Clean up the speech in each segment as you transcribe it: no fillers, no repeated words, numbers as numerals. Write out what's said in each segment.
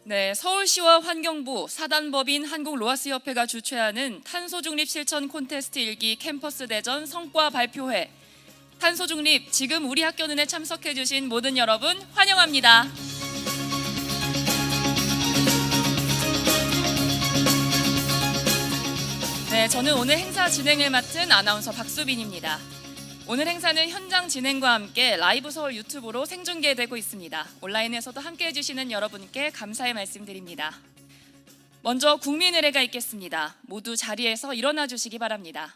네, 서울시와 환경부, 사단법인 한국로아스협회가 주최하는 탄소중립 실천 콘테스트 1기 캠퍼스 대전 성과 발표회. 탄소중립, 지금 우리 학교는에 참석해주신 모든 여러분 환영합니다. 네, 저는 오늘 행사 진행을 맡은 아나운서 박수빈입니다. 오늘 행사는 현장 진행과 함께 라이브 서울 유튜브로 생중계되고 있습니다. 온라인에서도 함께 해주시는 여러분께 감사의 말씀드립니다. 먼저 국민의례가 있겠습니다. 모두 자리에서 일어나 주시기 바랍니다.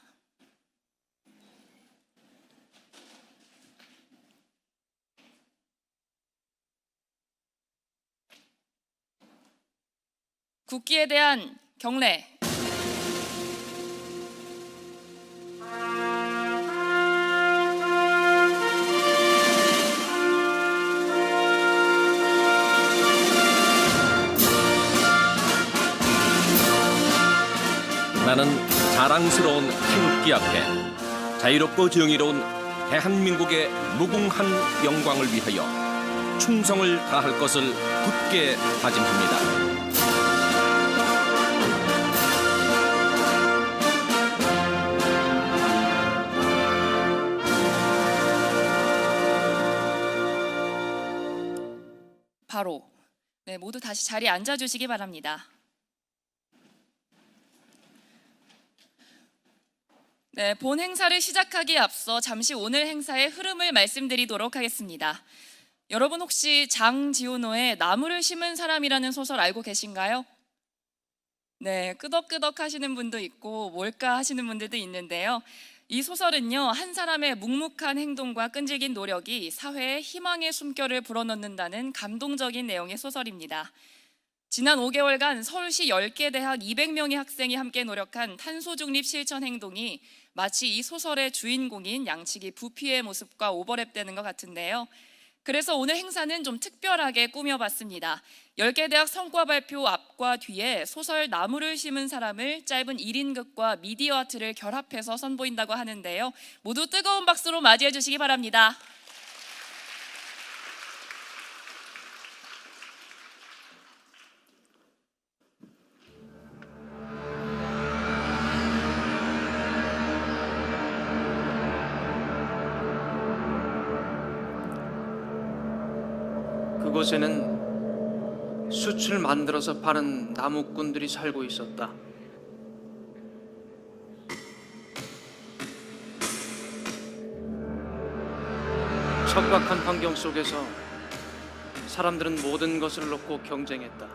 국기에 대한 경례. 나는 자랑스러운 태극기 앞에 자유롭고 정의로운 대한민국의 무궁한 영광을 위하여 충성을 다할 것을 굳게 다짐합니다. 바로 모두 다시 자리에 앉아주시기 바랍니다. 네, 본 행사를 시작하기에 앞서 잠시 오늘 행사의 흐름을 말씀드리도록 하겠습니다. 여러분 혹시 장지훈호의 나무를 심은 사람이라는 소설 알고 계신가요? 네, 끄덕끄덕 하시는 분도 있고 뭘까 하시는 분들도 있는데요. 이 소설은요, 한 사람의 묵묵한 행동과 끈질긴 노력이 사회에 희망의 숨결을 불어넣는다는 감동적인 내용의 소설입니다. 지난 5개월간 서울시 10개 대학 200명의 학생이 함께 노력한 탄소중립 실천 행동이 마치 이 소설의 주인공인 양치기 부피의 모습과 오버랩되는 것 같은데요. 그래서 오늘 행사는 좀 특별하게 꾸며봤습니다. 10개 대학 성과 발표 앞과 뒤에 소설 나무를 심은 사람을 짧은 1인극과 미디어 아트를 결합해서 선보인다고 하는데요. 모두 뜨거운 박수로 맞이해 주시기 바랍니다. 그곳에는 숯을 만들어서 파는 나무꾼들이 살고 있었다. 척박한 환경 속에서 사람들은 모든 것을 놓고 경쟁했다.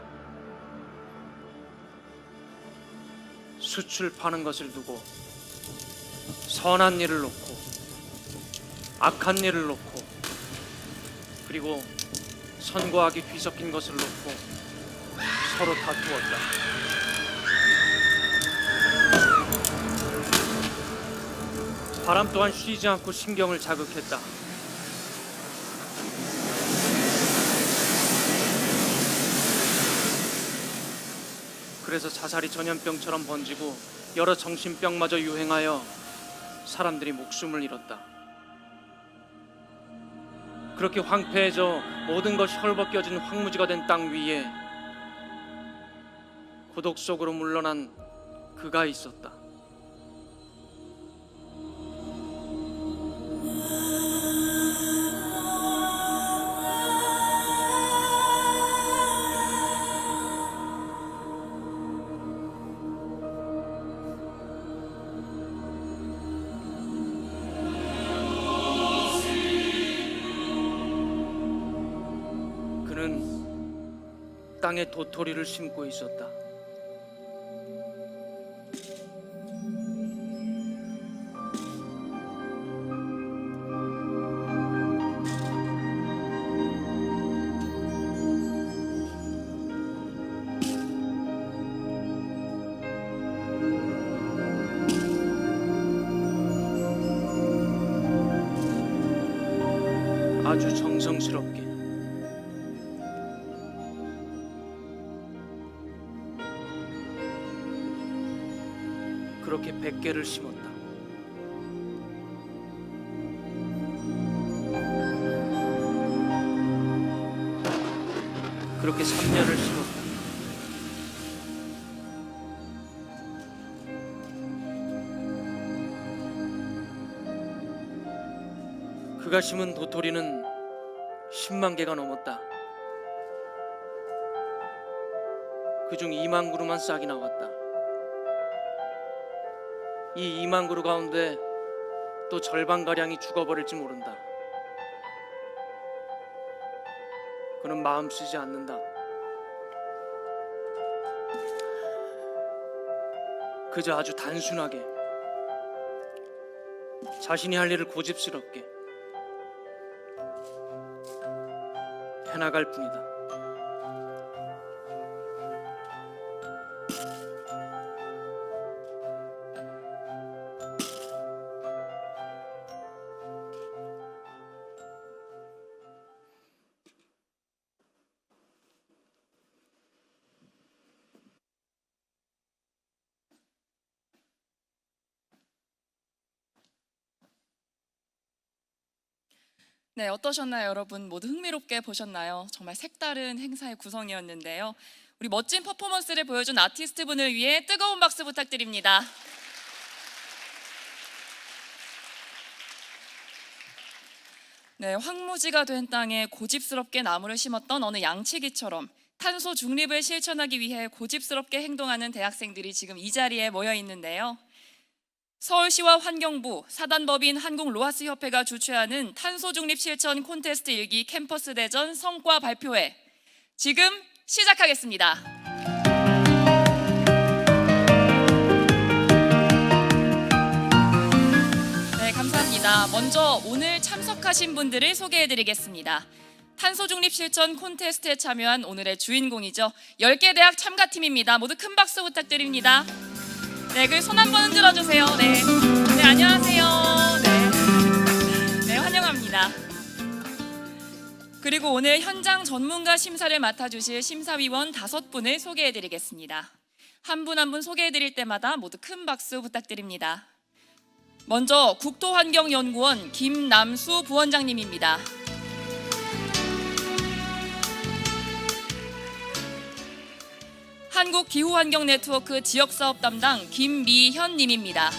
숯을 파는 것을 두고 선한 일을 놓고 악한 일을 놓고 그리고 선과 악이 뒤섞인 것을 놓고 서로 다투었다. 바람 또한 쉬지 않고 신경을 자극했다. 그래서 자살이 전염병처럼 번지고 여러 정신병마저 유행하여 사람들이 목숨을 잃었다. 그렇게 황폐해져 모든 것이 헐벗겨진 황무지가 된 땅 위에 고독 속으로 물러난 그가 있었다. 땅에 도토리를 심고 있었다. 아주 정성스럽게 그렇게 100개를 심었다. 그렇게 3년을 심었다. 우리가 심은 도토리는 10만 개가 넘었다. 그중 2만 그루만 싹이 나왔다. 이 2만 그루 가운데 또 절반가량이 죽어버릴지 모른다. 그는 마음 쓰지 않는다. 그저 아주 단순하게 자신이 할 일을 고집스럽게 해나갈 뿐이다. 네, 어떠셨나요, 여러분? 모두 흥미롭게 보셨나요? 정말 색다른 행사의 구성이었는데요. 우리 멋진 퍼포먼스를 보여준 아티스트 분을 위해 뜨거운 박수 부탁드립니다. 네, 황무지가 된 땅에 고집스럽게 나무를 심었던 어느 양치기처럼 탄소 중립을 실천하기 위해 고집스럽게 행동하는 대학생들이 지금 이 자리에 모여 있는데요. 서울시와 환경부, 사단법인 한국로하스협회가 주최하는 탄소중립 실천 콘테스트 1기 캠퍼스 대전 성과 발표회 지금 시작하겠습니다. 네, 감사합니다. 먼저 오늘 참석하신 분들을 소개해드리겠습니다. 탄소중립 실천 콘테스트에 참여한 오늘의 주인공이죠. 10개 대학 참가팀입니다. 모두 큰 박수 부탁드립니다. 네, 그 손 한번 흔들어 주세요. 네, 안녕하세요. 네, 환영합니다. 그리고 오늘 현장 전문가 심사를 맡아주실 심사위원 5분을 소개해드리겠습니다. 한 분 한 분 소개해드릴 때마다 모두 큰 박수 부탁드립니다. 먼저 국토환경연구원 김남수 부원장님입니다. 한국기후환경네트워크 지역사업 담당 김미현님입니다.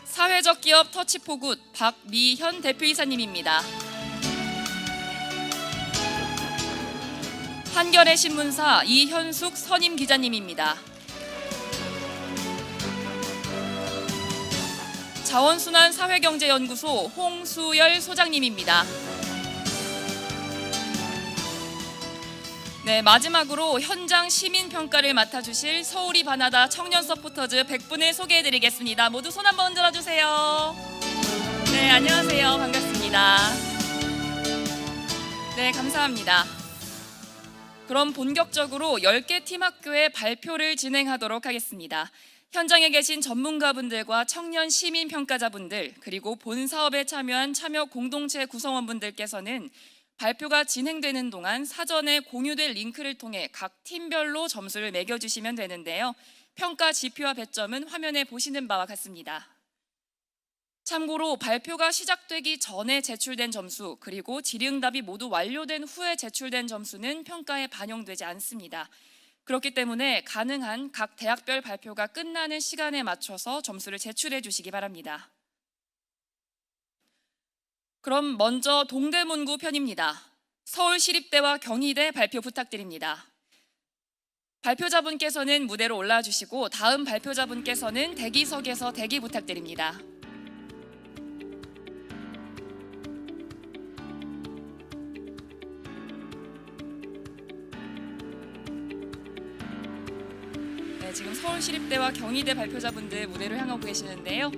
사회적 기업 터치포굿 박미현 대표이사님입니다. 한겨레 신문사 이현숙 선임 기자님입니다. 자원순환 사회경제연구소 홍수열 소장님입니다. 네, 마지막으로 현장 시민평가를 맡아주실 서울이 바나다 청년 서포터즈 100분을 소개해드리겠습니다. 모두 손 한번 흔들어주세요. 네, 안녕하세요. 반갑습니다. 네, 감사합니다. 그럼 본격적으로 10개 팀학교의 발표를 진행하도록 하겠습니다. 현장에 계신 전문가분들과 청년 시민평가자분들 그리고 본 사업에 참여한 참여 공동체 구성원분들께서는 발표가 진행되는 동안 사전에 공유될 링크를 통해 각 팀별로 점수를 매겨주시면 되는데요. 평가 지표와 배점은 화면에 보시는 바와 같습니다. 참고로 발표가 시작되기 전에 제출된 점수 그리고 질의응답이 모두 완료된 후에 제출된 점수는 평가에 반영되지 않습니다. 그렇기 때문에 가능한 각 대학별 발표가 끝나는 시간에 맞춰서 점수를 제출해 주시기 바랍니다. 그럼 먼저 동대문구 편입니다. 서울시립대와 경희대 발표 부탁드립니다. 발표자분께서는 무대로 올라와 주시고 다음 발표자분께서는 대기석에서 대기 부탁드립니다. 네, 지금 서울시립대와 경희대 발표자분들 무대로 향하고 계시는데요.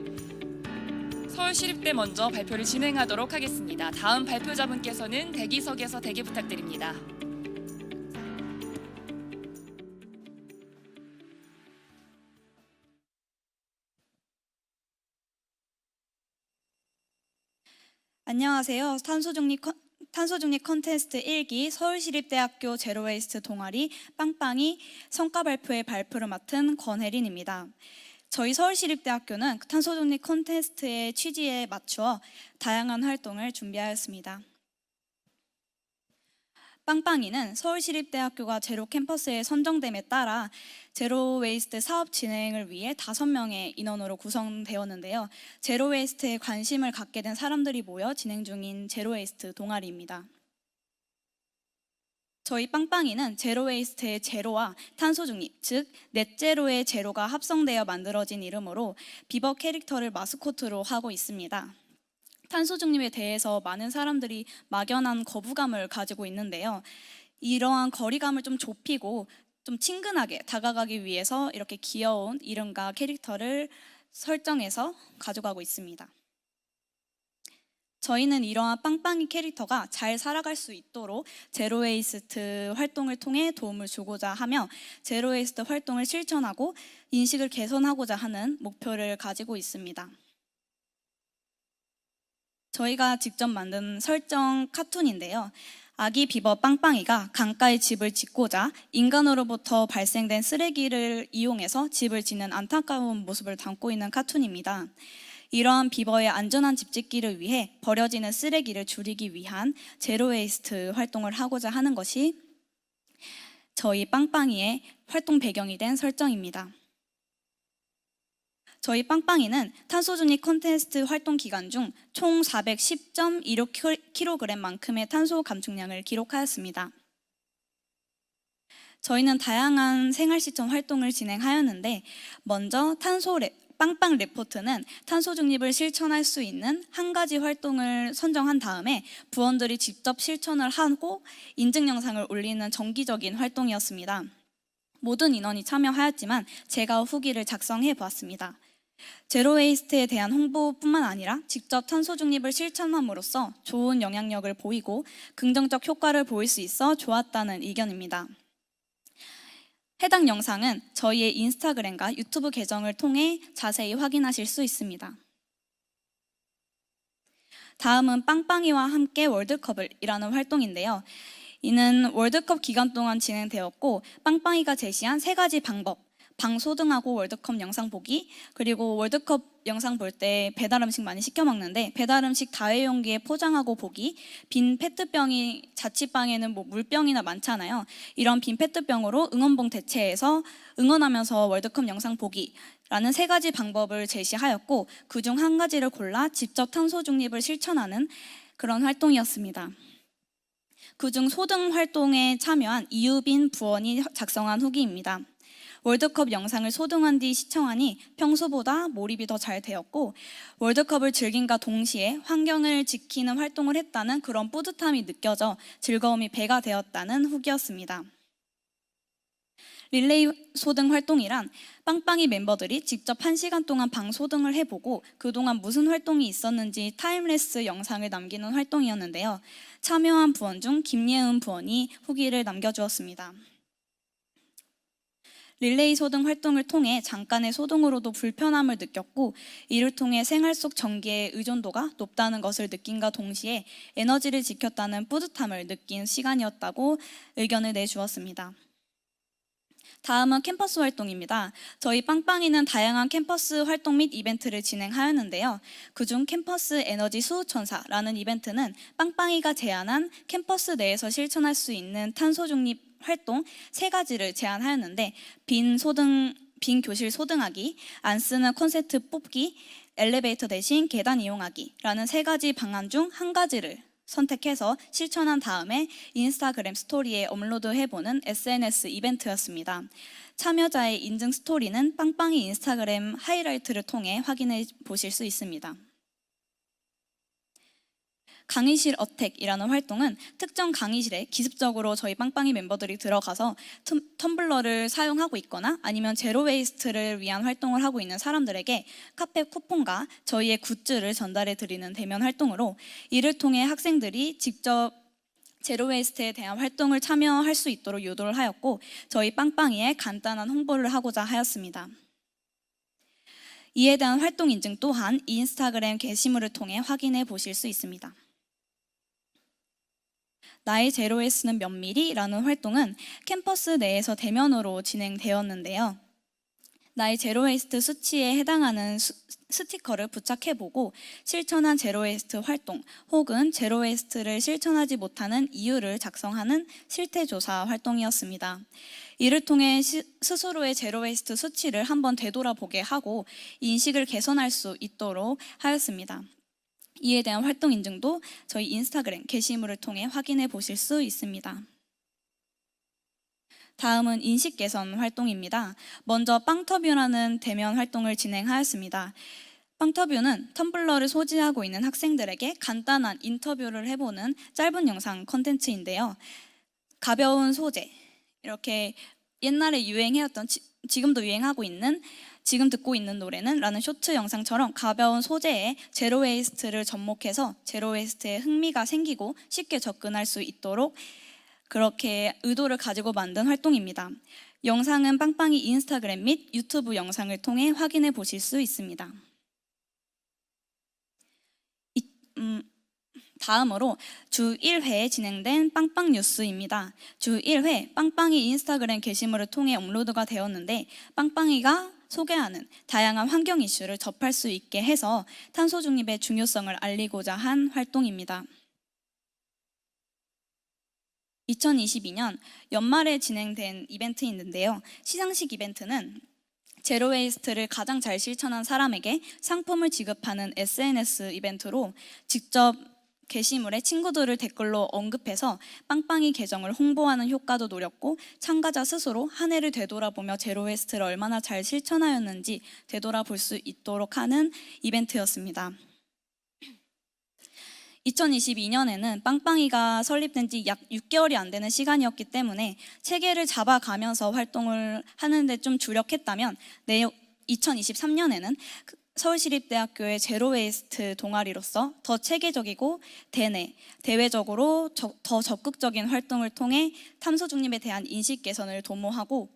서울시립대 먼저 발표를 진행하도록 하겠습니다. 다음 발표자분께서는 대기석에서 대기 부탁드립니다. 안녕하세요. 탄소중립 콘테스트 1기 서울시립대학교 제로웨이스트 동아리 빵빵이 성과 발표의 발표를 맡은 권혜린입니다. 저희 서울시립대학교는 탄소중립 콘테스트의 취지에 맞추어 다양한 활동을 준비하였습니다. 빵빵이는 서울시립대학교가 제로 캠퍼스에 선정됨에 따라 제로 웨이스트 사업 진행을 위해 5명의 인원으로 구성되었는데요. 제로 웨이스트에 관심을 갖게 된 사람들이 모여 진행 중인 제로 웨이스트 동아리입니다. 저희 빵빵이는 제로 웨이스트의 제로와 탄소 중립, 즉 넷제로의 제로가 합성되어 만들어진 이름으로 비버 캐릭터를 마스코트로 하고 있습니다. 탄소 중립에 대해서 많은 사람들이 막연한 거부감을 가지고 있는데요. 이러한 거리감을 좀 좁히고 좀 친근하게 다가가기 위해서 이렇게 귀여운 이름과 캐릭터를 설정해서 가져가고 있습니다. 저희는 이러한 빵빵이 캐릭터가 잘 살아갈 수 있도록 제로웨이스트 활동을 통해 도움을 주고자 하며 제로웨이스트 활동을 실천하고 인식을 개선하고자 하는 목표를 가지고 있습니다. 저희가 직접 만든 설정 카툰인데요. 아기 비버 빵빵이가 강가에 집을 짓고자 인간으로부터 발생된 쓰레기를 이용해서 집을 짓는 안타까운 모습을 담고 있는 카툰입니다. 이러한 비버의 안전한 집 짓기를 위해 버려지는 쓰레기를 줄이기 위한 제로웨이스트 활동을 하고자 하는 것이 저희 빵빵이의 활동 배경이 된 설정입니다. 저희 빵빵이는 탄소중립 콘테스트 활동 기간 중 총 410.16kg만큼의 탄소 감축량을 기록하였습니다. 저희는 다양한 생활 실천 활동을 진행하였는데 먼저 빵빵 레포트는 탄소 중립을 실천할 수 있는 한 가지 활동을 선정한 다음에 부원들이 직접 실천을 하고 인증 영상을 올리는 정기적인 활동이었습니다. 모든 인원이 참여하였지만 제가 후기를 작성해 보았습니다. 제로웨이스트에 대한 홍보뿐만 아니라 직접 탄소 중립을 실천함으로써 좋은 영향력을 보이고 긍정적 효과를 보일 수 있어 좋았다는 의견입니다. 해당 영상은 저희의 인스타그램과 유튜브 계정을 통해 자세히 확인하실 수 있습니다. 다음은 빵빵이와 함께 월드컵을이라는 활동인데요. 이는 월드컵 기간 동안 진행되었고 빵빵이가 제시한 3가지 방법, 방소등하고 월드컵 영상 보기, 그리고 월드컵 영상 볼 때 배달 음식 많이 시켜 먹는데 배달 음식 다회용기에 포장하고 보기, 빈 페트병이 자취방에는 물병이나 많잖아요. 이런 빈 페트병으로 응원봉 대체해서 응원하면서 월드컵 영상 보기라는 3가지 방법을 제시하였고 그중 한 가지를 골라 직접 탄소 중립을 실천하는 그런 활동이었습니다. 그중 소등 활동에 참여한 이유빈 부원이 작성한 후기입니다. 월드컵 영상을 소등한 뒤 시청하니 평소보다 몰입이 더 잘 되었고 월드컵을 즐김과 동시에 환경을 지키는 활동을 했다는 그런 뿌듯함이 느껴져 즐거움이 배가 되었다는 후기였습니다. 릴레이 소등 활동이란 빵빵이 멤버들이 직접 1시간 동안 방소등을 해보고 그동안 무슨 활동이 있었는지 타임레스 영상을 남기는 활동이었는데요. 참여한 부원 중 김예은 부원이 후기를 남겨주었습니다. 릴레이 소등 활동을 통해 잠깐의 소등으로도 불편함을 느꼈고 이를 통해 생활 속 전기의 의존도가 높다는 것을 느낀과 동시에 에너지를 지켰다는 뿌듯함을 느낀 시간이었다고 의견을 내주었습니다. 다음은 캠퍼스 활동입니다. 저희 빵빵이는 다양한 캠퍼스 활동 및 이벤트를 진행하였는데요. 그중 캠퍼스 에너지 수호천사라는 이벤트는 빵빵이가 제안한 캠퍼스 내에서 실천할 수 있는 탄소 중립 활동 3가지를 제안하였는데 빈 교실 소등하기, 안 쓰는 콘센트 뽑기, 엘리베이터 대신 계단 이용하기라는 3가지 방안 중 한 가지를 선택해서 실천한 다음에 인스타그램 스토리에 업로드해보는 SNS 이벤트였습니다. 참여자의 인증 스토리는 빵빵이 인스타그램 하이라이트를 통해 확인해 보실 수 있습니다. 강의실 어택이라는 활동은 특정 강의실에 기습적으로 저희 빵빵이 멤버들이 들어가서 텀블러를 사용하고 있거나 아니면 제로웨이스트를 위한 활동을 하고 있는 사람들에게 카페 쿠폰과 저희의 굿즈를 전달해 드리는 대면 활동으로 이를 통해 학생들이 직접 제로웨이스트에 대한 활동을 참여할 수 있도록 유도를 하였고 저희 빵빵이에 간단한 홍보를 하고자 하였습니다. 이에 대한 활동 인증 또한 인스타그램 게시물을 통해 확인해 보실 수 있습니다. 나의 제로웨이스트는 몇 미리라는 활동은 캠퍼스 내에서 대면으로 진행되었는데요. 나의 제로웨이스트 수치에 해당하는 스티커를 부착해보고 실천한 제로웨이스트 활동 혹은 제로웨이스트를 실천하지 못하는 이유를 작성하는 실태조사 활동이었습니다. 이를 통해 스스로의 제로웨이스트 수치를 한번 되돌아보게 하고 인식을 개선할 수 있도록 하였습니다. 이에 대한 활동 인증도 저희 인스타그램 게시물을 통해 확인해 보실 수 있습니다. 다음은 인식 개선 활동입니다. 먼저 빵터뷰라는 대면 활동을 진행하였습니다. 빵터뷰는 텀블러를 소지하고 있는 학생들에게 간단한 인터뷰를 해보는 짧은 영상 콘텐츠인데요. 가벼운 소재, 이렇게 옛날에 유행해왔던 지금도 유행하고 있는 지금 듣고 있는 노래는 라는 쇼트 영상처럼 가벼운 소재에 제로웨이스트를 접목해서 제로웨이스트에 흥미가 생기고 쉽게 접근할 수 있도록 그렇게 의도를 가지고 만든 활동입니다. 영상은 빵빵이 인스타그램 및 유튜브 영상을 통해 확인해 보실 수 있습니다. 다음으로 주 1회에 진행된 빵빵 뉴스입니다. 주 1회 빵빵이 인스타그램 게시물을 통해 업로드가 되었는데 빵빵이가 소개하는 다양한 환경 이슈를 접할 수 있게 해서 탄소 중립의 중요성을 알리고자 한 활동입니다. 2022년 연말에 진행된 이벤트 있는데요. 시상식 이벤트는 제로웨이스트를 가장 잘 실천한 사람에게 상품을 지급하는 SNS 이벤트로 직접 게시물에 친구들을 댓글로 언급해서 빵빵이 계정을 홍보하는 효과도 노렸고 참가자 스스로 한 해를 되돌아보며 제로웨이스트를 얼마나 잘 실천하였는지 되돌아볼 수 있도록 하는 이벤트였습니다. 2022년에는 빵빵이가 설립된 지 약 6개월이 안 되는 시간이었기 때문에 체계를 잡아가면서 활동을 하는데 좀 주력했다면 2023년에는 서울시립대학교의 제로웨이스트 동아리로서 더 체계적이고 대외적으로 더 적극적인 활동을 통해 탄소 중립에 대한 인식 개선을 도모하고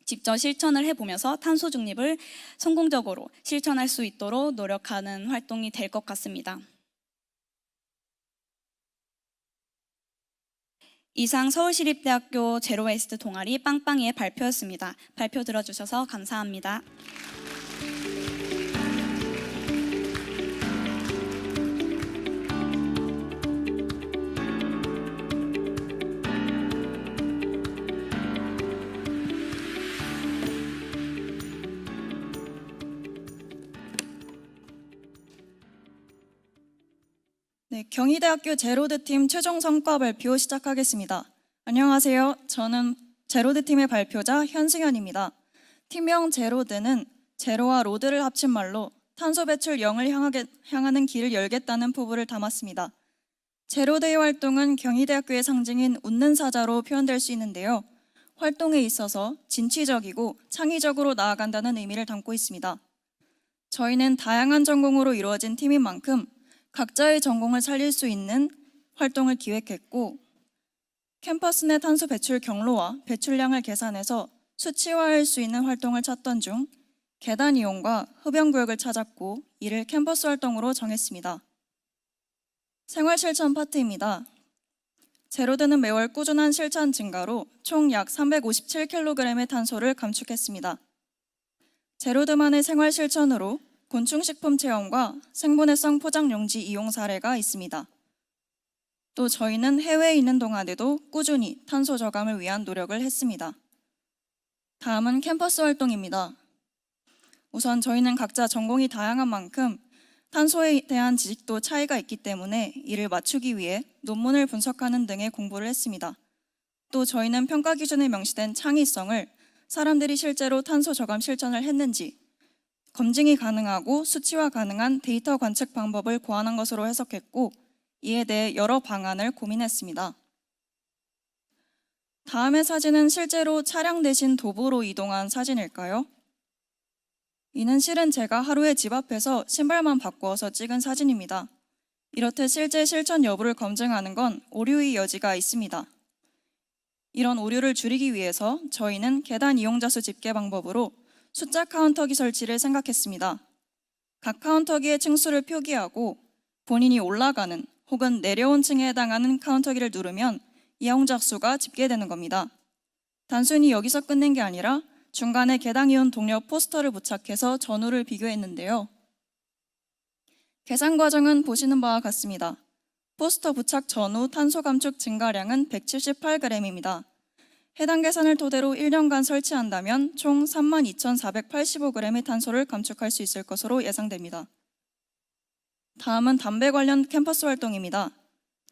직접 실천을 해보면서 탄소 중립을 성공적으로 실천할 수 있도록 노력하는 활동이 될 것 같습니다. 이상 서울시립대학교 제로웨이스트 동아리 빵빵이의 발표였습니다. 발표 들어주셔서 감사합니다. 네, 경희대학교 제로드팀 최종 성과 발표 시작하겠습니다. 안녕하세요. 저는 제로드팀의 발표자 현승현입니다. 팀명 제로드는 제로와 로드를 합친 말로 탄소 배출 0을 향하는 길을 열겠다는 포부를 담았습니다. 제로데이 활동은 경희대학교의 상징인 웃는 사자로 표현될 수 있는데요. 활동에 있어서 진취적이고 창의적으로 나아간다는 의미를 담고 있습니다. 저희는 다양한 전공으로 이루어진 팀인 만큼 각자의 전공을 살릴 수 있는 활동을 기획했고 캠퍼스 내 탄소 배출 경로와 배출량을 계산해서 수치화할 수 있는 활동을 찾던 중 계단 이용과 흡연구역을 찾았고 이를 캠퍼스 활동으로 정했습니다. 생활 실천 파트입니다. 제로드는 매월 꾸준한 실천 증가로 총 약 357kg의 탄소를 감축했습니다. 제로드만의 생활 실천으로 곤충식품 체험과 생분해성 포장용지 이용 사례가 있습니다. 또 저희는 해외에 있는 동안에도 꾸준히 탄소 저감을 위한 노력을 했습니다. 다음은 캠퍼스 활동입니다. 우선 저희는 각자 전공이 다양한 만큼 탄소에 대한 지식도 차이가 있기 때문에 이를 맞추기 위해 논문을 분석하는 등의 공부를 했습니다. 또 저희는 평가 기준에 명시된 창의성을 사람들이 실제로 탄소 저감 실천을 했는지 검증이 가능하고 수치화 가능한 데이터 관측 방법을 고안한 것으로 해석했고 이에 대해 여러 방안을 고민했습니다. 다음의 사진은 실제로 차량 대신 도보로 이동한 사진일까요? 이는 실은 제가 하루에 집 앞에서 신발만 바꾸어서 찍은 사진입니다. 이렇듯 실제 실천 여부를 검증하는 건 오류의 여지가 있습니다. 이런 오류를 줄이기 위해서 저희는 계단 이용자 수 집계 방법으로 숫자 카운터기 설치를 생각했습니다. 각 카운터기의 층수를 표기하고 본인이 올라가는 혹은 내려온 층에 해당하는 카운터기를 누르면 이용자 수가 집계되는 겁니다. 단순히 여기서 끝낸 게 아니라 중간에 계당이온 동력 포스터를 부착해서 전후를 비교했는데요. 계산 과정은 보시는 바와 같습니다. 포스터 부착 전후 탄소 감축 증가량은 178g입니다. 해당 계산을 토대로 1년간 설치한다면 총 32,485g의 탄소를 감축할 수 있을 것으로 예상됩니다. 다음은 담배 관련 캠퍼스 활동입니다.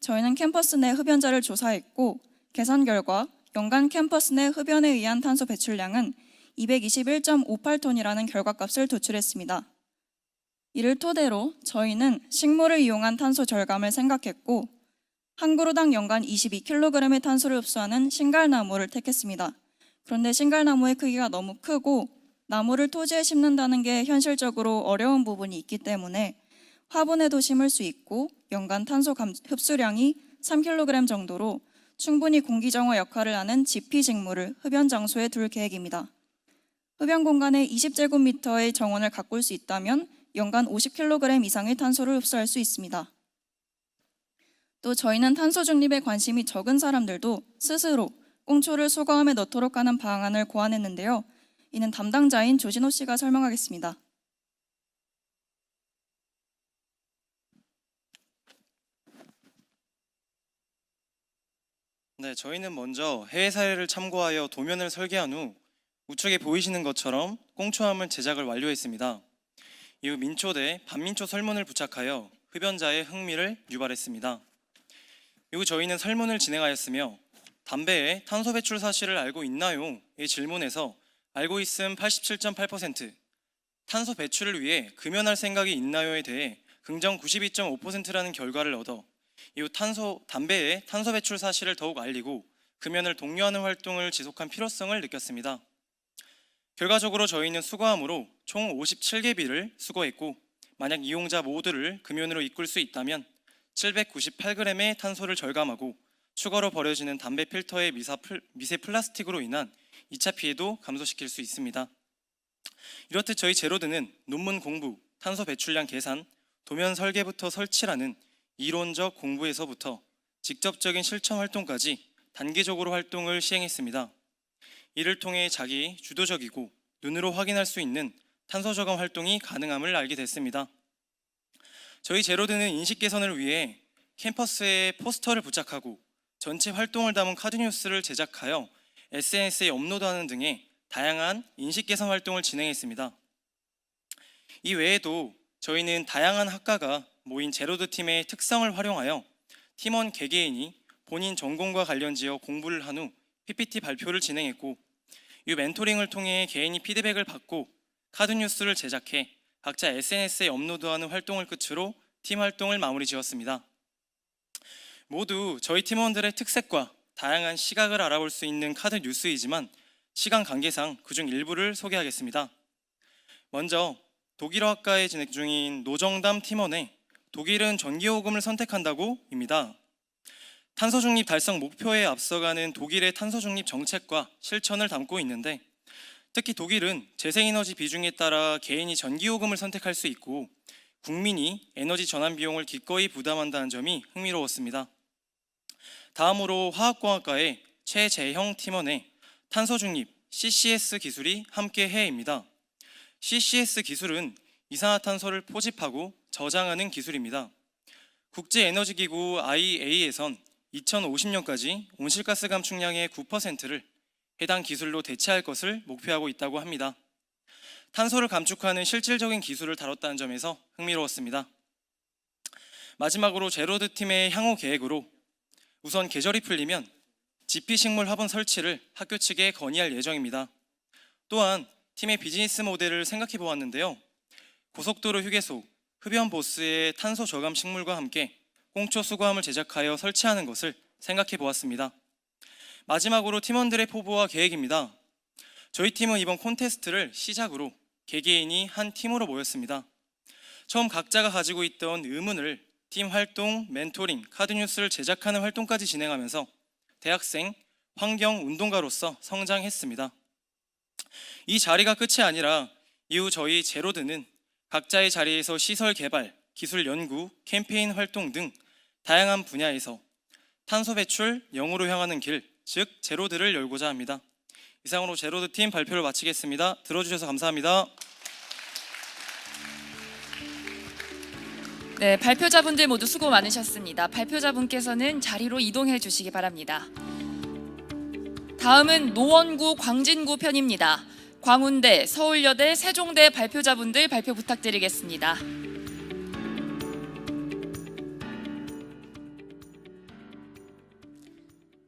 저희는 캠퍼스 내 흡연자를 조사했고 계산 결과 연간 캠퍼스 내 흡연에 의한 탄소 배출량은 221.58톤이라는 결과값을 도출했습니다. 이를 토대로 저희는 식물을 이용한 탄소 절감을 생각했고 한 그루당 연간 22kg의 탄소를 흡수하는 신갈나무를 택했습니다. 그런데 신갈나무의 크기가 너무 크고 나무를 토지에 심는다는 게 현실적으로 어려운 부분이 있기 때문에 화분에도 심을 수 있고 연간 탄소 흡수량이 3kg 정도로 충분히 공기정화 역할을 하는 지피식물을 흡연 장소에 둘 계획입니다. 흡연 공간에 20제곱미터의 정원을 가꿀 수 있다면 연간 50kg 이상의 탄소를 흡수할 수 있습니다. 또 저희는 탄소 중립에 관심이 적은 사람들도 스스로 꽁초를 수거함에 넣도록 하는 방안을 고안했는데요. 이는 담당자인 조진호 씨가 설명하겠습니다. 네, 저희는 먼저 해외 사례를 참고하여 도면을 설계한 후 우측에 보이시는 것처럼 꽁초함을 제작을 완료했습니다. 이후 민초대 반민초 설문을 부착하여 흡연자의 흥미를 유발했습니다. 이후 저희는 설문을 진행하였으며 담배의 탄소 배출 사실을 알고 있나요? 의 질문에서 알고 있음 87.8%, 탄소 배출을 위해 금연할 생각이 있나요에 대해 긍정 92.5%라는 결과를 얻어 이후 담배의 탄소 배출 사실을 더욱 알리고 금연을 독려하는 활동을 지속한 필요성을 느꼈습니다. 결과적으로 저희는 수거함으로 총 57개비를 수거했고 만약 이용자 모두를 금연으로 이끌 수 있다면 798g의 탄소를 절감하고 추가로 버려지는 담배 필터의 미세 플라스틱으로 인한 2차 피해도 감소시킬 수 있습니다. 이렇듯 저희 제로드는 논문 공부, 탄소 배출량 계산, 도면 설계부터 설치라는 이론적 공부에서부터 직접적인 실천 활동까지 단계적으로 활동을 시행했습니다. 이를 통해 자기 주도적이고 눈으로 확인할 수 있는 탄소 저감 활동이 가능함을 알게 됐습니다. 저희 제로드는 인식 개선을 위해 캠퍼스에 포스터를 부착하고 전체 활동을 담은 카드뉴스를 제작하여 SNS에 업로드하는 등의 다양한 인식 개선 활동을 진행했습니다. 이 외에도 저희는 다양한 학과가 모인 제로드 팀의 특성을 활용하여 팀원 개개인이 본인 전공과 관련지어 공부를 한 후 PPT 발표를 진행했고 이 멘토링을 통해 개인이 피드백을 받고 카드뉴스를 제작해 각자 SNS에 업로드하는 활동을 끝으로 팀 활동을 마무리 지었습니다. 모두 저희 팀원들의 특색과 다양한 시각을 알아볼 수 있는 카드 뉴스이지만 시간 관계상 그중 일부를 소개하겠습니다. 먼저 독일어학과에 진행 중인 노정담 팀원의 독일은 전기요금을 선택한다고입니다. 탄소 중립 달성 목표에 앞서가는 독일의 탄소 중립 정책과 실천을 담고 있는데 특히 독일은 재생에너지 비중에 따라 개인이 전기요금을 선택할 수 있고 국민이 에너지 전환 비용을 기꺼이 부담한다는 점이 흥미로웠습니다. 다음으로 화학공학과의 최재형 팀원의 탄소 중립 CCS 기술이 함께 해입니다. CCS 기술은 이산화탄소를 포집하고 저장하는 기술입니다. 국제에너지기구 IEA에선 2050년까지 온실가스 감축량의 9%를 해당 기술로 대체할 것을 목표하고 있다고 합니다. 탄소를 감축하는 실질적인 기술을 다뤘다는 점에서 흥미로웠습니다. 마지막으로 제로드 팀의 향후 계획으로 우선 계절이 풀리면 지피식물 화분 설치를 학교 측에 건의할 예정입니다. 또한 팀의 비즈니스 모델을 생각해 보았는데요. 고속도로 휴게소, 흡연 보스의 탄소 저감 식물과 함께 꽁초 수거함을 제작하여 설치하는 것을 생각해 보았습니다. 마지막으로 팀원들의 포부와 계획입니다. 저희 팀은 이번 콘테스트를 시작으로 개개인이 한 팀으로 모였습니다. 처음 각자가 가지고 있던 의문을 팀 활동, 멘토링, 카드뉴스를 제작하는 활동까지 진행하면서 대학생, 환경, 운동가로서 성장했습니다. 이 자리가 끝이 아니라 이후 저희 제로드는 각자의 자리에서 시설 개발, 기술 연구, 캠페인 활동 등 다양한 분야에서 탄소 배출 0으로 향하는 길, 즉 제로드를 열고자 합니다. 이상으로 제로드 팀 발표를 마치겠습니다. 들어주셔서 감사합니다. 네, 발표자분들 모두 수고 많으셨습니다. 발표자분께서는 자리로 이동해 주시기 바랍니다. 다음은 노원구 광진구 편입니다. 광운대, 서울여대, 세종대 발표자분들 발표 부탁드리겠습니다.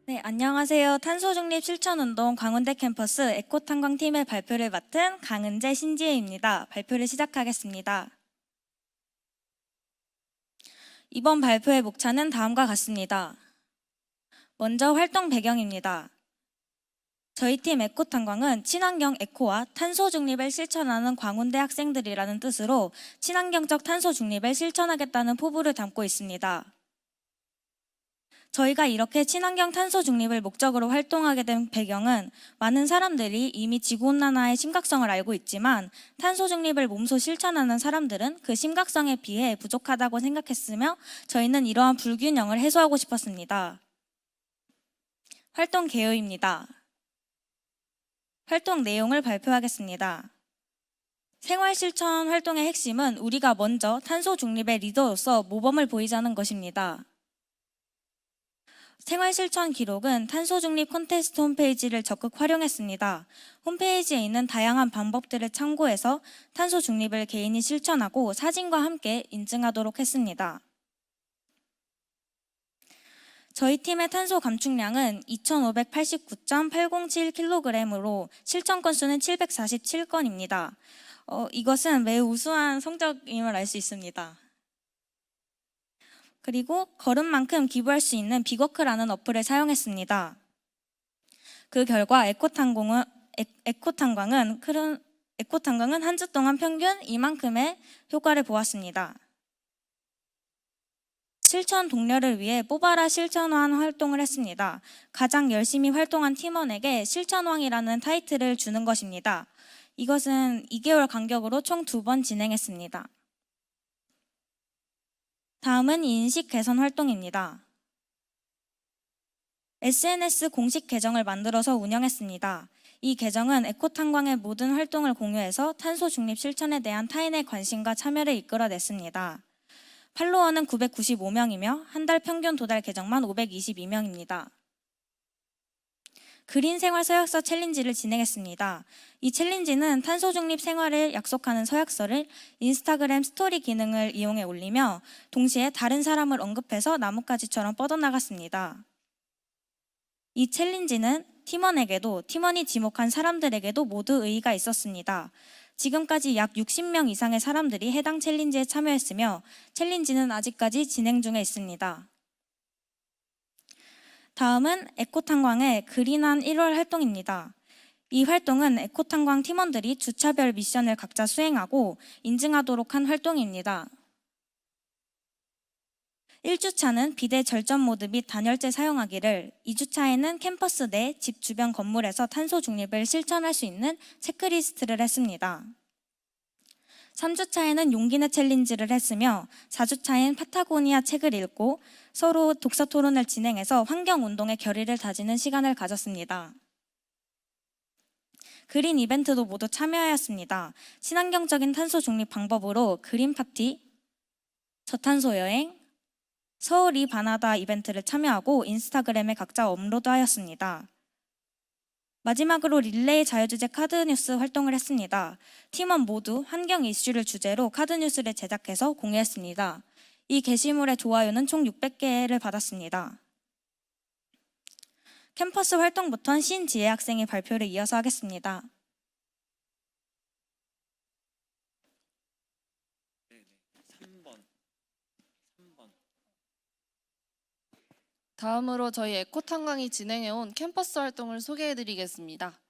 네, 안녕하세요. 탄소중립 실천운동 광운대 캠퍼스 에코탄광팀의 발표를 맡은 강은재 신지혜입니다. 발표를 시작하겠습니다. 이번 발표의 목차는 다음과 같습니다. 먼저 활동 배경입니다. 저희 팀 에코탄광은 친환경 에코와 탄소 중립을 실천하는 광운대 학생들이라는 뜻으로 친환경적 탄소 중립을 실천하겠다는 포부를 담고 있습니다. 저희가 이렇게 친환경 탄소 중립을 목적으로 활동하게 된 배경은 많은 사람들이 이미 지구온난화의 심각성을 알고 있지만 탄소 중립을 몸소 실천하는 사람들은 그 심각성에 비해 부족하다고 생각했으며 저희는 이러한 불균형을 해소하고 싶었습니다. 활동 개요입니다. 활동 내용을 발표하겠습니다. 생활실천 활동의 핵심은 우리가 먼저 탄소 중립의 리더로서 모범을 보이자는 것입니다. 생활실천 기록은 탄소 중립 콘테스트 홈페이지를 적극 활용했습니다. 홈페이지에 있는 다양한 방법들을 참고해서 탄소 중립을 개인이 실천하고 사진과 함께 인증하도록 했습니다. 저희 팀의 탄소 감축량은 2,589.807kg으로 실천 건수는 747건입니다. 이것은 매우 우수한 성적임을 알 수 있습니다. 그리고 걸음만큼 기부할 수 있는 빅워크라는 어플을 사용했습니다. 그 결과 에코탄광은 한 주 동안 평균 이만큼의 효과를 보았습니다. 실천 동료를 위해 뽑아라 실천왕 활동을 했습니다. 가장 열심히 활동한 팀원에게 실천왕이라는 타이틀을 주는 것입니다. 이것은 2개월 간격으로 총 2번 진행했습니다. 다음은 인식 개선 활동입니다. SNS 공식 계정을 만들어서 운영했습니다. 이 계정은 에코탄광의 모든 활동을 공유해서 탄소 중립 실천에 대한 타인의 관심과 참여를 이끌어냈습니다. 팔로워는 995명이며 한 달 평균 도달 계정만 522명입니다. 그린 생활 서약서 챌린지를 진행했습니다. 이 챌린지는 탄소 중립 생활을 약속하는 서약서를 인스타그램 스토리 기능을 이용해 올리며 동시에 다른 사람을 언급해서 나뭇가지처럼 뻗어나갔습니다. 이 챌린지는 팀원에게도 팀원이 지목한 사람들에게도 모두 의의가 있었습니다. 지금까지 약 60명 이상의 사람들이 해당 챌린지에 참여했으며 챌린지는 아직까지 진행 중에 있습니다. 다음은 에코탄광의 그린한 1월 활동입니다. 이 활동은 에코탄광 팀원들이 주차별 미션을 각자 수행하고 인증하도록 한 활동입니다. 1주차는 비대 절전 모드 및 단열재 사용하기를, 2주차에는 캠퍼스 내 집 주변 건물에서 탄소 중립을 실천할 수 있는 체크리스트를 했습니다. 3주차에는 용기내 챌린지를 했으며 4주차엔 파타고니아 책을 읽고 서로 독서 토론을 진행해서 환경운동의 결의를 다지는 시간을 가졌습니다. 그린 이벤트도 모두 참여하였습니다. 친환경적인 탄소 중립 방법으로 그린 파티, 저탄소 여행, 서울 이 바나다 이벤트를 참여하고 인스타그램에 각자 업로드하였습니다. 마지막으로 릴레이 자유주제 카드뉴스 활동을 했습니다. 팀원 모두 환경 이슈를 주제로 카드뉴스를 제작해서 공유했습니다. 이 게시물의 좋아요는 총 600개를 받았습니다. 캠퍼스 활동부터는 신지혜 학생의 발표를 이어서 하겠습니다. 다음으로 저희 에코탄광이 진행해온 캠퍼스 활동을 소개해드리겠습니다.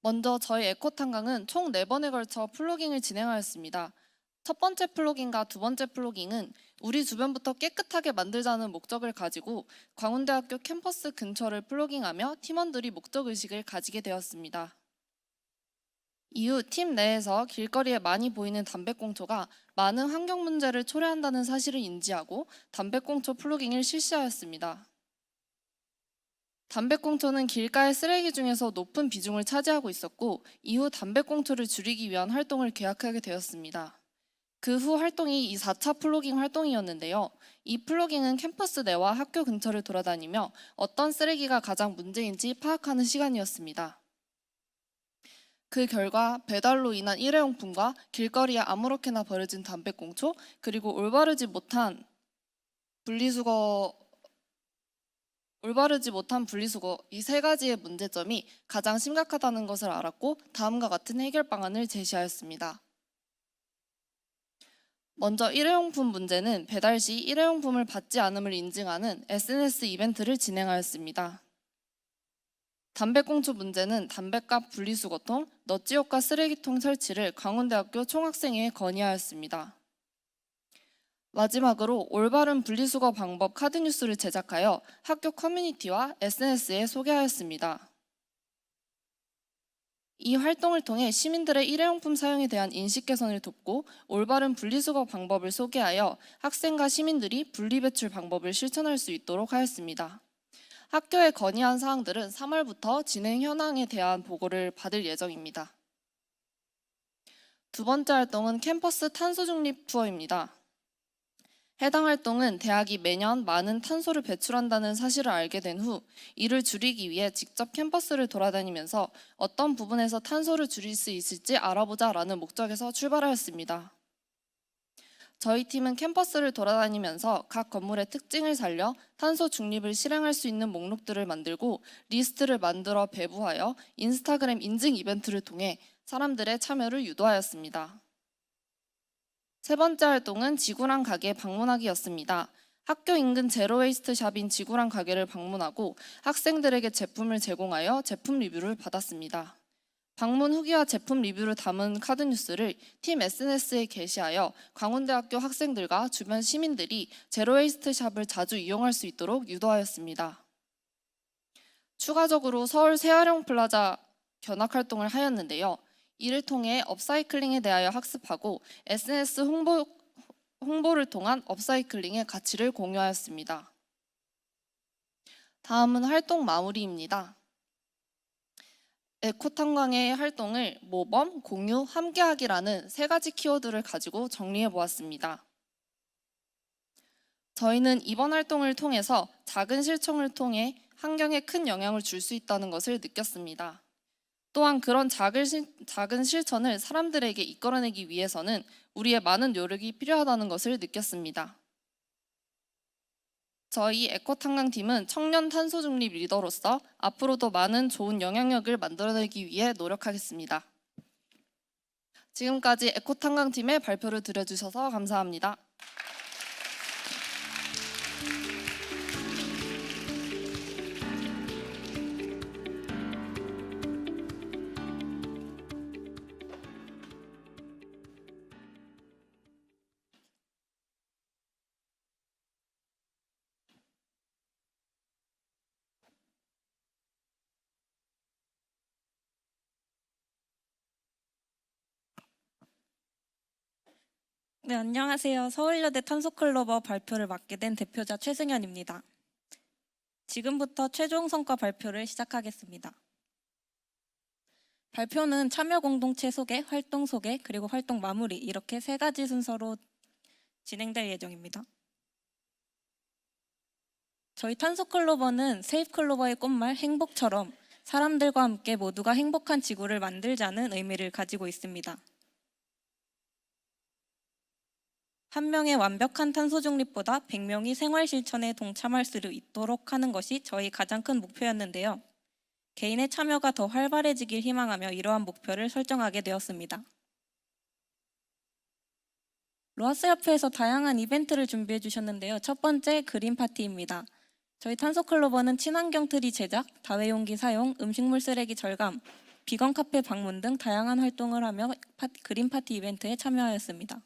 먼저 저희 에코탄광은 총 4번에 걸쳐 플로깅을 진행하였습니다. 첫 번째 플로깅과 두 번째 플로깅은 우리 주변부터 깨끗하게 만들자는 목적을 가지고 광운대학교 캠퍼스 근처를 플로깅하며 팀원들이 목적의식을 가지게 되었습니다. 이후 팀 내에서 길거리에 많이 보이는 담배꽁초가 많은 환경 문제를 초래한다는 사실을 인지하고 담배꽁초 플로깅을 실시하였습니다. 담배꽁초는 길가의 쓰레기 중에서 높은 비중을 차지하고 있었고 이후 담배꽁초를 줄이기 위한 활동을 계약하게 되었습니다. 그 후 활동이 이 4차 플로깅 활동이었는데요. 이 플로깅은 캠퍼스 내와 학교 근처를 돌아다니며 어떤 쓰레기가 가장 문제인지 파악하는 시간이었습니다. 그 결과 배달로 인한 일회용품과 길거리에 아무렇게나 버려진 담배꽁초, 그리고 올바르지 못한 분리수거 이 세 가지의 문제점이 가장 심각하다는 것을 알았고 다음과 같은 해결 방안을 제시하였습니다. 먼저 일회용품 문제는 배달 시 일회용품을 받지 않음을 인증하는 SNS 이벤트를 진행하였습니다. 담배꽁초 문제는 담배값 분리수거통, 넛지옥과 쓰레기통 설치를 광운대학교 총학생회에 건의하였습니다. 마지막으로 올바른 분리수거 방법 카드뉴스를 제작하여 학교 커뮤니티와 SNS에 소개하였습니다. 이 활동을 통해 시민들의 일회용품 사용에 대한 인식 개선을 돕고 올바른 분리수거 방법을 소개하여 학생과 시민들이 분리배출 방법을 실천할 수 있도록 하였습니다. 학교에 건의한 사항들은 3월부터 진행 현황에 대한 보고를 받을 예정입니다. 두 번째 활동은 캠퍼스 탄소 중립 투어입니다. 해당 활동은 대학이 매년 많은 탄소를 배출한다는 사실을 알게 된 후 이를 줄이기 위해 직접 캠퍼스를 돌아다니면서 어떤 부분에서 탄소를 줄일 수 있을지 알아보자라는 목적에서 출발하였습니다. 저희 팀은 캠퍼스를 돌아다니면서 각 건물의 특징을 살려 탄소 중립을 실행할 수 있는 목록들을 만들고 리스트를 만들어 배부하여 인스타그램 인증 이벤트를 통해 사람들의 참여를 유도하였습니다. 세 번째 활동은 지구랑 가게 방문하기였습니다. 학교 인근 제로웨이스트 샵인 지구랑 가게를 방문하고 학생들에게 제품을 제공하여 제품 리뷰를 받았습니다. 방문 후기와 제품 리뷰를 담은 카드 뉴스를 팀 SNS에 게시하여 광운대학교 학생들과 주변 시민들이 제로웨이스트 샵을 자주 이용할 수 있도록 유도하였습니다. 추가적으로 서울 세아령 플라자 견학 활동을 하였는데요. 이를 통해 업사이클링에 대하여 학습하고 SNS 홍보를 통한 업사이클링의 가치를 공유하였습니다. 다음은 활동 마무리입니다. 에코탄광의 활동을 모범, 공유, 함께하기라는 세 가지 키워드를 가지고 정리해 보았습니다. 저희는 이번 활동을 통해서 작은 실천을 통해 환경에 큰 영향을 줄 수 있다는 것을 느꼈습니다. 또한 그런 작은 실천을 사람들에게 이끌어내기 위해서는 우리의 많은 노력이 필요하다는 것을 느꼈습니다. 저희 에코탄광팀은 청년 탄소 중립 리더로서 앞으로도 많은 좋은 영향력을 만들어내기 위해 노력하겠습니다. 지금까지 에코탄광팀의 발표를 들어주셔서 감사합니다. 네, 안녕하세요. 서울여대 탄소클로버 발표를 맡게 된 대표자 최승현입니다. 지금부터 최종 성과 발표를 시작하겠습니다. 발표는 참여 공동체 소개, 활동 소개, 그리고 활동 마무리 이렇게 세 가지 순서로 진행될 예정입니다. 저희 탄소클로버는 세이프클로버의 꽃말 행복처럼 사람들과 함께 모두가 행복한 지구를 만들자는 의미를 가지고 있습니다. 한 명의 완벽한 탄소 중립보다 100명이 생활 실천에 동참할 수 있도록 하는 것이 저희 가장 큰 목표였는데요. 개인의 참여가 더 활발해지길 희망하며 이러한 목표를 설정하게 되었습니다. 로하스협회에서 다양한 이벤트를 준비해 주셨는데요. 첫 번째 그린 파티입니다. 저희 탄소클로버는 친환경 트리 제작, 다회용기 사용, 음식물 쓰레기 절감, 비건 카페 방문 등 다양한 활동을 하며 그린 파티 이벤트에 참여하였습니다.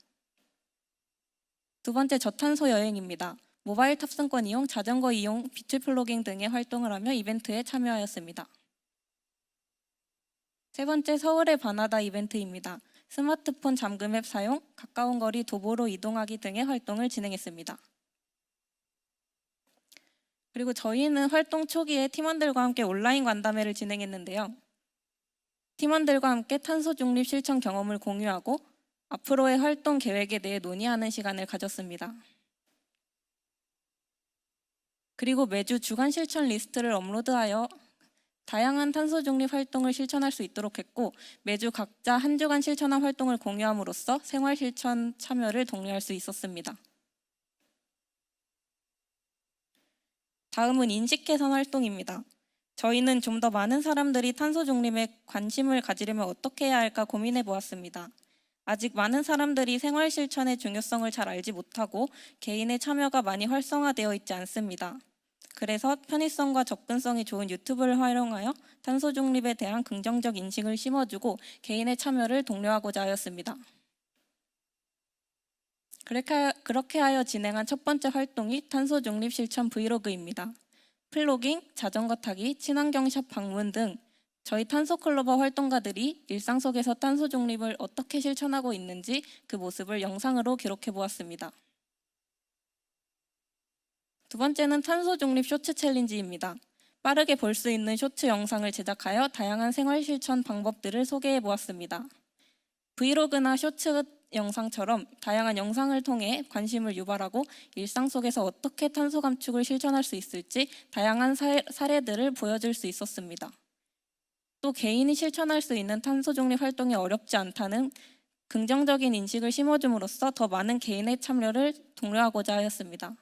두 번째 저탄소 여행입니다. 모바일 탑승권 이용, 자전거 이용, 비트 플로깅 등의 활동을 하며 이벤트에 참여하였습니다. 세 번째 서울의 바나다 이벤트입니다. 스마트폰 잠금 앱 사용, 가까운 거리 도보로 이동하기 등의 활동을 진행했습니다. 그리고 저희는 활동 초기에 팀원들과 함께 온라인 간담회를 진행했는데요. 팀원들과 함께 탄소 중립 실천 경험을 공유하고 앞으로의 활동 계획에 대해 논의하는 시간을 가졌습니다. 그리고 매주 주간 실천 리스트를 업로드하여 다양한 탄소 중립 활동을 실천할 수 있도록 했고, 매주 각자 한 주간 실천한 활동을 공유함으로써 생활 실천 참여를 독려할 수 있었습니다. 다음은 인식 개선 활동입니다. 저희는 좀 더 많은 사람들이 탄소 중립에 관심을 가지려면 어떻게 해야 할까 고민해 보았습니다. 아직 많은 사람들이 생활 실천의 중요성을 잘 알지 못하고 개인의 참여가 많이 활성화되어 있지 않습니다. 그래서 편의성과 접근성이 좋은 유튜브를 활용하여 탄소 중립에 대한 긍정적 인식을 심어주고 개인의 참여를 독려하고자 하였습니다. 그렇게 하여 진행한 첫 번째 활동이 탄소 중립 실천 브이로그입니다. 플로깅, 자전거 타기, 친환경 샵 방문 등 저희 탄소 클로버 활동가들이 일상 속에서 탄소 중립을 어떻게 실천하고 있는지 그 모습을 영상으로 기록해 보았습니다. 두 번째는 탄소 중립 쇼츠 챌린지입니다. 빠르게 볼 수 있는 쇼츠 영상을 제작하여 다양한 생활 실천 방법들을 소개해 보았습니다. 브이로그나 쇼츠 영상처럼 다양한 영상을 통해 관심을 유발하고 일상 속에서 어떻게 탄소 감축을 실천할 수 있을지 다양한 사례들을 보여줄 수 있었습니다. 또 개인이 실천할 수 있는 탄소 중립 활동이 어렵지 않다는 긍정적인 인식을 심어줌으로써 더 많은 개인의 참여를 독려하고자 하였습니다.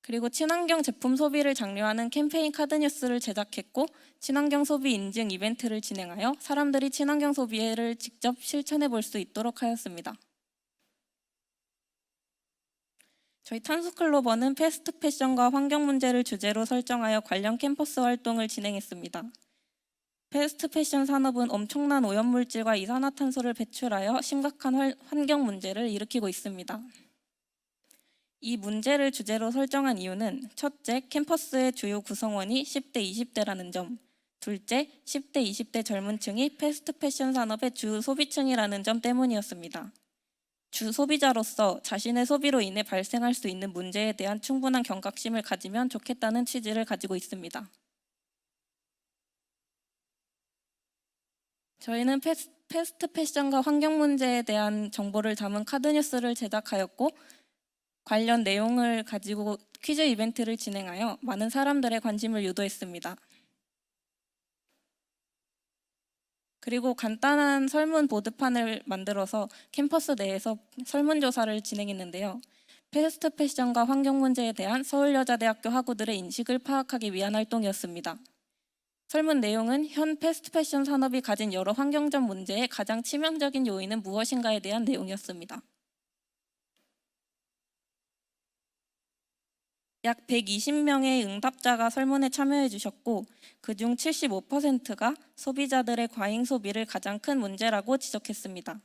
그리고 친환경 제품 소비를 장려하는 캠페인 카드뉴스를 제작했고 친환경 소비 인증 이벤트를 진행하여 사람들이 친환경 소비를 직접 실천해 볼 수 있도록 하였습니다. 저희 탄소클로버는 패스트 패션과 환경 문제를 주제로 설정하여 관련 캠퍼스 활동을 진행했습니다. 패스트 패션 산업은 엄청난 오염물질과 이산화탄소를 배출하여 심각한 환경 문제를 일으키고 있습니다. 이 문제를 주제로 설정한 이유는 첫째, 캠퍼스의 주요 구성원이 10대, 20대라는 점, 둘째, 10대, 20대 젊은 층이 패스트 패션 산업의 주 소비층이라는 점 때문이었습니다. 주 소비자로서 자신의 소비로 인해 발생할 수 있는 문제에 대한 충분한 경각심을 가지면 좋겠다는 취지를 가지고 있습니다. 저희는 패스트 패션과 환경 문제에 대한 정보를 담은 카드뉴스를 제작하였고 관련 내용을 가지고 퀴즈 이벤트를 진행하여 많은 사람들의 관심을 유도했습니다. 그리고 간단한 설문 보드판을 만들어서 캠퍼스 내에서 설문조사를 진행했는데요. 패스트 패션과 환경 문제에 대한 서울여자대학교 학우들의 인식을 파악하기 위한 활동이었습니다. 설문 내용은 현 패스트 패션 산업이 가진 여러 환경적 문제의 가장 치명적인 요인은 무엇인가에 대한 내용이었습니다. 약 120명의 응답자가 설문에 참여해 주셨고 그중 75%가 소비자들의 과잉 소비를 가장 큰 문제라고 지적했습니다.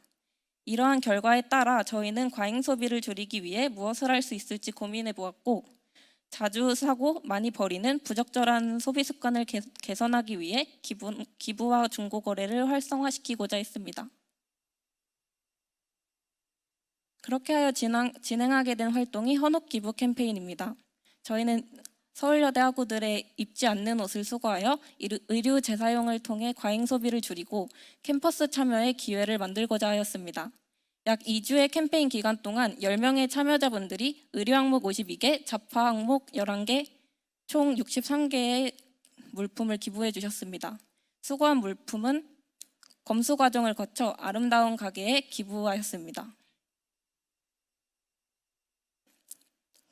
이러한 결과에 따라 저희는 과잉 소비를 줄이기 위해 무엇을 할 수 있을지 고민해 보았고 자주 사고 많이 버리는 부적절한 소비 습관을 개선하기 위해 기부와 중고 거래를 활성화시키고자 했습니다. 그렇게 하여 진행하게 된 활동이 헌옷 기부 캠페인입니다. 저희는 서울여대 학우들의 입지 않는 옷을 수거하여 의류 재사용을 통해 과잉 소비를 줄이고 캠퍼스 참여의 기회를 만들고자 하였습니다. 약 2주의 캠페인 기간 동안 10명의 참여자분들이 의류 항목 52개, 잡화 항목 11개, 총 63개의 물품을 기부해 주셨습니다. 수거한 물품은 검수 과정을 거쳐 아름다운 가게에 기부하였습니다.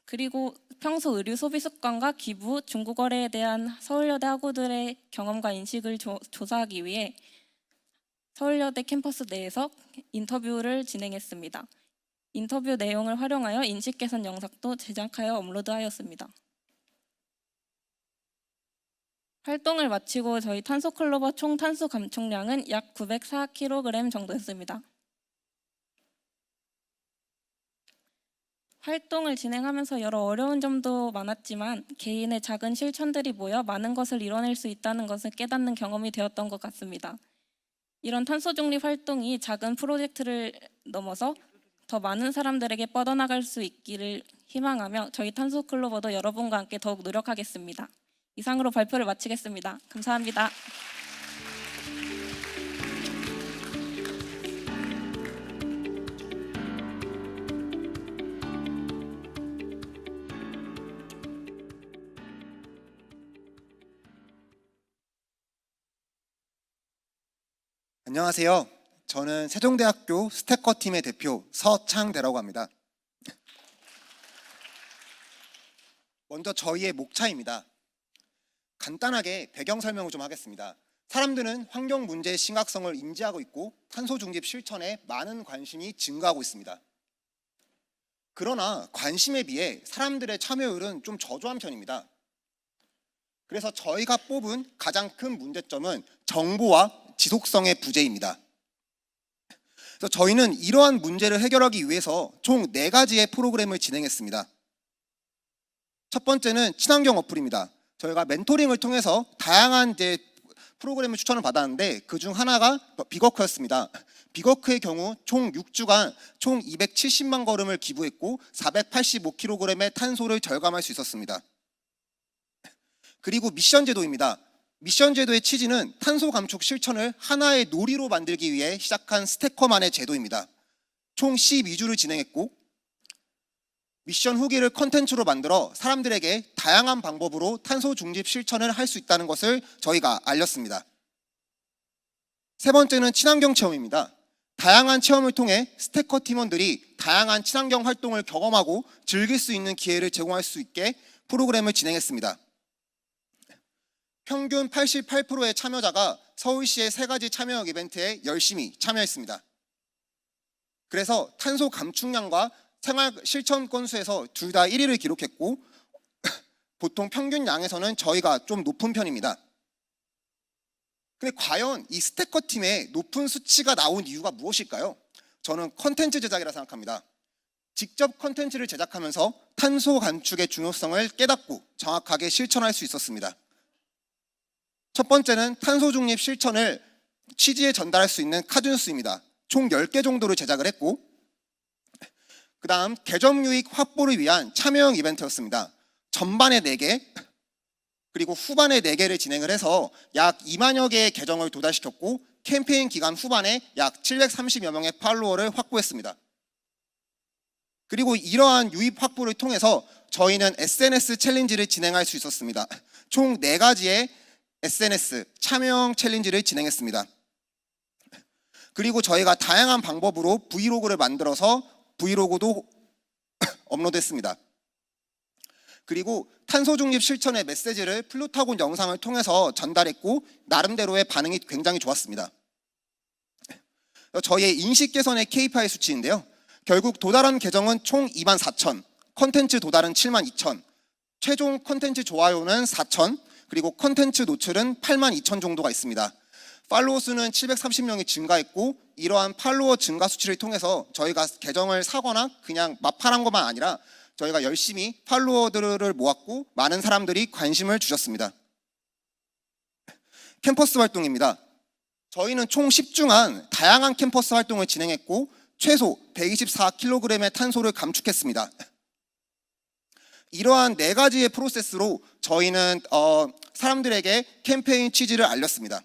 그리고 평소 의류 소비 습관과 기부, 중고거래에 대한 서울여대 학우들의 경험과 인식을 조사하기 위해 서울여대 캠퍼스 내에서 인터뷰를 진행했습니다. 인터뷰 내용을 활용하여 인식 개선 영상도 제작하여 업로드하였습니다. 활동을 마치고 저희 탄소클로버 총 탄소 감축량은 약 904kg 정도였습니다. 활동을 진행하면서 여러 어려운 점도 많았지만 개인의 작은 실천들이 모여 많은 것을 이뤄낼 수 있다는 것을 깨닫는 경험이 되었던 것 같습니다. 이런 탄소 중립 활동이 작은 프로젝트를 넘어서 더 많은 사람들에게 뻗어나갈 수 있기를 희망하며 저희 탄소 클로버도 여러분과 함께 더욱 노력하겠습니다. 이상으로 발표를 마치겠습니다. 감사합니다. 안녕하세요. 저는 세종대학교 스태커팀의 대표 서창대라고 합니다. 먼저 저희의 목차입니다. 간단하게 배경 설명을 좀 하겠습니다. 사람들은 환경 문제의 심각성을 인지하고 있고 탄소 중립 실천에 많은 관심이 증가하고 있습니다. 그러나 관심에 비해 사람들의 참여율은 좀 저조한 편입니다. 그래서 저희가 뽑은 가장 큰 문제점은 정보와 지속성의 부재입니다. 그래서 저희는 이러한 문제를 해결하기 위해서 총 4가지의 프로그램을 진행했습니다. 첫 번째는 친환경 어플입니다. 저희가 멘토링을 통해서 다양한 프로그램을 추천을 받았는데 그중 하나가 비거크였습니다. 비거크의 경우 총 6주간 총 270만 걸음을 기부했고 485kg의 탄소를 절감할 수 있었습니다. 그리고 미션 제도입니다. 미션 제도의 취지는 탄소 감축 실천을 하나의 놀이로 만들기 위해 시작한 스태커만의 제도입니다. 총 12주를 진행했고 미션 후기를 컨텐츠로 만들어 사람들에게 다양한 방법으로 탄소 중립 실천을 할 수 있다는 것을 저희가 알렸습니다. 세 번째는 친환경 체험입니다. 다양한 체험을 통해 스태커 팀원들이 다양한 친환경 활동을 경험하고 즐길 수 있는 기회를 제공할 수 있게 프로그램을 진행했습니다. 평균 88%의 참여자가 서울시의 3가지 참여형 이벤트에 열심히 참여했습니다. 그래서 탄소 감축량과 생활 실천 건수에서 둘 다 1위를 기록했고 보통 평균 양에서는 저희가 좀 높은 편입니다. 근데 과연 이 스태커 팀에 높은 수치가 나온 이유가 무엇일까요? 저는 컨텐츠 제작이라 생각합니다. 직접 컨텐츠를 제작하면서 탄소 감축의 중요성을 깨닫고 정확하게 실천할 수 있었습니다. 첫 번째는 탄소 중립 실천을 취지에 전달할 수 있는 카드뉴스입니다. 총 10개 정도를 제작을 했고 그 다음 개점 유익 확보를 위한 참여형 이벤트였습니다. 전반에 4개 그리고 후반에 4개를 진행을 해서 약 2만여 개의 계정을 도달시켰고 캠페인 기간 후반에 약 730여 명의 팔로워를 확보했습니다. 그리고 이러한 유입 확보를 통해서 저희는 SNS 챌린지를 진행할 수 있었습니다. 총 4가지의 SNS 참여형 챌린지를 진행했습니다. 그리고 저희가 다양한 방법으로 브이로그를 만들어서 브이로그도 업로드했습니다. 그리고 탄소 중립 실천의 메시지를 플루타곤 영상을 통해서 전달했고 나름대로의 반응이 굉장히 좋았습니다. 저희의 인식 개선의 KPI 수치인데요. 결국 도달한 계정은 총 24,000, 컨텐츠 도달은 72,000, 최종 컨텐츠 좋아요는 4,000, 그리고 컨텐츠 노출은 82,000 정도가 있습니다. 팔로워 수는 730명이 증가했고 이러한 팔로워 증가 수치를 통해서 저희가 계정을 사거나 그냥 마팔한 것만 아니라 저희가 열심히 팔로워들을 모았고 많은 사람들이 관심을 주셨습니다. 캠퍼스 활동입니다. 저희는 총 10주간 다양한 캠퍼스 활동을 진행했고 최소 124kg의 탄소를 감축했습니다. 이러한 4가지의 프로세스로 저희는 사람들에게 캠페인 취지를 알렸습니다.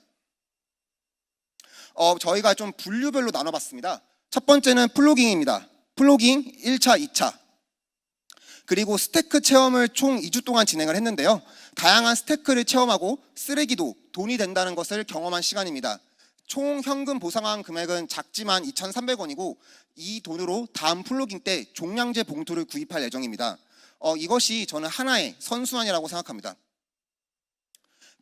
저희가 좀 분류별로 나눠봤습니다. 첫 번째는 플로깅입니다. 플로깅 1차, 2차. 그리고 스태크 체험을 총 2주 동안 진행을 했는데요. 다양한 스태크를 체험하고 쓰레기도 돈이 된다는 것을 경험한 시간입니다. 총 현금 보상한 금액은 작지만 2,300원이고 이 돈으로 다음 플로깅 때 종량제 봉투를 구입할 예정입니다. 이것이 저는 하나의 선순환이라고 생각합니다.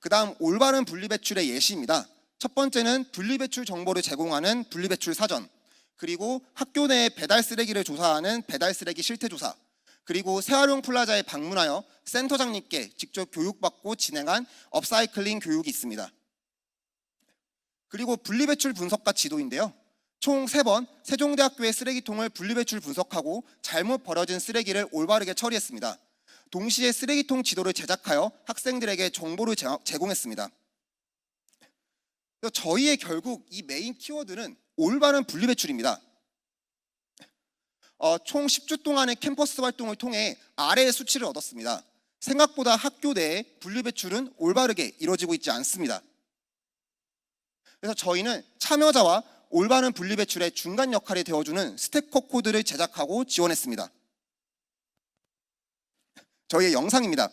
그 다음 올바른 분리배출의 예시입니다. 첫 번째는 분리배출 정보를 제공하는 분리배출 사전, 그리고 학교 내 배달 쓰레기를 조사하는 배달 쓰레기 실태조사, 그리고 재활용 플라자에 방문하여 센터장님께 직접 교육받고 진행한 업사이클링 교육이 있습니다. 그리고 분리배출 분석과 지도인데요. 총 3번 세종대학교의 쓰레기통을 분리배출 분석하고 잘못 버려진 쓰레기를 올바르게 처리했습니다. 동시에 쓰레기통 지도를 제작하여 학생들에게 정보를 제공했습니다. 저희의 결국 이 메인 키워드는 올바른 분리배출입니다. 총 10주 동안의 캠퍼스 활동을 통해 아래의 수치를 얻었습니다. 생각보다 학교 내에 분류 배출은 올바르게 이루어지고 있지 않습니다. 그래서 저희는 참여자와 올바른 분류 배출의 중간 역할이 되어주는 스테커 코드를 제작하고 지원했습니다. 저희의 영상입니다.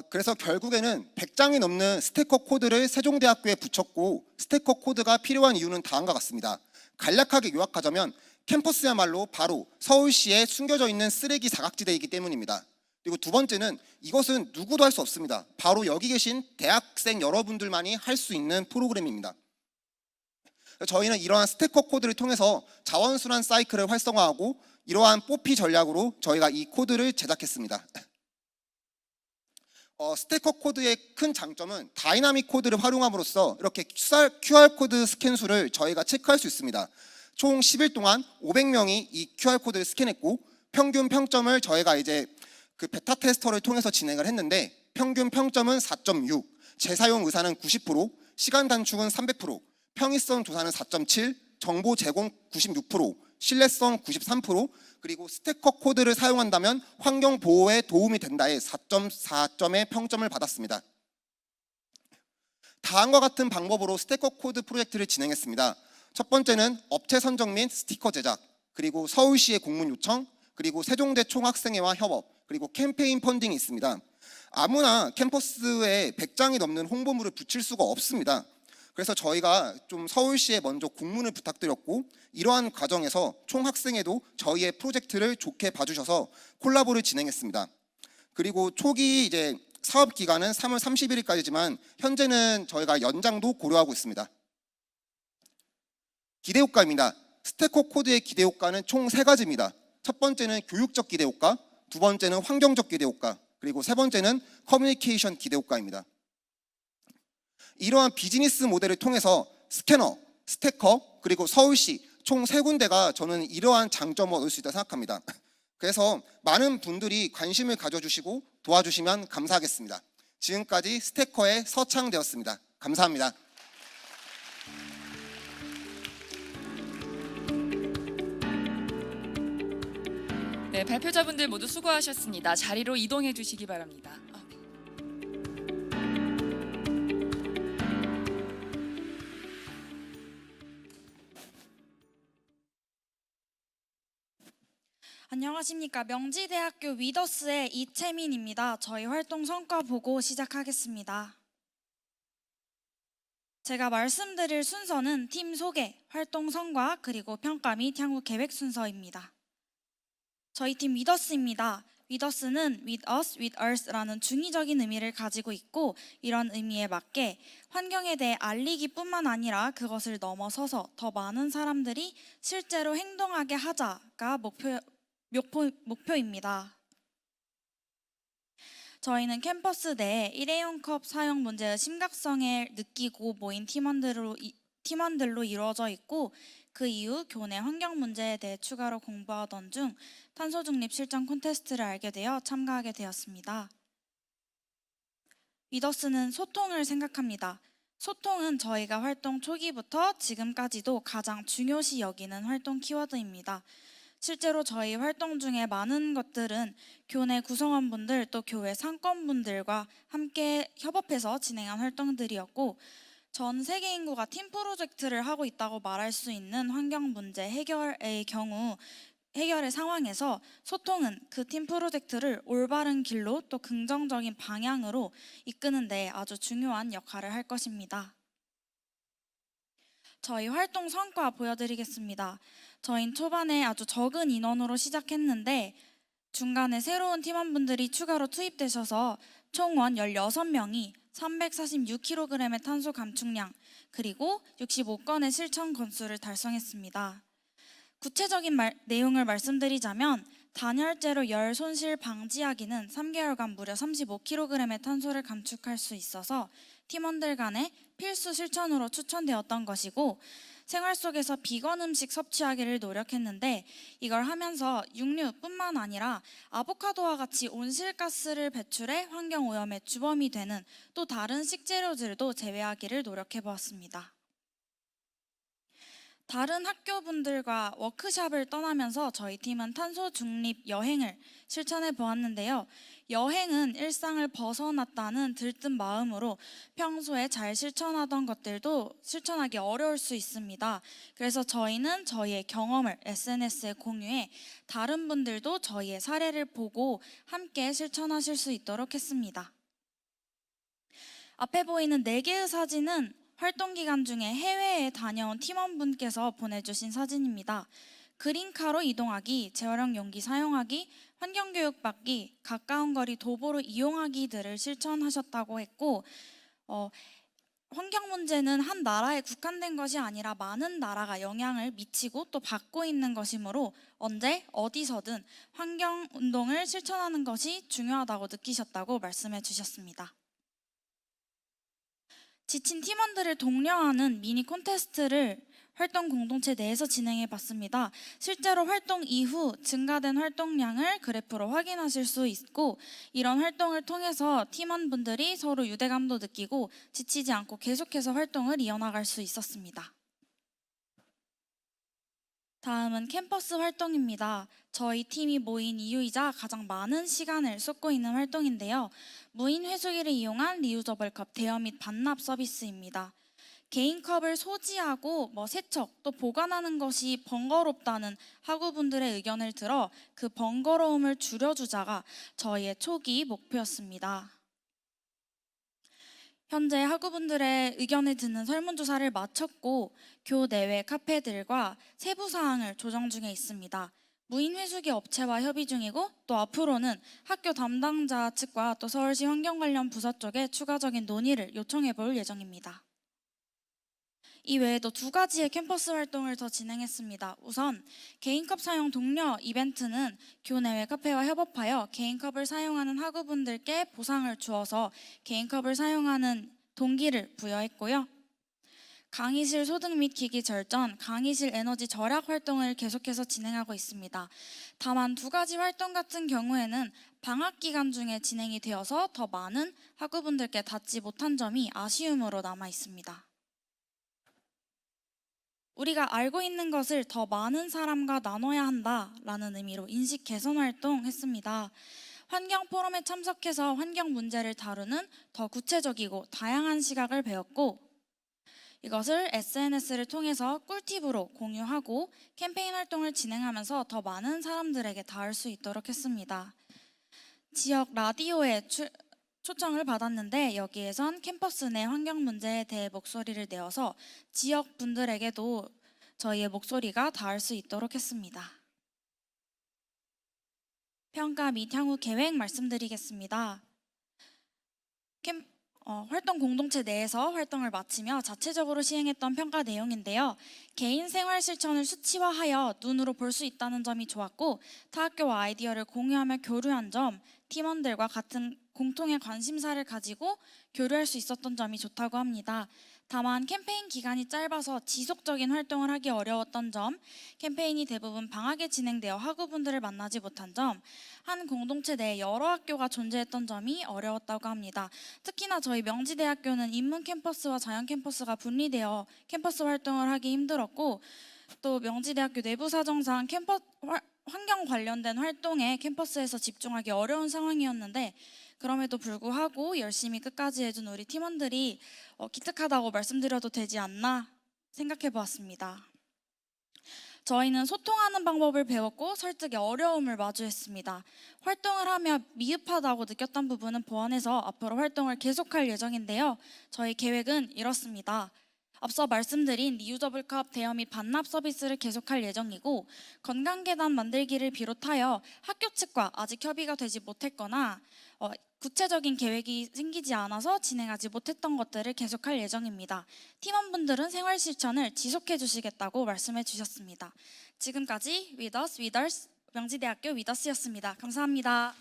그래서 결국에는 100장이 넘는 스티커 코드를 세종대학교에 붙였고, 스티커 코드가 필요한 이유는 다음과 같습니다. 간략하게 요약하자면 캠퍼스야말로 바로 서울시에 숨겨져 있는 쓰레기 사각지대이기 때문입니다. 그리고 두 번째는 이것은 누구도 할 수 없습니다. 바로 여기 계신 대학생 여러분들만이 할 수 있는 프로그램입니다. 저희는 이러한 스티커 코드를 통해서 자원순환 사이클을 활성화하고 이러한 뽀피 전략으로 저희가 이 코드를 제작했습니다. 스티커 코드의 큰 장점은 다이나믹 코드를 활용함으로써 이렇게 QR코드 스캔 수를 저희가 체크할 수 있습니다. 총 10일 동안 500명이 이 QR코드를 스캔했고, 평균 평점을 저희가 이제 그 베타 테스터를 통해서 진행을 했는데, 평균 평점은 4.6, 재사용 의사는 90%, 시간 단축은 300%, 평이성 조사는 4.7, 정보 제공 96%, 신뢰성 93%, 그리고 스티커 코드를 사용한다면 환경 보호에 도움이 된다에 4.4점의 평점을 받았습니다. 다음과 같은 방법으로 스티커 코드 프로젝트를 진행했습니다. 첫 번째는 업체 선정 및 스티커 제작, 그리고 서울시의 공문 요청, 그리고 세종대 총학생회와 협업, 그리고 캠페인 펀딩이 있습니다. 아무나 캠퍼스에 100장이 넘는 홍보물을 붙일 수가 없습니다. 그래서 저희가 좀 서울시에 먼저 공문을 부탁드렸고, 이러한 과정에서 총학생회도 저희의 프로젝트를 좋게 봐주셔서 콜라보를 진행했습니다. 그리고 초기 이제 사업 기간은 3월 31일까지지만 현재는 저희가 연장도 고려하고 있습니다. 기대 효과입니다. 스티커 코드의 기대 효과는 총 3가지입니다. 첫 번째는 교육적 기대 효과, 두 번째는 환경적 기대 효과, 그리고 세 번째는 커뮤니케이션 기대 효과입니다. 이러한 비즈니스 모델을 통해서 스캐너, 스티커, 그리고 서울시 총 3군데가 저는 이러한 장점을 얻을 수 있다고 생각합니다. 그래서 많은 분들이 관심을 가져주시고 도와주시면 감사하겠습니다. 지금까지 스티커의 서창되었습니다. 감사합니다. 네, 발표자분들 모두 수고하셨습니다. 자리로 이동해 주시기 바랍니다. 안녕하십니까. 명지대학교 위더스의 이채민입니다. 저희 활동 성과 보고 시작하겠습니다. 제가 말씀드릴 순서는 팀 소개, 활동 성과, 그리고 평가 및 향후 계획 순서입니다. 저희 팀 위더스입니다. 위더스는 With Us, With Earth라는 중의적인 의미를 가지고 있고, 이런 의미에 맞게 환경에 대해 알리기 뿐만 아니라 그것을 넘어서서 더 많은 사람들이 실제로 행동하게 하자가 목표입니다. 저희는 캠퍼스 내 일회용 컵 사용 문제의 심각성을 느끼고 모인 팀원들로 이루어져 있고, 그 이후 교내 환경 문제에 대해 추가로 공부하던 중 탄소 중립 실전 콘테스트를 알게 되어 참가하게 되었습니다. 위더스는 소통을 생각합니다. 소통은 저희가 활동 초기부터 지금까지도 가장 중요시 여기는 활동 키워드입니다. 실제로 저희 활동 중에 많은 것들은 교내 구성원분들 또 교회 상권분들과 함께 협업해서 진행한 활동들이었고, 전 세계 인구가 팀 프로젝트를 하고 있다고 말할 수 있는 환경 문제 해결의 상황에서 소통은 그 팀 프로젝트를 올바른 길로 또 긍정적인 방향으로 이끄는 데 아주 중요한 역할을 할 것입니다. 저희 활동 성과 보여드리겠습니다. 저희는 초반에 아주 적은 인원으로 시작했는데 중간에 새로운 팀원분들이 추가로 투입되셔서 총원 16명이 346kg의 탄소 감축량 그리고 65건의 실천 건수를 달성했습니다. 구체적인 내용을 말씀드리자면 단열재로 열 손실 방지하기는 3개월간 무려 35kg의 탄소를 감축할 수 있어서 팀원들 간의 필수 실천으로 추천되었던 것이고 생활 속에서 비건 음식 섭취하기를 노력했는데 이걸 하면서 육류뿐만 아니라 아보카도와 같이 온실가스를 배출해 환경오염의 주범이 되는 또 다른 식재료들도 제외하기를 노력해 보았습니다. 다른 학교분들과 워크숍을 떠나면서 저희 팀은 탄소 중립 여행을 실천해 보았는데요. 여행은 일상을 벗어났다는 들뜬 마음으로 평소에 잘 실천하던 것들도 실천하기 어려울 수 있습니다. 그래서 저희는 저희의 경험을 SNS에 공유해 다른 분들도 저희의 사례를 보고 함께 실천하실 수 있도록 했습니다. 앞에 보이는 4개의 사진은 활동 기간 중에 해외에 다녀온 팀원분께서 보내주신 사진입니다. 그린카로 이동하기, 재활용 용기 사용하기, 환경교육 받기, 가까운 거리 도보로 이용하기 들을 실천하셨다고 했고 환경 문제는 한 나라에 국한된 것이 아니라 많은 나라가 영향을 미치고 또 받고 있는 것이므로 언제 어디서든 환경 운동을 실천하는 것이 중요하다고 느끼셨다고 말씀해 주셨습니다. 지친 팀원들을 독려하는 미니 콘테스트를 활동 공동체 내에서 진행해 봤습니다. 실제로 활동 이후 증가된 활동량을 그래프로 확인하실 수 있고 이런 활동을 통해서 팀원분들이 서로 유대감도 느끼고 지치지 않고 계속해서 활동을 이어나갈 수 있었습니다. 다음은 캠퍼스 활동입니다. 저희 팀이 모인 이유이자 가장 많은 시간을 쏟고 있는 활동인데요. 무인 회수기를 이용한 리유저블 컵 대여 및 반납 서비스입니다. 개인 컵을 소지하고 세척 또 보관하는 것이 번거롭다는 학우분들의 의견을 들어 그 번거로움을 줄여주자가 저희의 초기 목표였습니다. 현재 학우분들의 의견을 듣는 설문조사를 마쳤고 교내외 카페들과 세부 사항을 조정 중에 있습니다. 무인 회수기 업체와 협의 중이고 또 앞으로는 학교 담당자 측과 또 서울시 환경 관련 부서 쪽에 추가적인 논의를 요청해 볼 예정입니다. 이 외에도 2가지의 캠퍼스 활동을 더 진행했습니다. 우선 개인컵 사용 독려 이벤트는 교내외 카페와 협업하여 개인컵을 사용하는 학우분들께 보상을 주어서 개인컵을 사용하는 동기를 부여했고요. 강의실 소득 및 기기 절전, 강의실 에너지 절약 활동을 계속해서 진행하고 있습니다. 다만 2가지 활동 같은 경우에는 방학 기간 중에 진행이 되어서 더 많은 학우분들께 닿지 못한 점이 아쉬움으로 남아 있습니다. 우리가 알고 있는 것을 더 많은 사람과 나눠야 한다라는 의미로 인식 개선 활동 했습니다. 환경 포럼에 참석해서 환경 문제를 다루는 더 구체적이고 다양한 시각을 배웠고 이것을 SNS를 통해서 꿀팁으로 공유하고 캠페인 활동을 진행하면서 더 많은 사람들에게 닿을 수 있도록 했습니다. 지역 라디오에 초청을 받았는데 여기에선 캠퍼스 내 환경 문제에 대해 목소리를 내어서 지역 분들에게도 저희의 목소리가 닿을 수 있도록 했습니다. 평가 및 향후 계획 말씀드리겠습니다. 활동 공동체 내에서 활동을 마치며 자체적으로 시행했던 평가 내용인데요. 개인 생활 실천을 수치화하여 눈으로 볼 수 있다는 점이 좋았고 타학교와 아이디어를 공유하며 교류한 점, 팀원들과 같은 공통의 관심사를 가지고 교류할 수 있었던 점이 좋다고 합니다. 다만 캠페인 기간이 짧아서 지속적인 활동을 하기 어려웠던 점, 캠페인이 대부분 방학에 진행되어 학우분들을 만나지 못한 점, 한 공동체 내에 여러 학교가 존재했던 점이 어려웠다고 합니다. 특히나 저희 명지대학교는 인문 캠퍼스와 자연 캠퍼스가 분리되어 캠퍼스 활동을 하기 힘들었고 또 명지대학교 내부 사정상 환경 관련된 활동에 캠퍼스에서 집중하기 어려운 상황이었는데 그럼에도 불구하고 열심히 끝까지 해준 우리 팀원들이 기특하다고 말씀드려도 되지 않나 생각해 보았습니다. 저희는 소통하는 방법을 배웠고 설득의 어려움을 마주했습니다. 활동을 하며 미흡하다고 느꼈던 부분은 보완해서 앞으로 활동을 계속할 예정인데요. 저희 계획은 이렇습니다. 앞서 말씀드린 리유저블컵 대여 및 반납 서비스를 계속할 예정이고, 건강계단 만들기를 비롯하여 학교 측과 아직 협의가 되지 못했거나 구체적인 계획이 생기지 않아서 진행하지 못했던 것들을 계속할 예정입니다. 팀원분들은 생활 실천을 지속해 주시겠다고 말씀해 주셨습니다. 지금까지 위더스 명지대학교 위더스였습니다. 감사합니다.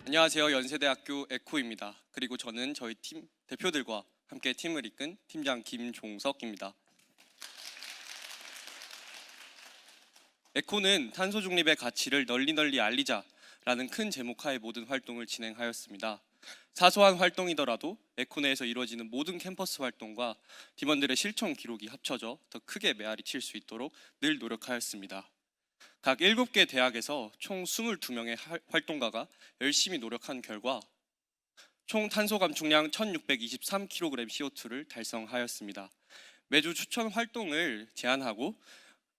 안녕하세요. 연세대학교 에코입니다. 그리고 저는 저희 팀 대표들과 함께 팀을 이끈 팀장 김종석입니다. 에코는 탄소 중립의 가치를 널리 알리자라는 큰 제목하에 모든 활동을 진행하였습니다. 사소한 활동이더라도 에코 내에서 이루어지는 모든 캠퍼스 활동과 팀원들의 실천 기록이 합쳐져 더 크게 메아리 칠 수 있도록 늘 노력하였습니다. 각 7개 대학에서 총 22명의 활동가가 열심히 노력한 결과 총 탄소 감축량 1623kg CO2를 달성하였습니다. 매주 추천 활동을 제안하고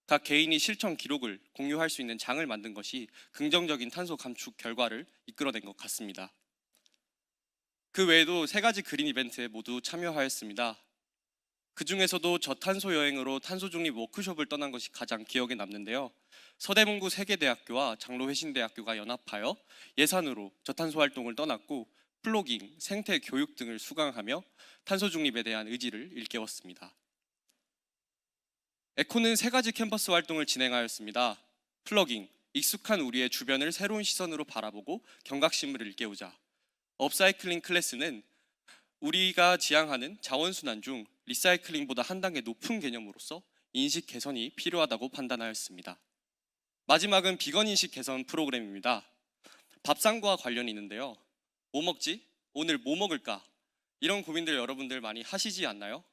각 개인이 실천 기록을 공유할 수 있는 장을 만든 것이 긍정적인 탄소 감축 결과를 이끌어낸 것 같습니다. 그 외에도 3가지 그린 이벤트에 모두 참여하였습니다. 그 중에서도 저탄소 여행으로 탄소 중립 워크숍을 떠난 것이 가장 기억에 남는데요. 서대문구 세계대학교와 장로회신대학교가 연합하여 예산으로 저탄소 활동을 떠났고 플로깅, 생태 교육 등을 수강하며 탄소 중립에 대한 의지를 일깨웠습니다. 에코는 3가지 캠퍼스 활동을 진행하였습니다. 플러깅, 익숙한 우리의 주변을 새로운 시선으로 바라보고 경각심을 일깨우자. 업사이클링 클래스는 우리가 지향하는 자원순환 중 리사이클링보다 한 단계 높은 개념으로서 인식 개선이 필요하다고 판단하였습니다. 마지막은 비건 인식 개선 프로그램입니다. 밥상과 관련이 있는데요. 뭐 먹지? 오늘 뭐 먹을까? 이런 고민들 여러분들 많이 하시지 않나요?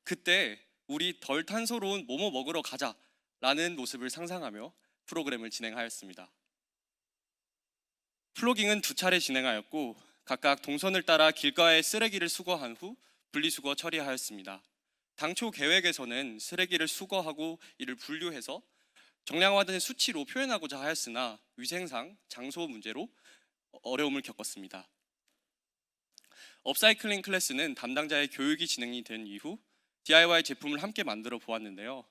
그때 우리 덜 탄소로운 뭐뭐 먹으러 가자라는 모습을 상상하며 프로그램을 진행하였습니다. 플로깅은 2차례 진행하였고 각각 동선을 따라 길가에 쓰레기를 수거한 후 분리수거 처리하였습니다. 당초 계획에서는 쓰레기를 수거하고 이를 분류해서 정량화된 수치로 표현하고자 하였으나 위생상 장소 문제로 어려움을 겪었습니다. 업사이클링 클래스는 담당자의 교육이 진행이 된 이후 DIY 제품을 함께 만들어 보았는데요.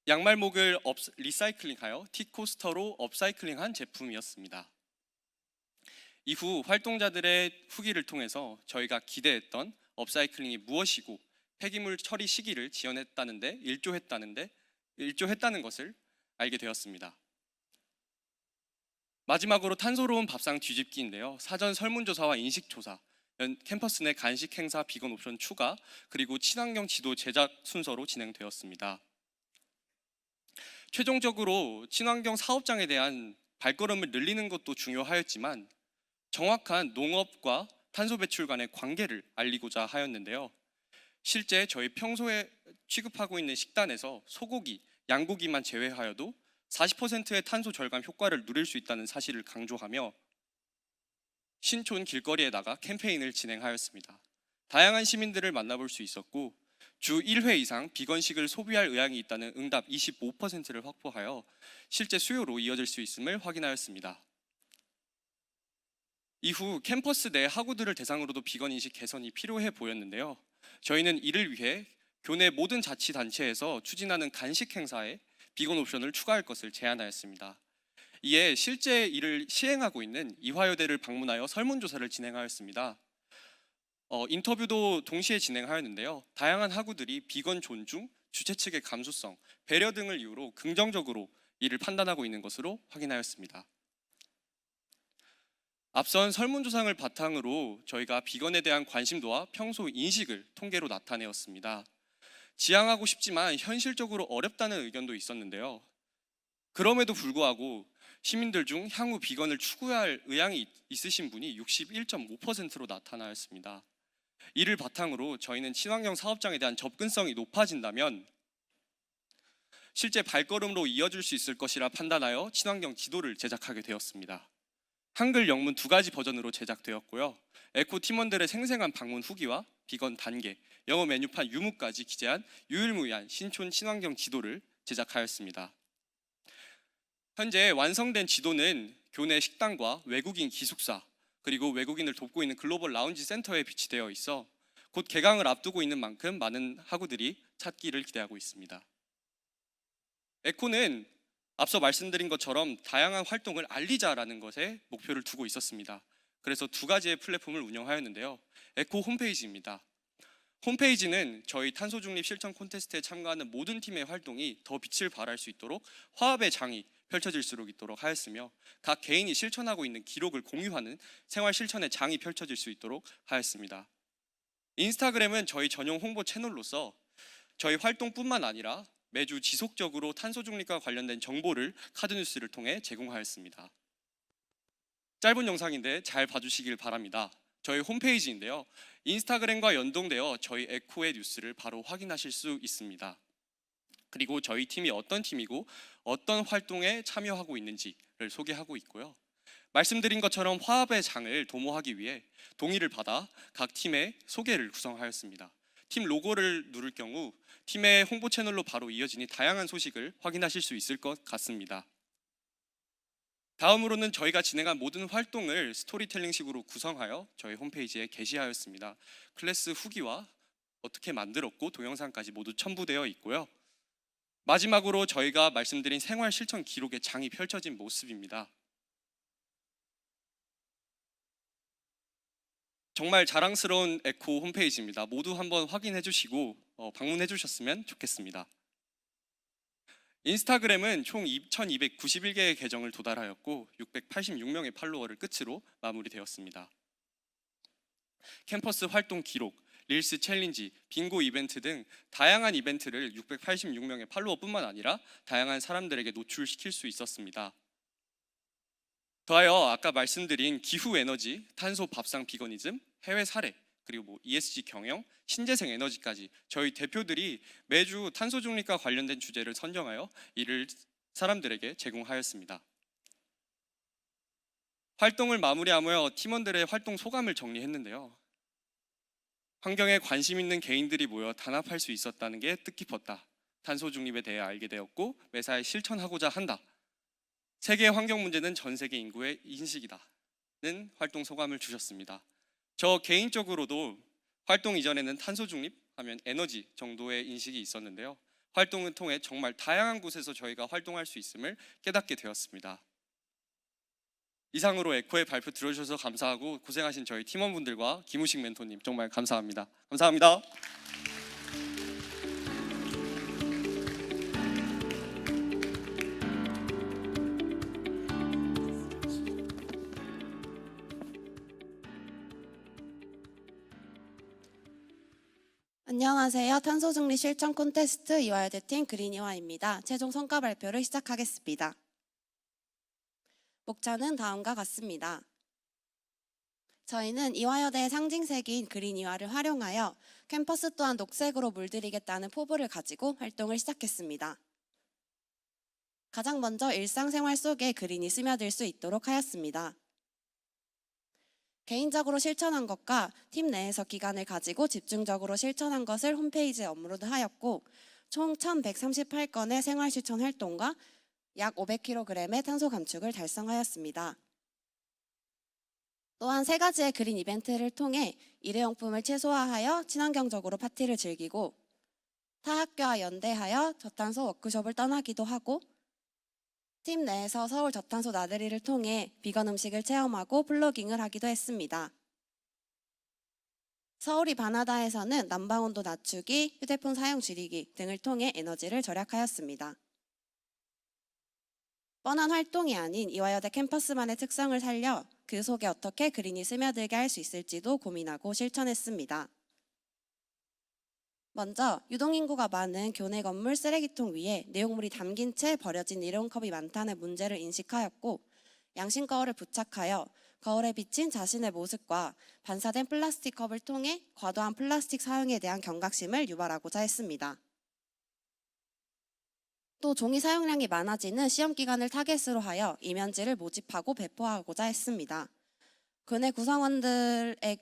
양말목을 리사이클링하여 티코스터로 업사이클링한 제품이었습니다. 이후 활동자들의 후기를 통해서 저희가 기대했던 업사이클링이 무엇이고 폐기물 처리 시기를 지연했다는데 일조했다는 것을 알게 되었습니다. 마지막으로 탄소로운 밥상 뒤집기인데요. 사전 설문조사와 인식조사, 캠퍼스 내 간식 행사 비건 옵션 추가, 그리고 친환경 지도 제작 순서로 진행되었습니다. 최종적으로 친환경 사업장에 대한 발걸음을 늘리는 것도 중요하였지만 정확한 농업과 탄소 배출 간의 관계를 알리고자 하였는데요. 실제 저희 평소에 취급하고 있는 식단에서 소고기, 양고기만 제외하여도 40%의 탄소 절감 효과를 누릴 수 있다는 사실을 강조하며 신촌 길거리에 나가 캠페인을 진행하였습니다. 다양한 시민들을 만나볼 수 있었고 주 1회 이상 비건식을 소비할 의향이 있다는 응답 25%를 확보하여 실제 수요로 이어질 수 있음을 확인하였습니다. 이후 캠퍼스 내 학우들을 대상으로도 비건 인식 개선이 필요해 보였는데요. 저희는 이를 위해 교내 모든 자치단체에서 추진하는 간식 행사에 비건 옵션을 추가할 것을 제안하였습니다. 이에 실제 이를 시행하고 있는 이화여대를 방문하여 설문조사를 진행하였습니다. 인터뷰도 동시에 진행하였는데요. 다양한 학우들이 비건 존중, 주최 측의 감수성, 배려 등을 이유로 긍정적으로 이를 판단하고 있는 것으로 확인하였습니다. 앞선 설문조사를 바탕으로 저희가 비건에 대한 관심도와 평소 인식을 통계로 나타내었습니다. 지향하고 싶지만 현실적으로 어렵다는 의견도 있었는데요. 그럼에도 불구하고 시민들 중 향후 비건을 추구할 의향이 있으신 분이 61.5%로 나타나였습니다. 이를 바탕으로 저희는 친환경 사업장에 대한 접근성이 높아진다면 실제 발걸음으로 이어질 수 있을 것이라 판단하여 친환경 지도를 제작하게 되었습니다. 한글 영문 두 가지 버전으로 제작되었고요. 에코 팀원들의 생생한 방문 후기와 비건 단계, 영어 메뉴판 유무까지 기재한 유일무이한 신촌 친환경 지도를 제작하였습니다. 현재 완성된 지도는 교내 식당과 외국인 기숙사, 그리고 외국인을 돕고 있는 글로벌 라운지 센터에 비치되어 있어 곧 개강을 앞두고 있는 만큼 많은 학우들이 찾기를 기대하고 있습니다. 에코는 앞서 말씀드린 것처럼 다양한 활동을 알리자라는 것에 목표를 두고 있었습니다. 그래서 두 가지의 플랫폼을 운영하였는데요. 에코 홈페이지입니다. 홈페이지는 저희 탄소 중립 실천 콘테스트에 참가하는 모든 팀의 활동이 더 빛을 발할 수 있도록 화합의 장이 펼쳐질 수 있도록 하였으며, 각 개인이 실천하고 있는 기록을 공유하는 생활 실천의 장이 펼쳐질 수 있도록 하였습니다. 인스타그램은 저희 전용 홍보 채널로서 저희 활동뿐만 아니라 매주 지속적으로 탄소 중립과 관련된 정보를 카드뉴스를 통해 제공하였습니다. 짧은 영상인데 잘 봐주시길 바랍니다. 저희 홈페이지인데요. 인스타그램과 연동되어 저희 에코의 뉴스를 바로 확인하실 수 있습니다. 그리고 저희 팀이 어떤 팀이고 어떤 활동에 참여하고 있는지를 소개하고 있고요. 말씀드린 것처럼 화합의 장을 도모하기 위해 동의를 받아 각 팀의 소개를 구성하였습니다. 팀 로고를 누를 경우 팀의 홍보 채널로 바로 이어지니 다양한 소식을 확인하실 수 있을 것 같습니다. 다음으로는 저희가 진행한 모든 활동을 스토리텔링식으로 구성하여 저희 홈페이지에 게시하였습니다. 클래스 후기와 어떻게 만들었고 동영상까지 모두 첨부되어 있고요. 마지막으로 저희가 말씀드린 생활 실천 기록의 장이 펼쳐진 모습입니다. 정말 자랑스러운 에코 홈페이지입니다. 모두 한번 확인해 주시고 방문해 주셨으면 좋겠습니다. 인스타그램은 총 2291개의 계정을 도달하였고 686명의 팔로워를 끝으로 마무리되었습니다. 캠퍼스 활동 기록, 릴스 챌린지, 빙고 이벤트 등 다양한 이벤트를 686명의 팔로워뿐만 아니라 다양한 사람들에게 노출시킬 수 있었습니다. 더하여 아까 말씀드린 기후 에너지, 탄소 밥상 비거니즘, 해외 사례, 그리고 ESG 경영, 신재생 에너지까지 저희 대표들이 매주 탄소 중립과 관련된 주제를 선정하여 이를 사람들에게 제공하였습니다. 활동을 마무리하며 팀원들의 활동 소감을 정리했는데요. 환경에 관심 있는 개인들이 모여 단합할 수 있었다는 게 뜻깊었다. 탄소 중립에 대해 알게 되었고 매사에 실천하고자 한다. 세계의 환경 문제는 전 세계 인구의 인식이다는 활동 소감을 주셨습니다. 저 개인적으로도 활동 이전에는 탄소 중립하면 에너지 정도의 인식이 있었는데요. 활동을 통해 정말 다양한 곳에서 저희가 활동할 수 있음을 깨닫게 되었습니다. 이상으로 에코의 발표 들어주셔서 감사하고 고생하신 저희 팀원분들과 김우식 멘토님 정말 감사합니다. 감사합니다. 안녕하세요. 탄소중립 실천 콘테스트 이화여대팀 그린이화입니다. 최종 성과 발표를 시작하겠습니다. 목차는 다음과 같습니다. 저희는 이화여대의 상징색인 그린이화를 활용하여 캠퍼스 또한 녹색으로 물들이겠다는 포부를 가지고 활동을 시작했습니다. 가장 먼저 일상생활 속에 그린이 스며들 수 있도록 하였습니다. 개인적으로 실천한 것과 팀 내에서 기간을 가지고 집중적으로 실천한 것을 홈페이지에 업로드하였고 총 1138건의 생활실천 활동과 약 500kg의 탄소 감축을 달성하였습니다. 또한 3가지의 그린 이벤트를 통해 일회용품을 최소화하여 친환경적으로 파티를 즐기고 타 학교와 연대하여 저탄소 워크숍을 떠나기도 하고 팀 내에서 서울 저탄소 나들이를 통해 비건 음식을 체험하고 플로깅을 하기도 했습니다. 서울이 바나다에서는 난방온도 낮추기, 휴대폰 사용 줄이기 등을 통해 에너지를 절약하였습니다. 뻔한 활동이 아닌 이화여대 캠퍼스만의 특성을 살려 그 속에 어떻게 그린이 스며들게 할 수 있을지도 고민하고 실천했습니다. 먼저 유동인구가 많은 교내 건물 쓰레기통 위에 내용물이 담긴 채 버려진 일회용컵이 많다는 문제를 인식하였고 양심 거울을 부착하여 거울에 비친 자신의 모습과 반사된 플라스틱 컵을 통해 과도한 플라스틱 사용에 대한 경각심을 유발하고자 했습니다. 또 종이 사용량이 많아지는 시험 기간을 타겟으로 하여 이면지를 모집하고 배포하고자 했습니다. 교내 구성원들의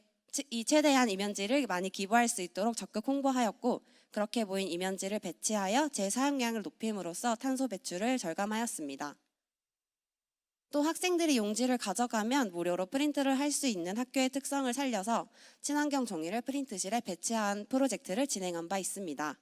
이 최대한 이면지를 많이 기부할 수 있도록 적극 홍보하였고, 그렇게 모인 이면지를 배치하여 재사용량을 높임으로써 탄소 배출을 절감하였습니다. 또 학생들이 용지를 가져가면 무료로 프린트를 할 수 있는 학교의 특성을 살려서 친환경 종이를 프린트실에 배치한 프로젝트를 진행한 바 있습니다.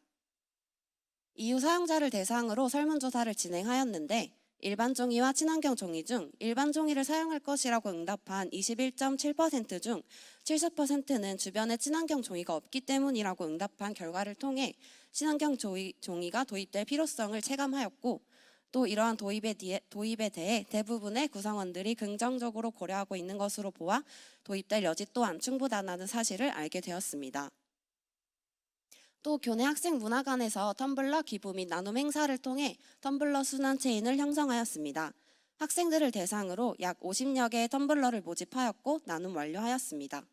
이후 사용자를 대상으로 설문조사를 진행하였는데, 일반 종이와 친환경 종이 중 일반 종이를 사용할 것이라고 응답한 21.7% 중 70%는 주변에 친환경 종이가 없기 때문이라고 응답한 결과를 통해 친환경 종이가 도입될 필요성을 체감하였고, 또 이러한 도입에 대해 대부분의 구성원들이 긍정적으로 고려하고 있는 것으로 보아 도입될 여지 또한 충분하다는 사실을 알게 되었습니다. 또 교내 학생 문화관에서 텀블러 기부 및 나눔 행사를 통해 텀블러 순환 체인을 형성하였습니다. 학생들을 대상으로 약 50여 개의 텀블러를 모집하였고 나눔 완료하였습니다.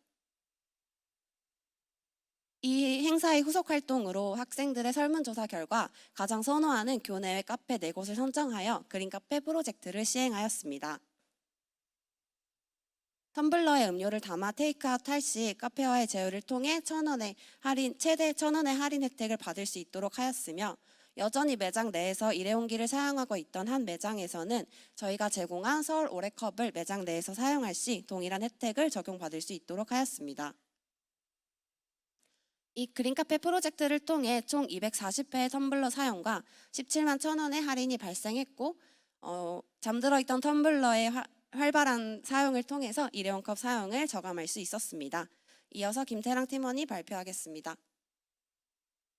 이 행사의 후속 활동으로 학생들의 설문조사 결과 가장 선호하는 교내외 카페 4곳을 선정하여 그린카페 프로젝트를 시행하였습니다. 텀블러에 음료를 담아 테이크아웃 할 시 카페와의 제휴를 통해 최대 1,000원의 할인 혜택을 받을 수 있도록 하였으며, 여전히 매장 내에서 일회용기를 사용하고 있던 한 매장에서는 저희가 제공한 서울 오레컵을 매장 내에서 사용할 시 동일한 혜택을 적용받을 수 있도록 하였습니다. 이 그린카페 프로젝트를 통해 총 240회의 텀블러 사용과 17만 1,000원의 할인이 발생했고, 잠들어 있던 텀블러의 활발한 사용을 통해서 일회용 컵 사용을 저감할 수 있었습니다. 이어서 김태랑 팀원이 발표하겠습니다.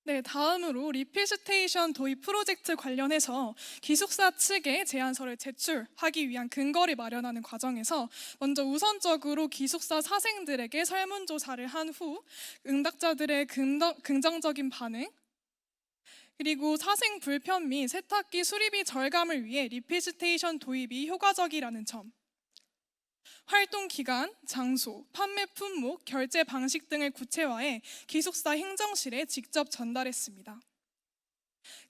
네, 다음으로 리필 스테이션 도입 프로젝트 관련해서 기숙사 측에 제안서를 제출하기 위한 근거를 마련하는 과정에서 먼저 우선적으로 기숙사 사생들에게 설문조사를 한 후 응답자들의 긍정적인 반응, 그리고 사생 불편 및 세탁기 수리비 절감을 위해 리필 스테이션 도입이 효과적이라는 점, 활동 기간, 장소, 판매 품목, 결제 방식 등을 구체화해 기숙사 행정실에 직접 전달했습니다.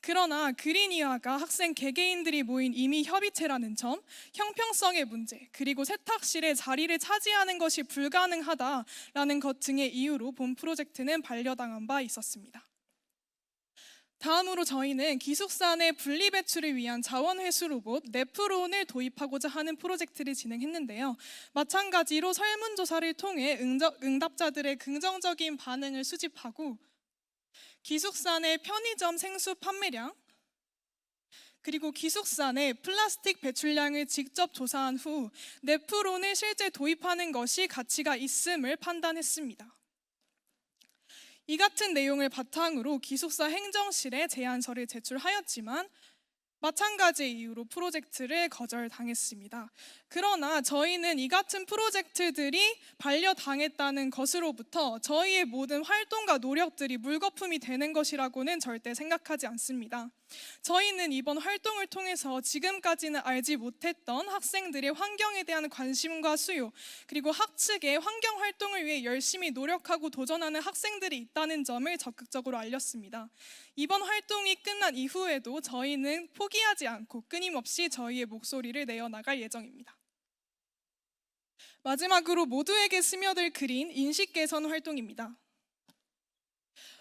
그러나 그린이화가 학생 개개인들이 모인 임의 협의체라는 점, 형평성의 문제, 그리고 세탁실의 자리를 차지하는 것이 불가능하다라는 것 등의 이유로 본 프로젝트는 반려당한 바 있었습니다. 다음으로 저희는 기숙사 내 분리배출을 위한 자원회수 로봇 네프론을 도입하고자 하는 프로젝트를 진행했는데요. 마찬가지로 설문조사를 통해 응답자들의 긍정적인 반응을 수집하고 기숙사 내 편의점 생수 판매량, 그리고 기숙사 내 플라스틱 배출량을 직접 조사한 후 네프론을 실제 도입하는 것이 가치가 있음을 판단했습니다. 이 같은 내용을 바탕으로 기숙사 행정실에 제안서를 제출하였지만 마찬가지 이유로 프로젝트를 거절당했습니다. 그러나 저희는 이 같은 프로젝트들이 반려당했다는 것으로부터 저희의 모든 활동과 노력들이 물거품이 되는 것이라고는 절대 생각하지 않습니다. 저희는 이번 활동을 통해서 지금까지는 알지 못했던 학생들의 환경에 대한 관심과 수요, 그리고 학측의 환경 활동을 위해 열심히 노력하고 도전하는 학생들이 있다는 점을 적극적으로 알렸습니다. 이번 활동이 끝난 이후에도 저희는 포기하지 않고 끊임없이 저희의 목소리를 내어나갈 예정입니다. 마지막으로 모두에게 스며들 그린 인식 개선 활동입니다.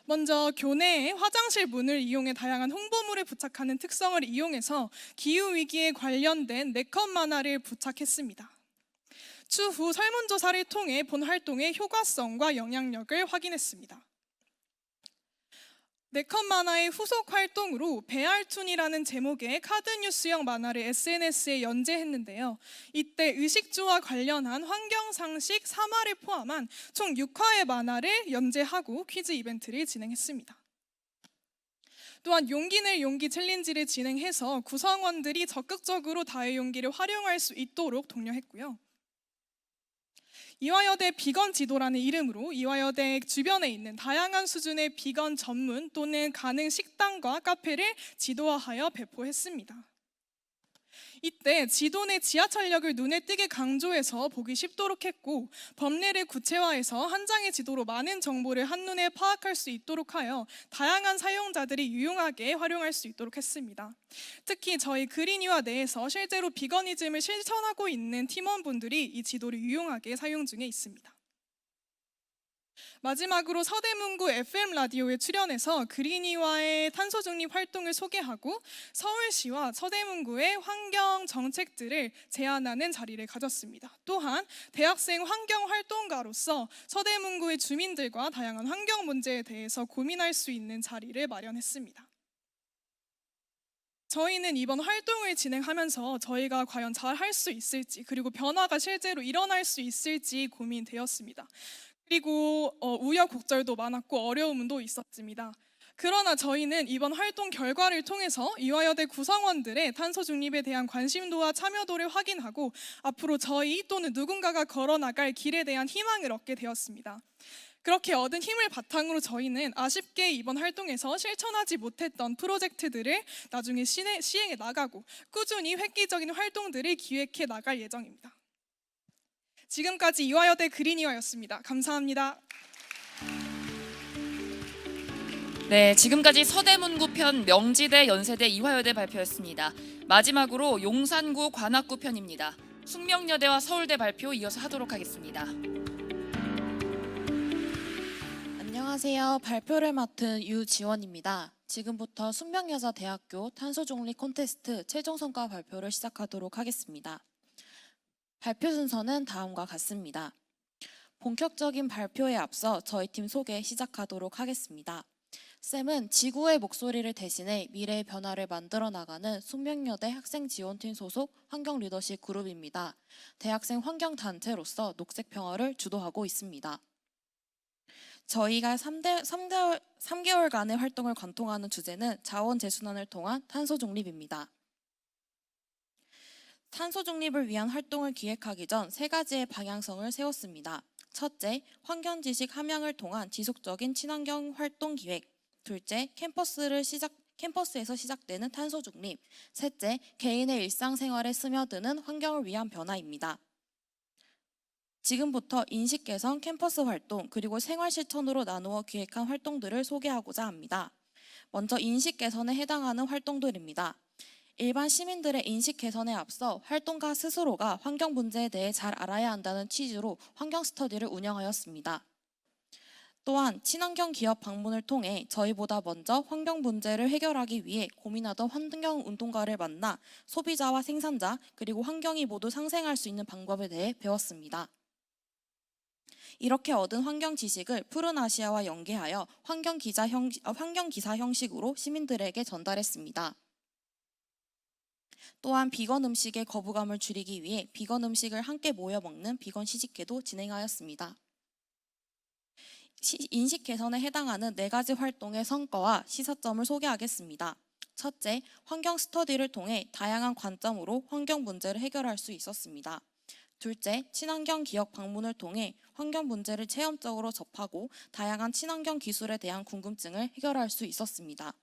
먼저 교내에 화장실 문을 이용해 다양한 홍보물을 부착하는 특성을 이용해서 기후위기에 관련된 4컷 만화를 부착했습니다. 추후 설문조사를 통해 본 활동의 효과성과 영향력을 확인했습니다. 4컷 만화의 후속 활동으로 배알툰이라는 제목의 카드뉴스형 만화를 SNS에 연재했는데요. 이때 의식주와 관련한 환경상식 3화를 포함한 총 6화의 만화를 연재하고 퀴즈 이벤트를 진행했습니다. 또한 용기 낼 용기 챌린지를 진행해서 구성원들이 적극적으로 다회용기를 활용할 수 있도록 독려했고요. 이화여대 비건 지도라는 이름으로 이화여대 주변에 있는 다양한 수준의 비건 전문 또는 가능 식당과 카페를 지도화하여 배포했습니다. 이때 지도 내 지하철역을 눈에 띄게 강조해서 보기 쉽도록 했고, 법례를 구체화해서 한 장의 지도로 많은 정보를 한눈에 파악할 수 있도록 하여 다양한 사용자들이 유용하게 활용할 수 있도록 했습니다. 특히 저희 그린이와 내에서 실제로 비거니즘을 실천하고 있는 팀원분들이 이 지도를 유용하게 사용 중에 있습니다. 마지막으로 서대문구 FM 라디오에 출연해서 그린이와의 탄소 중립 활동을 소개하고 서울시와 서대문구의 환경 정책들을 제안하는 자리를 가졌습니다. 또한 대학생 환경 활동가로서 서대문구의 주민들과 다양한 환경 문제에 대해서 고민할 수 있는 자리를 마련했습니다. 저희는 이번 활동을 진행하면서 저희가 과연 잘 할 수 있을지, 그리고 변화가 실제로 일어날 수 있을지 고민되었습니다. 그리고 우여곡절도 많았고 어려움도 있었습니다. 그러나 저희는 이번 활동 결과를 통해서 이화여대 구성원들의 탄소 중립에 대한 관심도와 참여도를 확인하고 앞으로 저희 또는 누군가가 걸어나갈 길에 대한 희망을 얻게 되었습니다. 그렇게 얻은 힘을 바탕으로 저희는 아쉽게 이번 활동에서 실천하지 못했던 프로젝트들을 나중에 시행해 나가고 꾸준히 획기적인 활동들을 기획해 나갈 예정입니다. 지금까지 이화여대 그린이화였습니다. 감사합니다. 네, 지금까지 서대문구 편 명지대, 연세대, 이화여대 발표였습니다. 마지막으로 용산구, 관악구 편입니다. 숙명여대와 서울대 발표 이어서 하도록 하겠습니다. 안녕하세요. 발표를 맡은 유지원입니다. 지금부터 숙명여자대학교 탄소중립 콘테스트 최종 성과 발표를 시작하도록 하겠습니다. 발표 순서는 다음과 같습니다. 본격적인 발표에 앞서 저희 팀 소개 시작하도록 하겠습니다. 쌤은 지구의 목소리를 대신해 미래의 변화를 만들어 나가는 숙명여대 학생지원팀 소속 환경 리더십 그룹입니다. 대학생 환경단체로서 녹색평화를 주도하고 있습니다. 저희가 3개월간의 활동을 관통하는 주제는 자원 재순환을 통한 탄소 중립입니다. 탄소 중립을 위한 활동을 기획하기 전 3가지의 방향성을 세웠습니다. 첫째, 환경지식 함양을 통한 지속적인 친환경 활동 기획. 둘째, 캠퍼스에서 시작되는 탄소 중립. 셋째, 개인의 일상생활에 스며드는 환경을 위한 변화입니다. 지금부터 인식 개선, 캠퍼스 활동, 그리고 생활 실천으로 나누어 기획한 활동들을 소개하고자 합니다. 먼저 인식 개선에 해당하는 활동들입니다. 일반 시민들의 인식 개선에 앞서 활동가 스스로가 환경 문제에 대해 잘 알아야 한다는 취지로 환경 스터디를 운영하였습니다. 또한 친환경 기업 방문을 통해 저희보다 먼저 환경 문제를 해결하기 위해 고민하던 환경 운동가를 만나 소비자와 생산자 그리고 환경이 모두 상생할 수 있는 방법에 대해 배웠습니다. 이렇게 얻은 환경 지식을 푸른 아시아와 연계하여 환경 기사 형식으로 시민들에게 전달했습니다. 또한 비건 음식의 거부감을 줄이기 위해 비건 음식을 함께 모여 먹는 비건 시식회도 진행하였습니다. 인식 개선에 해당하는 4가지 활동의 성과와 시사점을 소개하겠습니다. 첫째, 환경 스터디를 통해 다양한 관점으로 환경 문제를 해결할 수 있었습니다. 둘째, 친환경 기업 방문을 통해 환경 문제를 체험적으로 접하고 다양한 친환경 기술에 대한 궁금증을 해결할 수 있었습니다.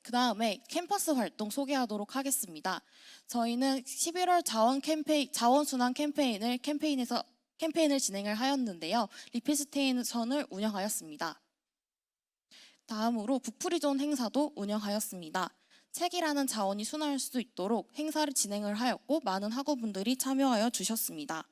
그 다음에 캠퍼스 활동 소개하도록 하겠습니다. 저희는 11월 자원순환 캠페인을 진행을 하였는데요. 리필스테이션을 운영하였습니다. 다음으로 북프리존 행사도 운영하였습니다. 책이라는 자원이 순환할 수 있도록 행사를 진행을 하였고 많은 학우분들이 참여하여 주셨습니다.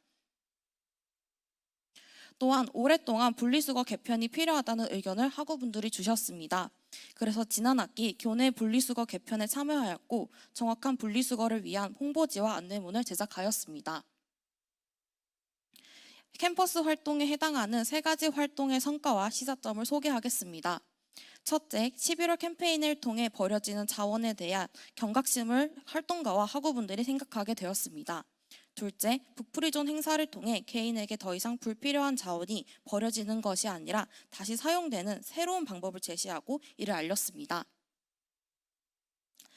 또한 오랫동안 분리수거 개편이 필요하다는 의견을 학우분들이 주셨습니다. 그래서 지난 학기 교내 분리수거 개편에 참여하였고 정확한 분리수거를 위한 홍보지와 안내문을 제작하였습니다. 캠퍼스 활동에 해당하는 3가지 활동의 성과와 시사점을 소개하겠습니다. 첫째, 11월 캠페인을 통해 버려지는 자원에 대한 경각심을 활동가와 학우분들이 생각하게 되었습니다. 둘째, 북프리존 행사를 통해 개인에게 더 이상 불필요한 자원이 버려지는 것이 아니라 다시 사용되는 새로운 방법을 제시하고 이를 알렸습니다.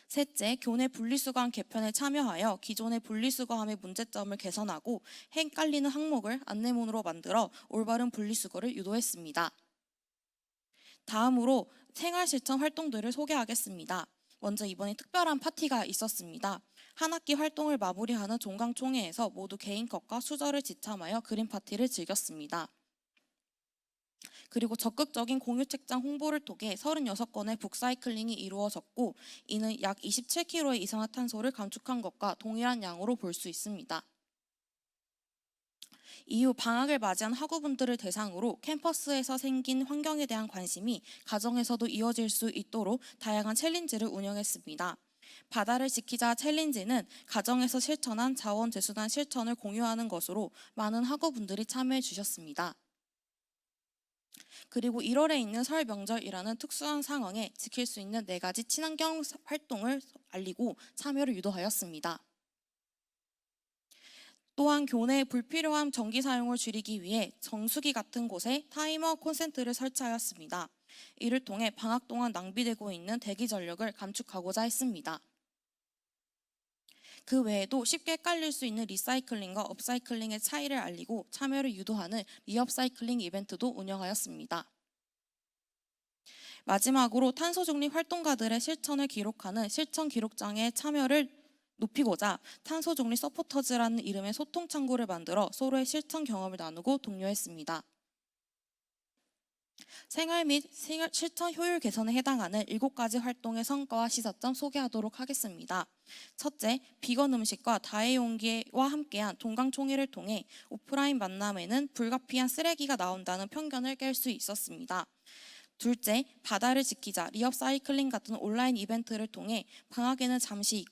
셋째, 교내 분리수거함 개편에 참여하여 기존의 분리수거함의 문제점을 개선하고 헷갈리는 항목을 안내문으로 만들어 올바른 분리수거를 유도했습니다. 다음으로 생활 실천 활동들을 소개하겠습니다. 먼저 이번에 특별한 파티가 있었습니다. 한 학기 활동을 마무리하는 종강총회에서 모두 개인 컷과 수저를 지참하여 그림 파티를 즐겼습니다. 그리고 적극적인 공유 책장 홍보를 통해 36건의 북사이클링이 이루어졌고 이는 약 27kg의 이산화탄소를 감축한 것과 동일한 양으로 볼 수 있습니다. 이후 방학을 맞이한 학우분들을 대상으로 캠퍼스에서 생긴 환경에 대한 관심이 가정에서도 이어질 수 있도록 다양한 챌린지를 운영했습니다. 바다를 지키자 챌린지는 가정에서 실천한 자원재수단 실천을 공유하는 것으로 많은 학우분들이 참여해 주셨습니다. 그리고 1월에 있는 설 명절이라는 특수한 상황에 지킬 수 있는 4가지 친환경 활동을 알리고 참여를 유도하였습니다. 또한 교내의 불필요한 전기 사용을 줄이기 위해 정수기 같은 곳에 타이머 콘센트를 설치하였습니다. 이를 통해 방학 동안 낭비되고 있는 대기 전력을 감축하고자 했습니다. 그 외에도 쉽게 헷갈릴 수 있는 리사이클링과 업사이클링의 차이를 알리고 참여를 유도하는 리업사이클링 이벤트도 운영하였습니다. 마지막으로 탄소 중립 활동가들의 실천을 기록하는 실천 기록장에 참여를 높이고자 탄소 중립 서포터즈라는 이름의 소통 창구를 만들어 서로의 실천 경험을 나누고 독려했습니다. 생활 및 실천 효율 개선에 해당하는 7가지 활동의 성과와 시사점 소개하도록 하겠습니다. 첫째, 비건 음식과 다회용기와 함께한 동강총회를 통해 오프라인 만남에는 불가피한 쓰레기가 나온다는 편견을 깰 수 있었습니다. 둘째, 바다를 지키자 리업사이클링 같은 온라인 이벤트를 통해 방학에는 잠시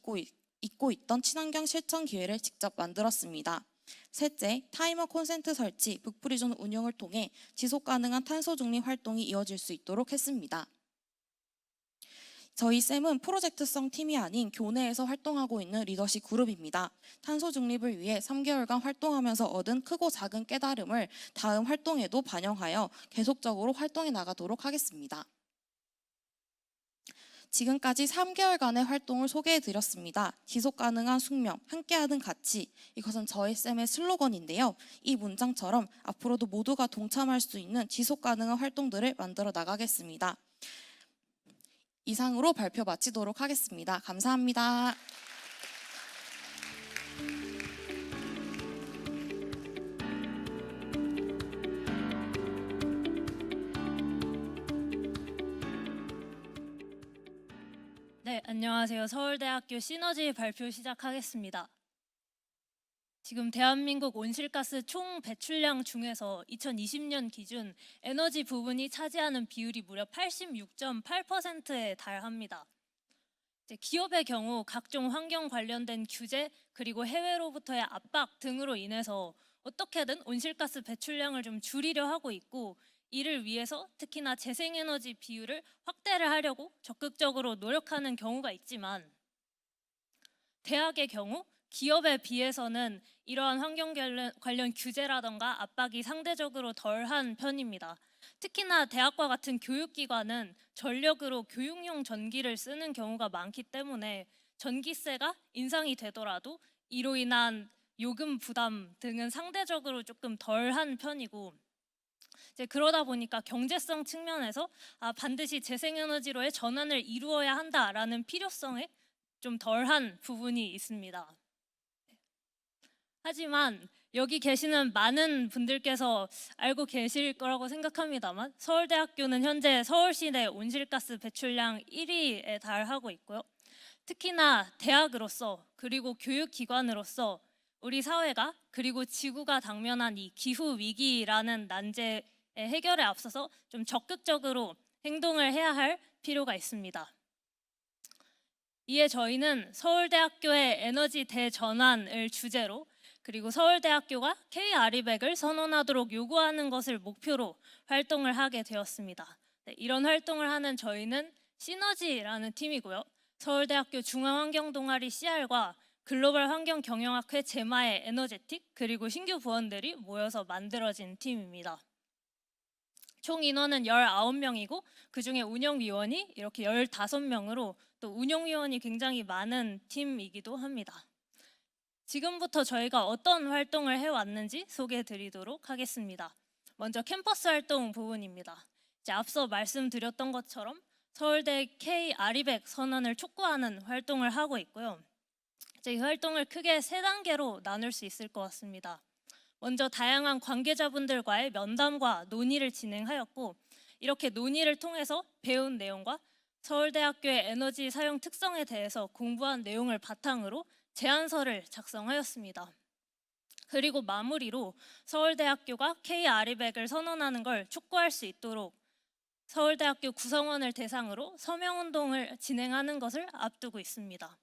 잊고 있던 친환경 실천 기회를 직접 만들었습니다. 셋째, 타이머 콘센트 설치, 북프리존 운영을 통해 지속 가능한 탄소 중립 활동이 이어질 수 있도록 했습니다. 저희 쌤은 프로젝트성 팀이 아닌 교내에서 활동하고 있는 리더십 그룹입니다. 탄소 중립을 위해 3개월간 활동하면서 얻은 크고 작은 깨달음을 다음 활동에도 반영하여 계속적으로 활동해 나가도록 하겠습니다. 지금까지 3개월간의 활동을 소개해드렸습니다. 지속가능한 숙명, 함께하는 가치, 이것은 저희 쌤의 슬로건인데요. 이 문장처럼 앞으로도 모두가 동참할 수 있는 지속가능한 활동들을 만들어 나가겠습니다. 이상으로 발표 마치도록 하겠습니다. 감사합니다. 네, 안녕하세요. 서울대학교 시너지 발표 시작하겠습니다. 지금 대한민국 온실가스 총 배출량 중에서 2020년 기준 에너지 부분이 차지하는 비율이 무려 86.8%에 달합니다. 기업의 경우 각종 환경 관련된 규제 그리고 해외로부터의 압박 등으로 인해서 어떻게든 온실가스 배출량을 좀 줄이려 하고 있고 이를 위해서 특히나 재생에너지 비율을 확대를 하려고 적극적으로 노력하는 경우가 있지만 대학의 경우 기업에 비해서는 이러한 환경 관련 규제라던가 압박이 상대적으로 덜한 편입니다. 특히나 대학과 같은 교육기관은 전력으로 교육용 전기를 쓰는 경우가 많기 때문에 전기세가 인상이 되더라도 이로 인한 요금 부담 등은 상대적으로 조금 덜한 편이고 그러다 보니까 경제성 측면에서 반드시 재생에너지로의 전환을 이루어야 한다라는 필요성에 좀 덜한 부분이 있습니다. 하지만 여기 계시는 많은 분들께서 알고 계실 거라고 생각합니다만 서울대학교는 현재 서울시내 온실가스 배출량 1위에 달하고 있고요. 특히나 대학으로서 그리고 교육기관으로서 우리 사회가 그리고 지구가 당면한 이 기후 위기라는 난제의 해결에 앞서서 좀 적극적으로 행동을 해야 할 필요가 있습니다. 이에 저희는 서울대학교의 에너지 대전환을 주제로 그리고 서울대학교가 K-아리백을 선언하도록 요구하는 것을 목표로 활동을 하게 되었습니다. 이런 활동을 하는 저희는 시너지라는 팀이고요. 서울대학교 중앙환경동아리 CR과 글로벌 환경경영학회 제마의 에너제틱 그리고 신규 부원들이 모여서 만들어진 팀입니다. 총 인원은 19명이고 그중에 운영위원이 이렇게 15명으로 또 운영위원이 굉장히 많은 팀이기도 합니다. 지금부터 저희가 어떤 활동을 해왔는지 소개해 드리도록 하겠습니다. 먼저 캠퍼스 활동 부분입니다. 이제 앞서 말씀드렸던 것처럼 서울대 K 아리백 선언을 촉구하는 활동을 하고 있고요. 이제 이 활동을 크게 3단계로 나눌 수 있을 것 같습니다. 먼저 다양한 관계자분들과의 면담과 논의를 진행하였고, 이렇게 논의를 통해서 배운 내용과 서울대학교의 에너지 사용 특성에 대해서 공부한 내용을 바탕으로 제안서를 작성하였습니다. 그리고 마무리로 서울대학교가 K 아리백을 선언하는 걸 촉구할 수 있도록 서울대학교 구성원을 대상으로 서명운동을 진행하는 것을 앞두고 있습니다.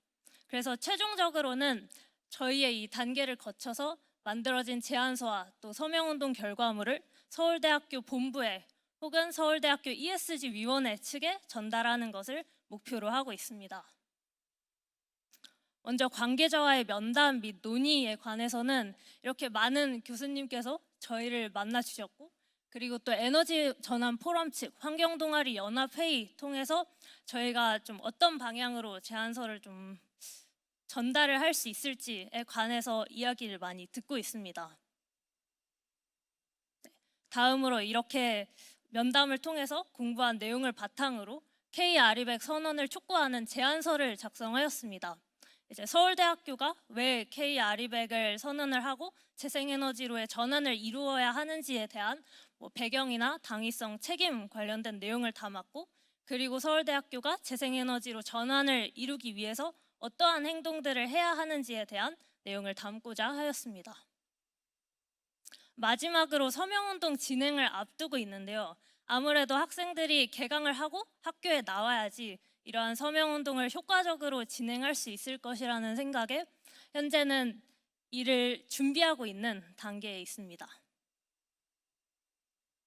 그래서 최종적으로는 저희의 이 단계를 거쳐서 만들어진 제안서와 또 서명운동 결과물을 서울대학교 본부에 혹은 서울대학교 ESG 위원회 측에 전달하는 것을 목표로 하고 있습니다. 먼저 관계자와의 면담 및 논의에 관해서는 이렇게 많은 교수님께서 저희를 만나 주셨고, 그리고 또 에너지 전환 포럼 측 환경동아리 연합회의 통해서 저희가 좀 어떤 방향으로 제안서를 좀 전달을 할 수 있을지에 관해서 이야기를 많이 듣고 있습니다. 다음으로 이렇게 면담을 통해서 공부한 내용을 바탕으로 K 아리백 선언을 촉구하는 제안서를 작성하였습니다. 이제 서울대학교가 왜 K 아리백을 선언을 하고 재생에너지로의 전환을 이루어야 하는지에 대한 배경이나 당위성, 책임 관련된 내용을 담았고, 그리고 서울대학교가 재생에너지로 전환을 이루기 위해서 어떠한 행동들을 해야 하는지에 대한 내용을 담고자 하였습니다. 마지막으로 서명운동 진행을 앞두고 있는데요. 아무래도 학생들이 개강을 하고 학교에 나와야지 이러한 서명운동을 효과적으로 진행할 수 있을 것이라는 생각에 현재는 이를 준비하고 있는 단계에 있습니다.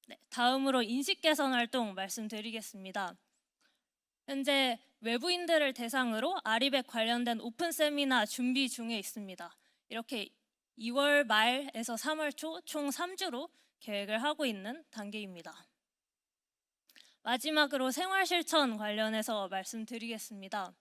네, 다음으로 인식 개선 활동 말씀드리겠습니다. 현재 외부인들을 대상으로 아리백 관련된 오픈 세미나 준비 중에 있습니다. 이렇게 2월 말에서 3월 초 총 3주로 계획을 하고 있는 단계입니다. 마지막으로 생활 실천 관련해서 말씀드리겠습니다.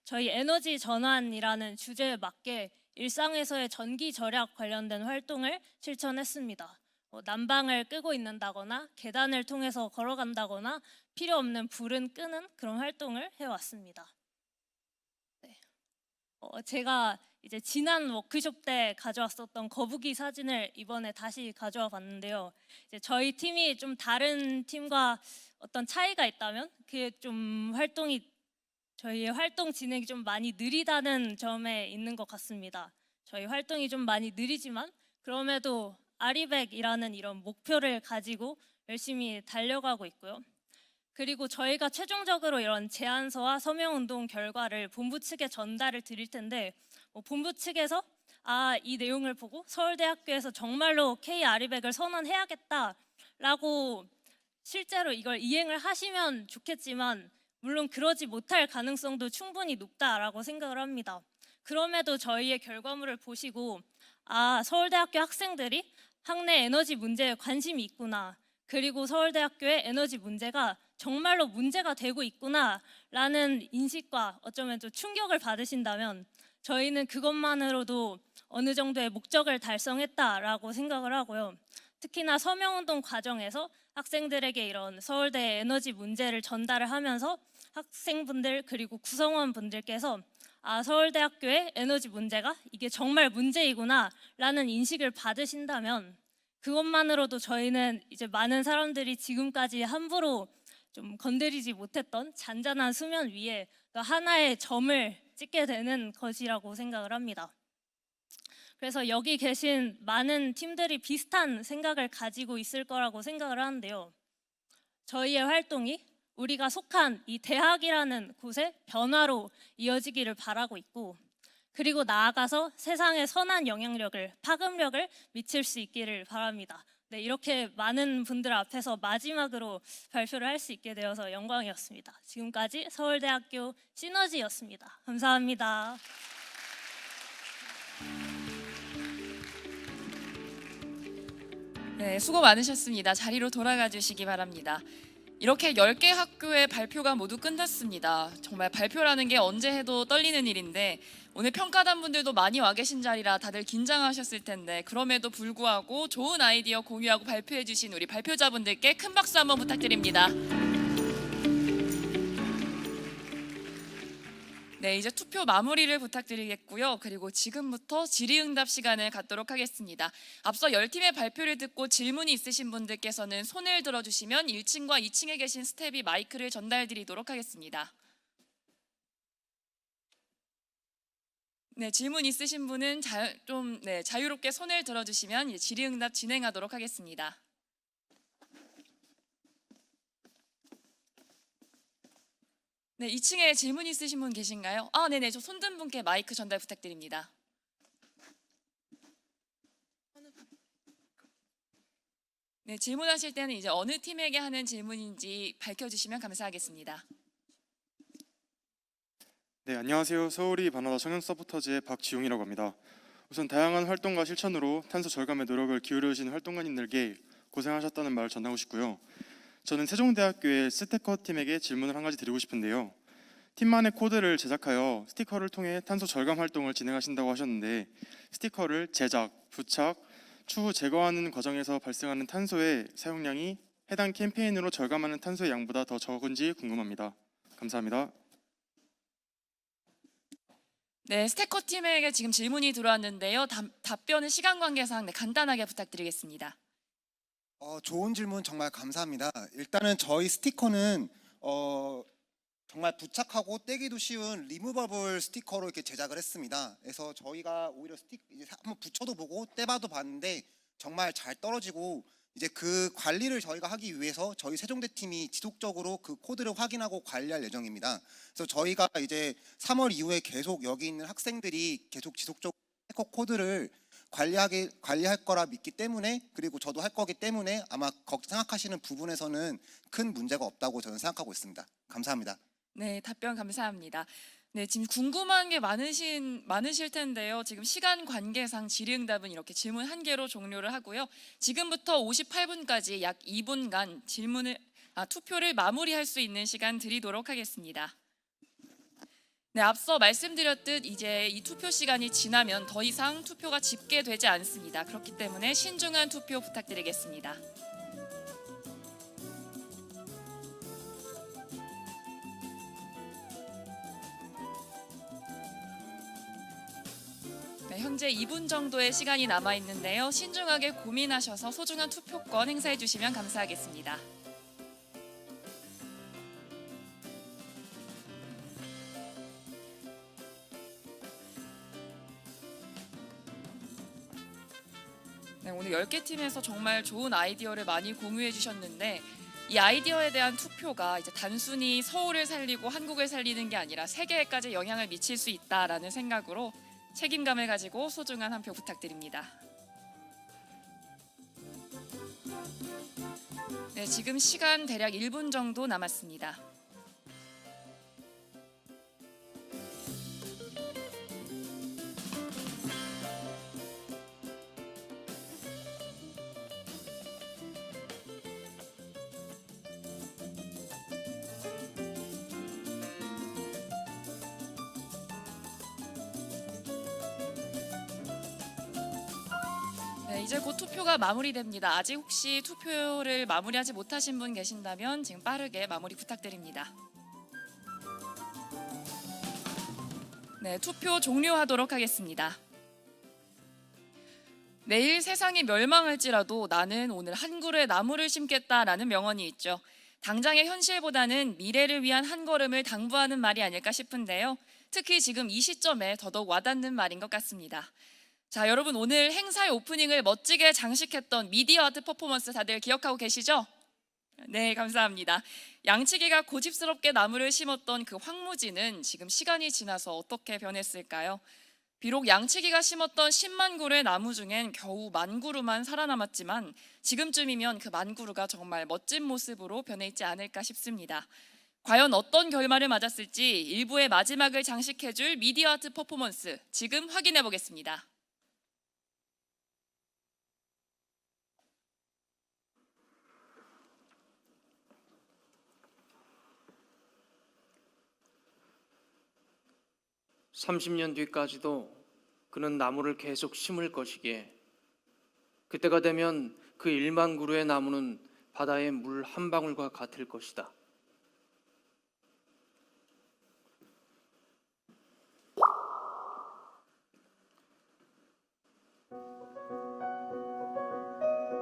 저희 에너지 전환이라는 주제에 맞게 일상에서의 전기 절약 관련된 활동을 실천했습니다. 난방을 끄고 있는다거나 계단을 통해서 걸어간다거나 필요 없는 불은 끄는 그런 활동을 해왔습니다. 네. 제가 이제 지난 워크숍 때 가져왔었던 거북이 사진을 이번에 다시 가져와 봤는데요. 이제 저희 팀이 좀 다른 팀과 어떤 차이가 있다면 그게 좀 저희의 활동 진행이 좀 많이 느리다는 점에 있는 것 같습니다. 저희 활동이 좀 많이 느리지만 그럼에도 아리백이라는 이런 목표를 가지고 열심히 달려가고 있고요. 그리고 저희가 최종적으로 이런 제안서와 서명운동 결과를 본부 측에 전달을 드릴 텐데 본부 측에서 이 내용을 보고 서울대학교에서 정말로 K 아리백을 선언해야겠다라고 실제로 이걸 이행을 하시면 좋겠지만 물론 그러지 못할 가능성도 충분히 높다라고 생각을 합니다. 그럼에도 저희의 결과물을 보시고 서울대학교 학생들이 학내 에너지 문제에 관심이 있구나, 그리고 서울대학교의 에너지 문제가 정말로 문제가 되고 있구나라는 인식과 어쩌면 좀 충격을 받으신다면 저희는 그것만으로도 어느 정도의 목적을 달성했다라고 생각을 하고요. 특히나 서명운동 과정에서 학생들에게 이런 서울대 에너지 문제를 전달을 하면서 학생분들 그리고 구성원분들께서 서울대학교의 에너지 문제가 이게 정말 문제이구나 라는 인식을 받으신다면 그것만으로도 저희는 이제 많은 사람들이 지금까지 함부로 좀 건드리지 못했던 잔잔한 수면 위에 하나의 점을 찍게 되는 것이라고 생각을 합니다. 그래서 여기 계신 많은 팀들이 비슷한 생각을 가지고 있을 거라고 생각을 하는데요. 저희의 활동이 우리가 속한 이 대학이라는 곳의 변화로 이어지기를 바라고 있고, 그리고 나아가서 세상에 선한 영향력을, 파급력을 미칠 수 있기를 바랍니다. 네, 이렇게 많은 분들 앞에서 마지막으로 발표를 할 수 있게 되어서 영광이었습니다. 지금까지 서울대학교 시너지였습니다. 감사합니다. 네, 수고 많으셨습니다. 자리로 돌아가 주시기 바랍니다. 이렇게 10개 학교의 발표가 모두 끝났습니다. 정말 발표라는 게 언제 해도 떨리는 일인데 오늘 평가단분들도 많이 와 계신 자리라 다들 긴장하셨을 텐데 그럼에도 불구하고 좋은 아이디어 공유하고 발표해 주신 우리 발표자분들께 큰 박수 한번 부탁드립니다. 네, 이제 투표 마무리를 부탁드리겠고요. 그리고 지금부터 질의응답 시간을 갖도록 하겠습니다. 앞서 10팀의 발표를 듣고 질문이 있으신 분들께서는 손을 들어주시면 1층과 2층에 계신 스태프이 마이크를 전달드리도록 하겠습니다. 네, 질문 있으신 분은 자유롭게 손을 들어주시면 질의응답 진행하도록 하겠습니다. 네, 2층에 질문 있으신 분 계신가요? 네네, 저 손든 분께 마이크 전달 부탁드립니다. 네, 질문하실 때는 이제 어느 팀에게 하는 질문인지 밝혀주시면 감사하겠습니다. 네, 안녕하세요. 서울이 바나나 청년 서포터즈의 박지용이라고 합니다. 우선 다양한 활동과 실천으로 탄소 절감에 노력을 기울여주신 활동가님들께 고생하셨다는 말을 전하고 싶고요. 저는 세종대학교의 스티커 팀에게 질문을 한 가지 드리고 싶은데요. 팀만의 코드를 제작하여 스티커를 통해 탄소 절감 활동을 진행하신다고 하셨는데 스티커를 제작, 부착, 추후 제거하는 과정에서 발생하는 탄소의 사용량이 해당 캠페인으로 절감하는 탄소의 양보다 더 적은지 궁금합니다. 감사합니다. 네, 스티커 팀에게 지금 질문이 들어왔는데요. 답변은 시간 관계상 간단하게 부탁드리겠습니다. 좋은 질문 정말 감사합니다. 일단은 저희 스티커는 정말 부착하고 떼기도 쉬운 리무버블 스티커로 이렇게 제작을 했습니다. 그래서 저희가 오히려 이제 한번 붙여도 보고 떼봐도 봤는데 정말 잘 떨어지고 이제 그 관리를 저희가 하기 위해서 저희 세종대 팀이 지속적으로 그 코드를 확인하고 관리할 예정입니다. 그래서 저희가 이제 3월 이후에 계속 여기 있는 학생들이 계속 지속적으로 스티커 코드를 관리할 거라 믿기 때문에, 그리고 저도 할 거기 때문에 아마 생각하시는 부분에서는 큰 문제가 없다고 저는 생각하고 있습니다. 감사합니다. 네, 답변 감사합니다. 네, 지금 궁금한 게 많으실 텐데요. 지금 시간 관계상 질의응답은 이렇게 질문 1개로 종료를 하고요. 지금부터 58분까지 약 2분간 투표를 마무리할 수 있는 시간 드리도록 하겠습니다. 네, 앞서 말씀드렸듯 이제 이 투표 시간이 지나면 더 이상 투표가 집계되지 않습니다. 그렇기 때문에 신중한 투표 부탁드리겠습니다. 네, 현재 2분 정도의 시간이 남아 있는데요. 신중하게 고민하셔서 소중한 투표권 행사해 주시면 감사하겠습니다. 네, 오늘 10개 팀에서 정말 좋은 아이디어를 많이 공유해 주셨는데 이 아이디어에 대한 투표가 이제 단순히 서울을 살리고 한국을 살리는 게 아니라 세계에까지 영향을 미칠 수 있다라는 생각으로 책임감을 가지고 소중한 한 표 부탁드립니다. 네, 지금 시간 대략 1분 정도 남았습니다. 네, 이제 곧 투표가 마무리됩니다. 아직 혹시 투표를 마무리하지 못하신 분 계신다면 지금 빠르게 마무리 부탁드립니다. 네, 투표 종료하도록 하겠습니다. 내일 세상이 멸망할지라도 나는 오늘 한 그루의 나무를 심겠다라는 명언이 있죠. 당장의 현실보다는 미래를 위한 한 걸음을 당부하는 말이 아닐까 싶은데요. 특히 지금 이 시점에 더더욱 와닿는 말인 것 같습니다. 자, 여러분 오늘 행사의 오프닝을 멋지게 장식했던 미디어 아트 퍼포먼스 다들 기억하고 계시죠? 네, 감사합니다. 양치기가 고집스럽게 나무를 심었던 그 황무지는 지금 시간이 지나서 어떻게 변했을까요? 비록 양치기가 심었던 10만 그루의 나무 중엔 겨우 10,000그루만 살아남았지만 지금쯤이면 그 10,000그루가 정말 멋진 모습으로 변해 있지 않을까 싶습니다. 과연 어떤 결말을 맞았을지 일부의 마지막을 장식해줄 미디어 아트 퍼포먼스 지금 확인해 보겠습니다. 30년 뒤까지도 그는 나무를 계속 심을 것이기에 그때가 되면 그 1만 그루의 나무는 바다의 물 한 방울과 같을 것이다.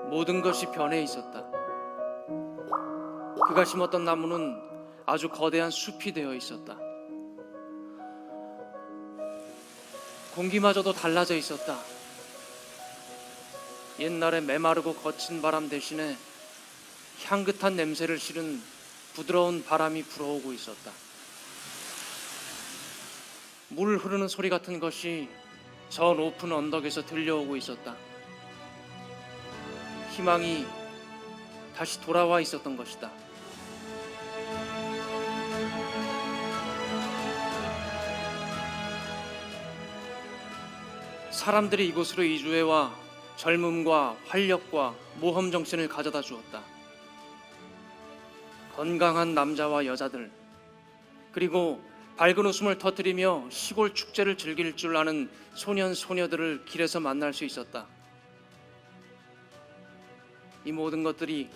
모든 것이 변해 있었다. 그가 심었던 나무는 아주 거대한 숲이 되어 있었다. 공기마저도 달라져 있었다. 옛날에 메마르고 거친 바람 대신에 향긋한 냄새를 실은 부드러운 바람이 불어오고 있었다. 물 흐르는 소리 같은 것이 저 높은 언덕에서 들려오고 있었다. 희망이 다시 돌아와 있었던 것이다. 사람들이 이곳으로 이주해와 젊음과 활력과 모험 정신을 가져다 주었다. 건강한 남자와 여자들, 그리고 밝은 웃음을 터뜨리며 시골 축제를 즐길 줄 아는 소년 소녀들을 길에서 만날 수 있었다. 이 모든 것들이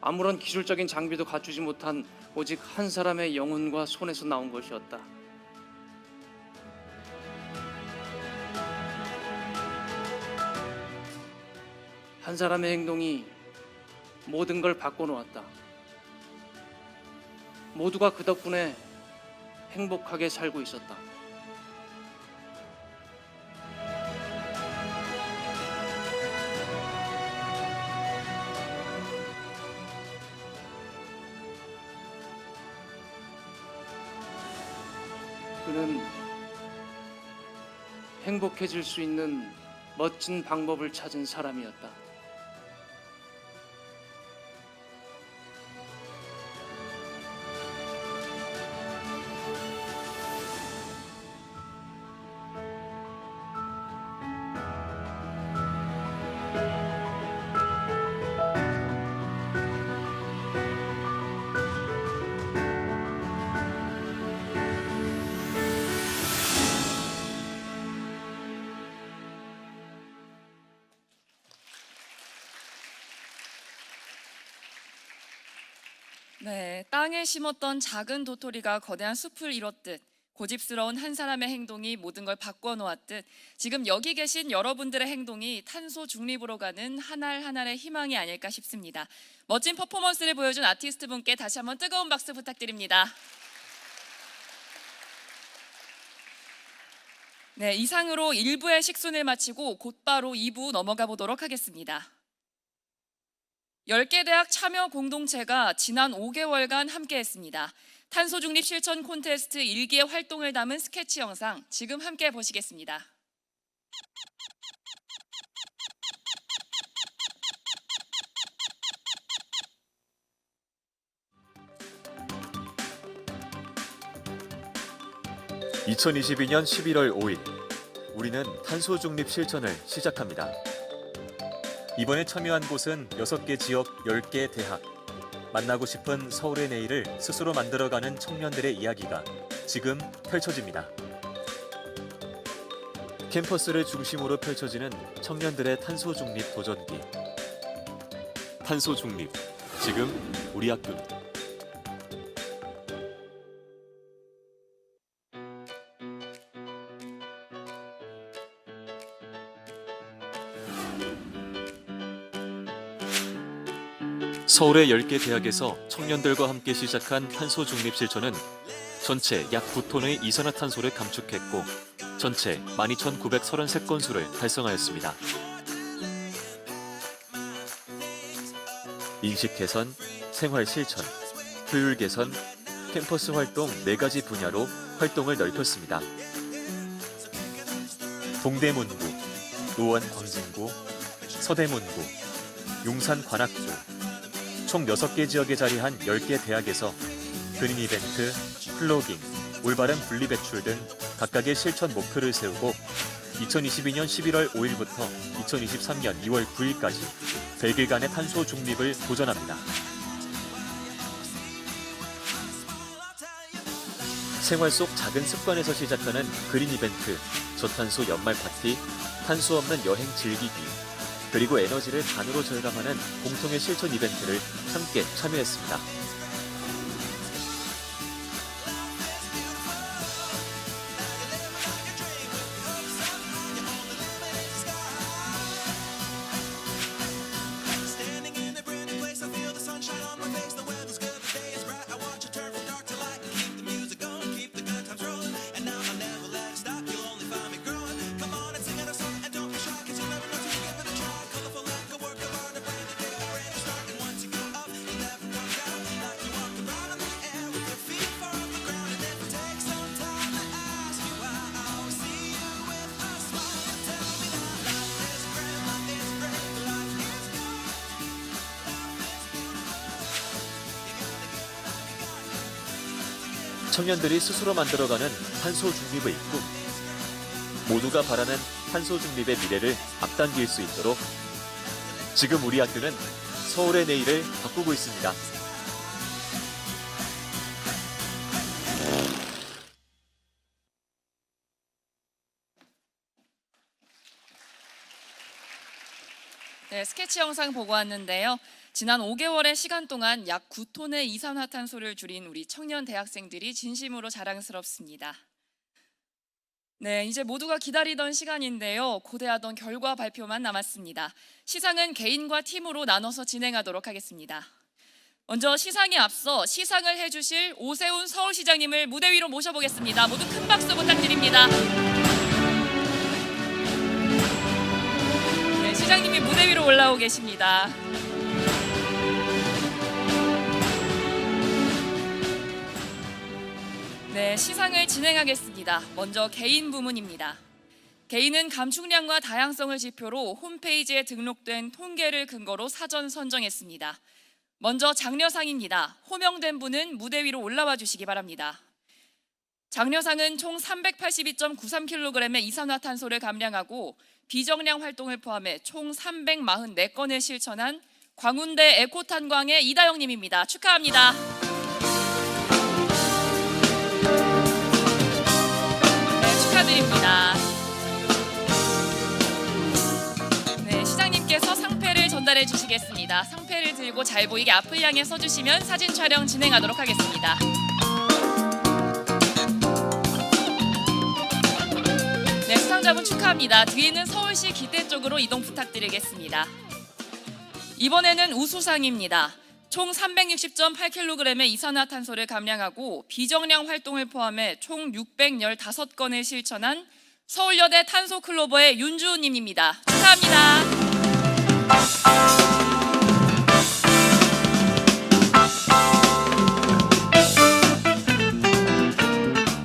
아무런 기술적인 장비도 갖추지 못한 오직 한 사람의 영혼과 손에서 나온 것이었다. 한 사람의 행동이 모든 걸 바꿔놓았다. 모두가 그 덕분에 행복하게 살고 있었다. 그는 행복해질 수 있는 멋진 방법을 찾은 사람이었다. 네, 땅에 심었던 작은 도토리가 거대한 숲을 이뤘듯 고집스러운 한 사람의 행동이 모든 걸 바꿔놓았듯 지금 여기 계신 여러분들의 행동이 탄소 중립으로 가는 한 알 한 알의 희망이 아닐까 싶습니다. 멋진 퍼포먼스를 보여준 아티스트 분께 다시 한번 뜨거운 박수 부탁드립니다. 네, 이상으로 1부의 식순을 마치고 곧바로 2부 넘어가 보도록 하겠습니다. 10개 대학 참여 공동체가 지난 5개월간 함께했습니다. 탄소 중립 실천 콘테스트 1기의 활동을 담은 스케치 영상 지금 함께 보시겠습니다. (2022년 11월 5일) 우리는 탄소 중립 실천을 시작합니다. 이번에 참여한 곳은 6개 지역 10개 대학. 만나고 싶은 서울의 내일을 스스로 만들어가는 청년들의 이야기가 지금 펼쳐집니다. 캠퍼스를 중심으로 펼쳐지는 청년들의 탄소 중립 도전기. 탄소 중립, 지금 우리 학교는. 서울의 10개 대학에서 청년들과 함께 시작한 탄소 중립 실천은 전체 약 9톤의 이산화탄소를 감축했고 전체 12,933건수를 달성하였습니다. 인식 개선, 생활 실천, 효율 개선, 캠퍼스 활동 4가지 분야로 활동을 넓혔습니다. 동대문구, 노원광진구, 서대문구, 용산관악구, 총 6개 지역에 자리한 10개 대학에서 그린 이벤트, 플로깅, 올바른 분리배출 등 각각의 실천 목표를 세우고 2022년 11월 5일부터 2023년 2월 9일까지 100일간의 탄소 중립을 도전합니다. 생활 속 작은 습관에서 시작하는 그린 이벤트, 저탄소 연말 파티, 탄소 없는 여행 즐기기, 그리고 에너지를 반으로 절감하는 공통의 실천 이벤트를 함께 참여했습니다. 청년들이 스스로 만들어가는 탄소 중립의 꿈. 모두가 바라는 탄소 중립의 미래를 앞당길 수 있도록 지금 우리 학교는 서울의 내일을 바꾸고 있습니다. 네, 스케치 영상 보고 왔는데요. 지난 5개월의 시간 동안 약 9톤의 이산화탄소를 줄인 우리 청년 대학생들이 진심으로 자랑스럽습니다. 네, 이제 모두가 기다리던 시간인데요. 고대하던 결과 발표만 남았습니다. 시상은 개인과 팀으로 나눠서 진행하도록 하겠습니다. 먼저 시상에 앞서 시상을 해주실 오세훈 서울시장님을 무대 위로 모셔보겠습니다. 모두 큰 박수 부탁드립니다. 네, 시장님이 무대 위로 올라오고 계십니다. 네, 시상을 진행하겠습니다. 먼저 개인 부문입니다. 개인은 감축량과 다양성을 지표로 홈페이지에 등록된 통계를 근거로 사전 선정했습니다. 먼저 장려상입니다. 호명된 분은 무대 위로 올라와 주시기 바랍니다. 장려상은 총 382.93kg의 이산화탄소를 감량하고 비정량 활동을 포함해 총 344건을 실천한 광운대 에코탄광의 이다영님입니다. 축하합니다. 축하드립니다. 네, 시장님께서 상패를 전달해 주시겠습니다. 상패를 들고 잘 보이게 앞을 향해 서주시면 사진 촬영 진행하도록 하겠습니다. 네, 수상자분 축하합니다. 뒤에는 서울시 기대 쪽으로 이동 부탁드리겠습니다. 이번에는 우수상입니다. 총 360.8kg의 이산화탄소를 감량하고 비정량 활동을 포함해 총 615건을 실천한 서울여대 탄소클로버의 윤주호님입니다. 축하합니다.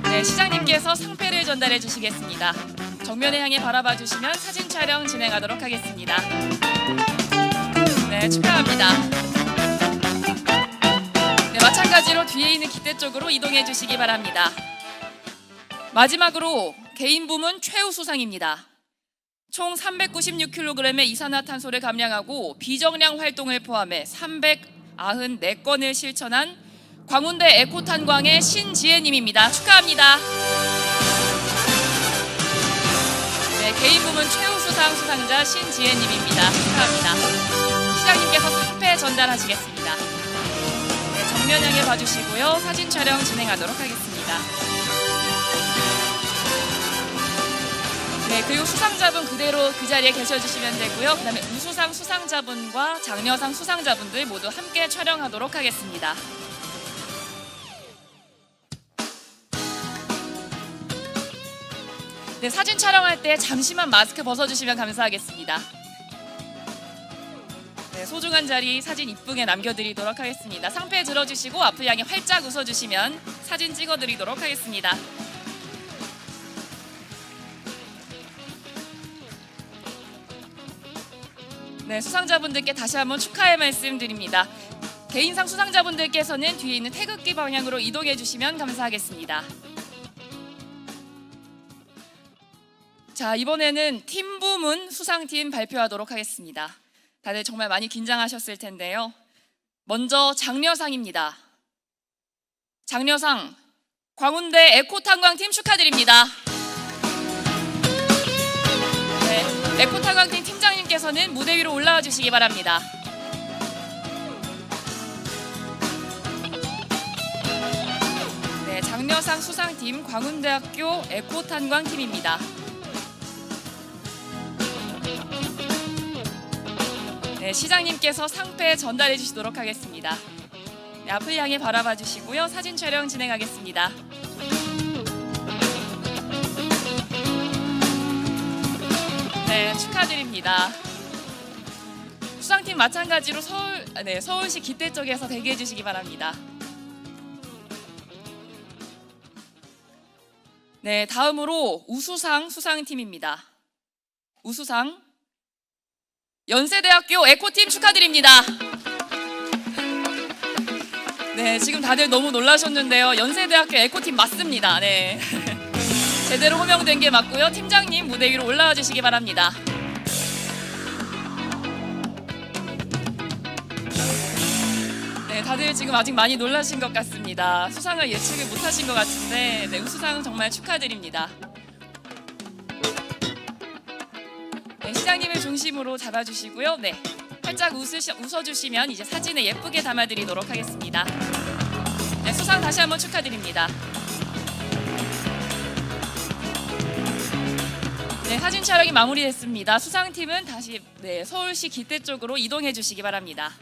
네, 시장님께서 상패를 전달해 주시겠습니다. 정면을 향해 바라봐 주시면 사진 촬영 진행하도록 하겠습니다. 네, 축하합니다. 마찬가지로 뒤에 있는 기대 쪽으로 이동해 주시기 바랍니다. 마지막으로 개인 부문 최우수상입니다. 총 396kg의 이산화탄소를 감량하고 비정량 활동을 포함해 394건을 실천한 광운대 에코탄광의 신지혜님입니다. 축하합니다. 네, 개인 부문 최우수상 수상자 신지혜님입니다. 축하합니다. 시장님께서 상패 전달하시겠습니다. 정면 향해 봐주시고요. 사진 촬영 진행하도록 하겠습니다. 네, 그리고 수상자분 그대로 그 자리에 계셔주시면 되고요. 그 다음에 우수상 수상자분과 장려상 수상자분들 모두 함께 촬영하도록 하겠습니다. 네, 사진 촬영할 때 잠시만 마스크 벗어주시면 감사하겠습니다. 네, 소중한 자리 사진 이쁘게 남겨드리도록 하겠습니다. 상패 들어주시고 앞을 향해 활짝 웃어주시면 사진 찍어드리도록 하겠습니다. 네, 수상자분들께 다시 한번 축하의 말씀드립니다. 개인상 수상자분들께서는 뒤에 있는 태극기 방향으로 이동해 주시면 감사하겠습니다. 자, 이번에는 팀 부문 수상팀 발표하도록 하겠습니다. 다들 정말 많이 긴장하셨을 텐데요. 먼저 장려상입니다. 장려상 광운대 에코탄광팀 축하드립니다. 네, 에코탄광팀 팀장님께서는 무대 위로 올라와 주시기 바랍니다. 네, 장려상 수상팀 광운대학교 에코탄광팀입니다. 네, 시장님께서 상패 전달해 주시도록 하겠습니다. 네, 앞을 향해 바라봐 주시고요. 사진 촬영 진행하겠습니다. 네, 축하드립니다. 수상팀 마찬가지로 서울시 기대 쪽에서 대기해 주시기 바랍니다. 네, 다음으로 우수상 수상팀입니다. 우수상 연세대학교 에코팀 축하드립니다. 네, 지금 다들 너무 놀라셨는데요. 연세대학교 에코팀 맞습니다. 네. 제대로 호명된 게 맞고요. 팀장님 무대 위로 올라와 주시기 바랍니다. 네, 다들 지금 아직 많이 놀라신 것 같습니다. 수상을 예측을 못하신 것 같은데, 네, 우수상 정말 축하드립니다. 네, 시장님을 중심으로 잡아주시고요. 네, 살짝 웃어주시면 이제 사진에 예쁘게 담아드리도록 하겠습니다. 네, 수상 다시 한번 축하드립니다. 네, 사진 촬영이 마무리됐습니다. 수상팀은 다시 서울시 기대 쪽으로 이동해 주시기 바랍니다.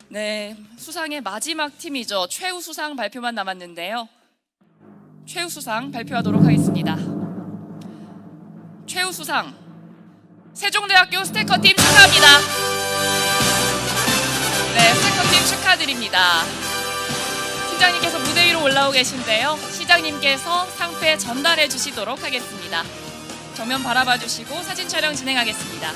네, 수상의 마지막 팀이죠. 최우수상 발표만 남았는데요. 최우수상 발표하도록 하겠습니다. 최우수상 세종대학교 스태커팀 축하합니다. 네, 스태커팀 축하드립니다. 팀장님께서 무대 위로 올라오고 계신데요. 시장님께서 상패 전달해 주시도록 하겠습니다. 정면 바라봐 주시고 사진 촬영 진행하겠습니다.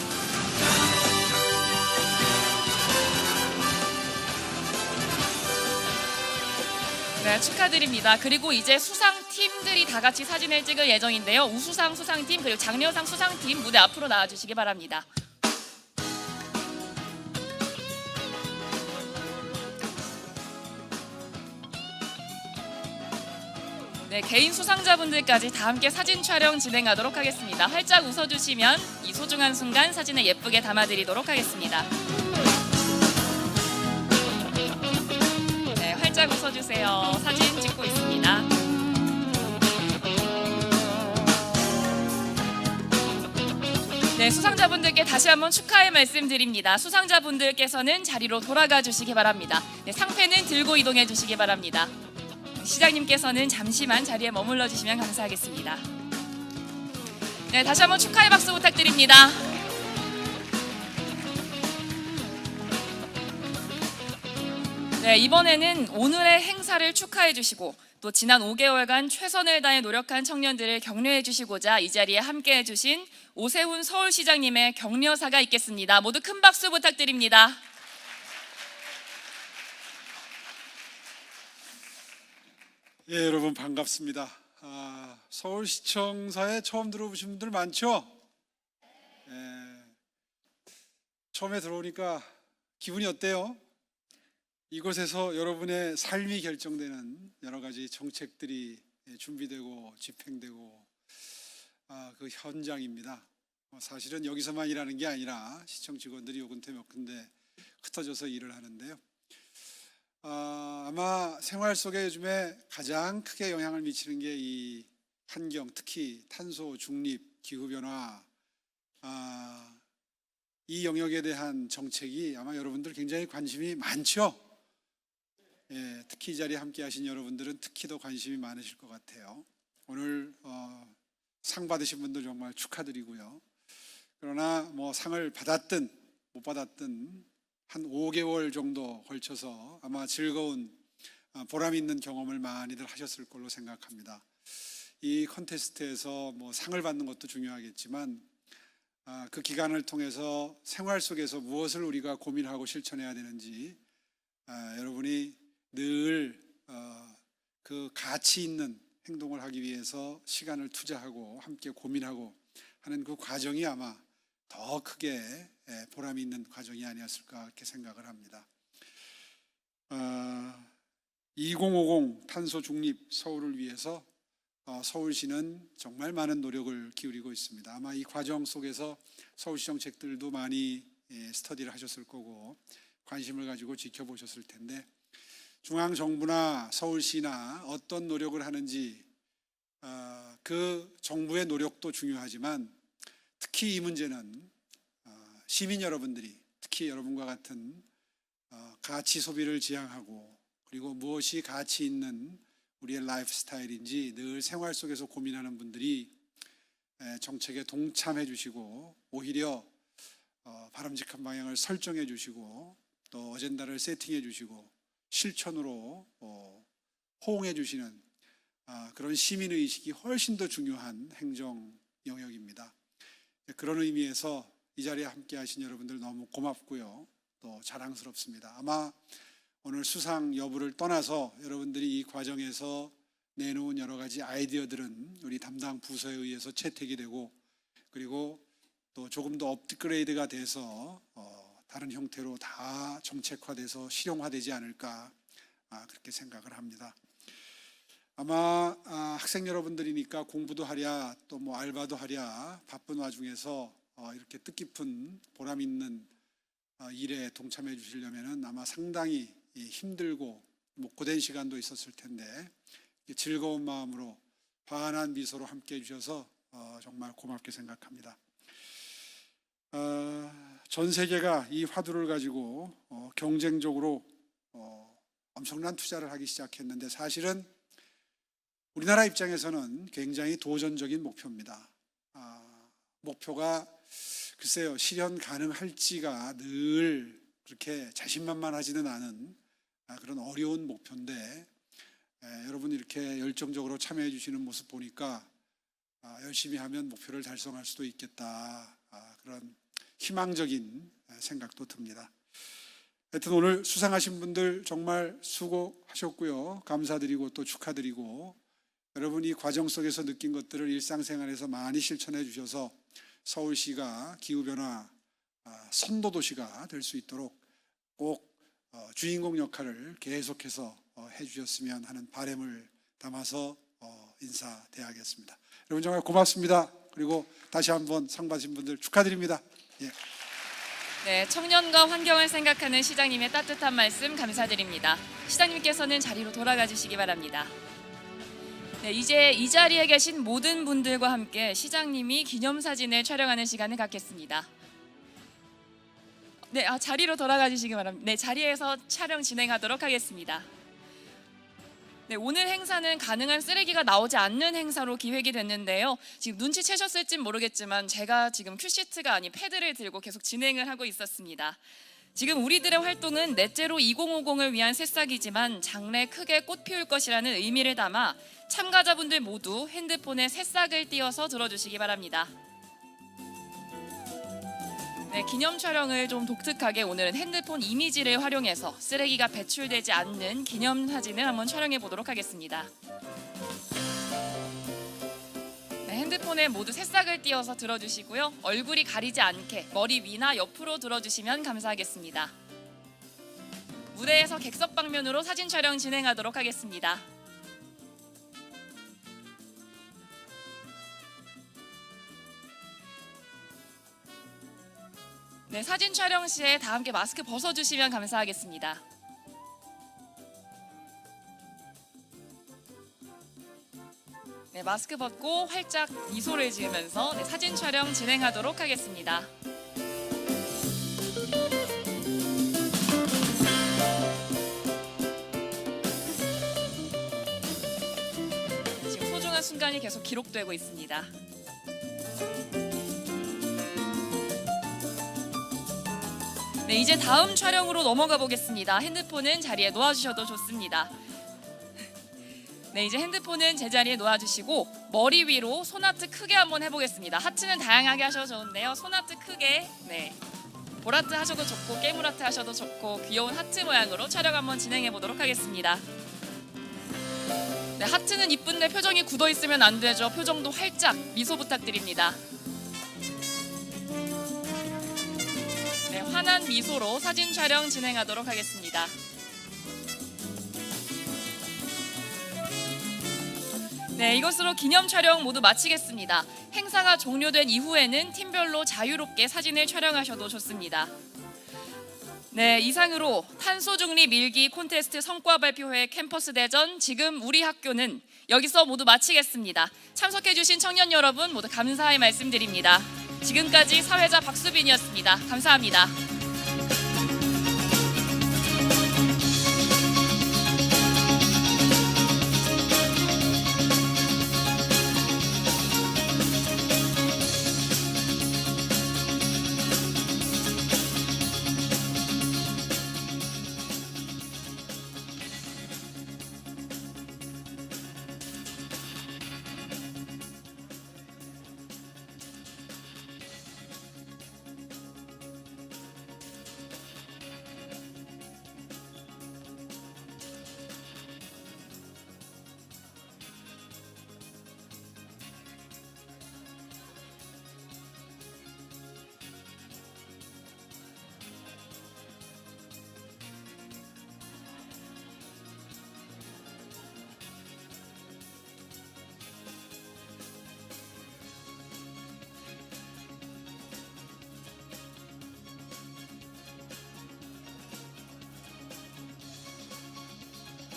네, 축하드립니다. 그리고 이제 수상팀들이 다 같이 사진을 찍을 예정인데요. 우수상 수상팀 그리고 장려상 수상팀 무대 앞으로 나와주시기 바랍니다. 네, 개인 수상자분들까지 다 함께 사진 촬영 진행하도록 하겠습니다. 활짝 웃어주시면 이 소중한 순간 사진에 예쁘게 담아드리도록 하겠습니다. 네, 활짝 웃어주세요. 사진 찍고 있습니다. 네, 수상자분들께 다시 한번 축하의 말씀드립니다. 수상자분들께서는 자리로 돌아가 주시기 바랍니다. 네, 상패는 들고 이동해 주시기 바랍니다. 시장님께서는 잠시만 자리에 머물러 주시면 감사하겠습니다. 네, 다시 한번 축하의 박수 부탁드립니다. 네, 이번에는 오늘의 행사를 축하해 주시고 또 지난 5개월간 최선을 다해 노력한 청년들을 격려해 주시고자 이 자리에 함께해 주신 오세훈 서울시장님의 격려사가 있겠습니다. 모두 큰 박수 부탁드립니다. 예, 여러분 반갑습니다. 서울시청사에 처음 들어오신 분들 많죠? 예, 처음에 들어오니까 기분이 어때요? 이곳에서 여러분의 삶이 결정되는 여러 가지 정책들이 준비되고 집행되고 그 현장입니다. 사실은 여기서만 일하는 게 아니라 시청 직원들이 요 근태 몇 군데 흩어져서 일을 하는데요. 아마 생활 속에 요즘에 가장 크게 영향을 미치는 게 이 환경, 특히 탄소 중립, 기후 변화 이 영역에 대한 정책이 아마 여러분들 굉장히 관심이 많죠. 예, 특히 이 자리에 함께 하신 여러분들은 특히 더 관심이 많으실 것 같아요. 오늘 상 받으신 분들 정말 축하드리고요. 그러나 뭐 상을 받았든 못 받았든 한 5개월 정도 걸쳐서 아마 즐거운 보람 있는 경험을 많이들 하셨을 걸로 생각합니다. 이 컨테스트에서 뭐 상을 받는 것도 중요하겠지만 그 기간을 통해서 생활 속에서 무엇을 우리가 고민하고 실천해야 되는지 여러분이 늘 그 가치 있는 행동을 하기 위해서 시간을 투자하고 함께 고민하고 하는 그 과정이 아마 더 크게 보람이 있는 과정이 아니었을까 이렇게 생각을 합니다. 2050 탄소 중립 서울을 위해서 서울시는 정말 많은 노력을 기울이고 있습니다. 아마 이 과정 속에서 서울시 정책들도 많이 스터디를 하셨을 거고 관심을 가지고 지켜보셨을 텐데, 중앙정부나 서울시나 어떤 노력을 하는지 그 정부의 노력도 중요하지만 특히 이 문제는 시민 여러분들이, 특히 여러분과 같은 가치 소비를 지향하고 그리고 무엇이 가치 있는 우리의 라이프 스타일인지 늘 생활 속에서 고민하는 분들이 정책에 동참해 주시고 오히려 바람직한 방향을 설정해 주시고 또 어젠다를 세팅해 주시고 실천으로 호응해 주시는 그런 시민의식이 훨씬 더 중요한 행정 영역입니다. 그런 의미에서 이 자리에 함께 하신 여러분들 너무 고맙고요. 또 자랑스럽습니다. 아마 오늘 수상 여부를 떠나서 여러분들이 이 과정에서 내놓은 여러 가지 아이디어들은 우리 담당 부서에 의해서 채택이 되고 그리고 또 조금 더 업그레이드가 돼서 다른 형태로 다 정책화돼서 실용화되지 않을까 그렇게 생각을 합니다. 아마 학생 여러분들이니까 공부도 하랴 또 뭐 알바도 하랴 바쁜 와중에서 이렇게 뜻깊은 보람 있는 일에 동참해 주시려면은 아마 상당히 힘들고 뭐 고된 시간도 있었을 텐데 즐거운 마음으로 환한 미소로 함께 해주셔서 정말 고맙게 생각합니다. 전 세계가 이 화두를 가지고 경쟁적으로 엄청난 투자를 하기 시작했는데 사실은 우리나라 입장에서는 굉장히 도전적인 목표입니다. 목표가 글쎄요, 실현 가능할지가 늘 그렇게 자신만만하지는 않은 그런 어려운 목표인데 여러분이 이렇게 열정적으로 참여해 주시는 모습 보니까 열심히 하면 목표를 달성할 수도 있겠다, 그런 희망적인 생각도 듭니다. 하여튼 오늘 수상하신 분들 정말 수고하셨고요. 감사드리고 또 축하드리고 여러분이 과정 속에서 느낀 것들을 일상생활에서 많이 실천해 주셔서 서울시가 기후변화 선도도시가 될 수 있도록 꼭 주인공 역할을 계속해서 해주셨으면 하는 바람을 담아서 인사드려야겠습니다. 여러분 정말 고맙습니다. 그리고 다시 한번 상 받으신 분들 축하드립니다. 예. 네, 청년과 환경을 생각하는 시장님의 따뜻한 말씀 감사드립니다. 시장님께서는 자리로 돌아가 주시기 바랍니다. 네, 이제 이 자리에 계신 모든 분들과 함께 시장님이 기념사진을 촬영하는 시간을 갖겠습니다. 네, 자리로 돌아가 주시기 바랍니다. 네, 자리에서 촬영 진행하도록 하겠습니다. 네, 오늘 행사는 가능한 쓰레기가 나오지 않는 행사로 기획이 됐는데요. 지금 눈치채셨을진 모르겠지만 제가 지금 큐시트가 아닌 패드를 들고 계속 진행을 하고 있었습니다. 지금 우리들의 활동은 넷제로 2050을 위한 새싹이지만 장래 크게 꽃 피울 것이라는 의미를 담아 참가자분들 모두 핸드폰에 새싹을 띄워서 들어주시기 바랍니다. 네, 기념 촬영을 좀 독특하게 오늘은 핸드폰 이미지를 활용해서 쓰레기가 배출되지 않는 기념 사진을 한번 촬영해 보도록 하겠습니다. 네, 핸드폰에 모두 새싹을 띄워서 들어주시고요. 얼굴이 가리지 않게 머리 위나 옆으로 들어주시면 감사하겠습니다. 무대에서 객석 방면으로 사진 촬영 진행하도록 하겠습니다. 네, 사진 촬영 시에 다 함께 마스크 벗어주시면 감사하겠습니다. 네, 마스크 벗고 활짝 미소를 지으면서 사진 촬영 진행하도록 하겠습니다. 지금 소중한 순간이 계속 기록되고 있습니다. 네, 이제 다음 촬영으로 넘어가 보겠습니다. 핸드폰은 자리에 놓아주셔도 좋습니다. 네, 이제 핸드폰은 제자리에 놓아주시고 머리 위로 손하트 크게 한번 해보겠습니다. 하트는 다양하게 하셔도 좋은데요. 손하트 크게, 네, 볼하트 하셔도 좋고 깨물하트 하셔도 좋고 귀여운 하트 모양으로 촬영 한번 진행해 보도록 하겠습니다. 네, 하트는 이쁜데 표정이 굳어 있으면 안 되죠. 표정도 활짝 미소 부탁드립니다. 네, 환한 미소로 사진 촬영 진행하도록 하겠습니다. 네, 이것으로 기념 촬영 모두 마치겠습니다. 행사가 종료된 이후에는 팀별로 자유롭게 사진을 촬영하셔도 좋습니다. 네, 이상으로 탄소 중립 일기 콘테스트 성과 발표회 캠퍼스 대전 지금 우리 학교는 여기서 모두 마치겠습니다. 참석해주신 청년 여러분 모두 감사의 말씀드립니다. 지금까지 사회자 박수빈이었습니다. 감사합니다.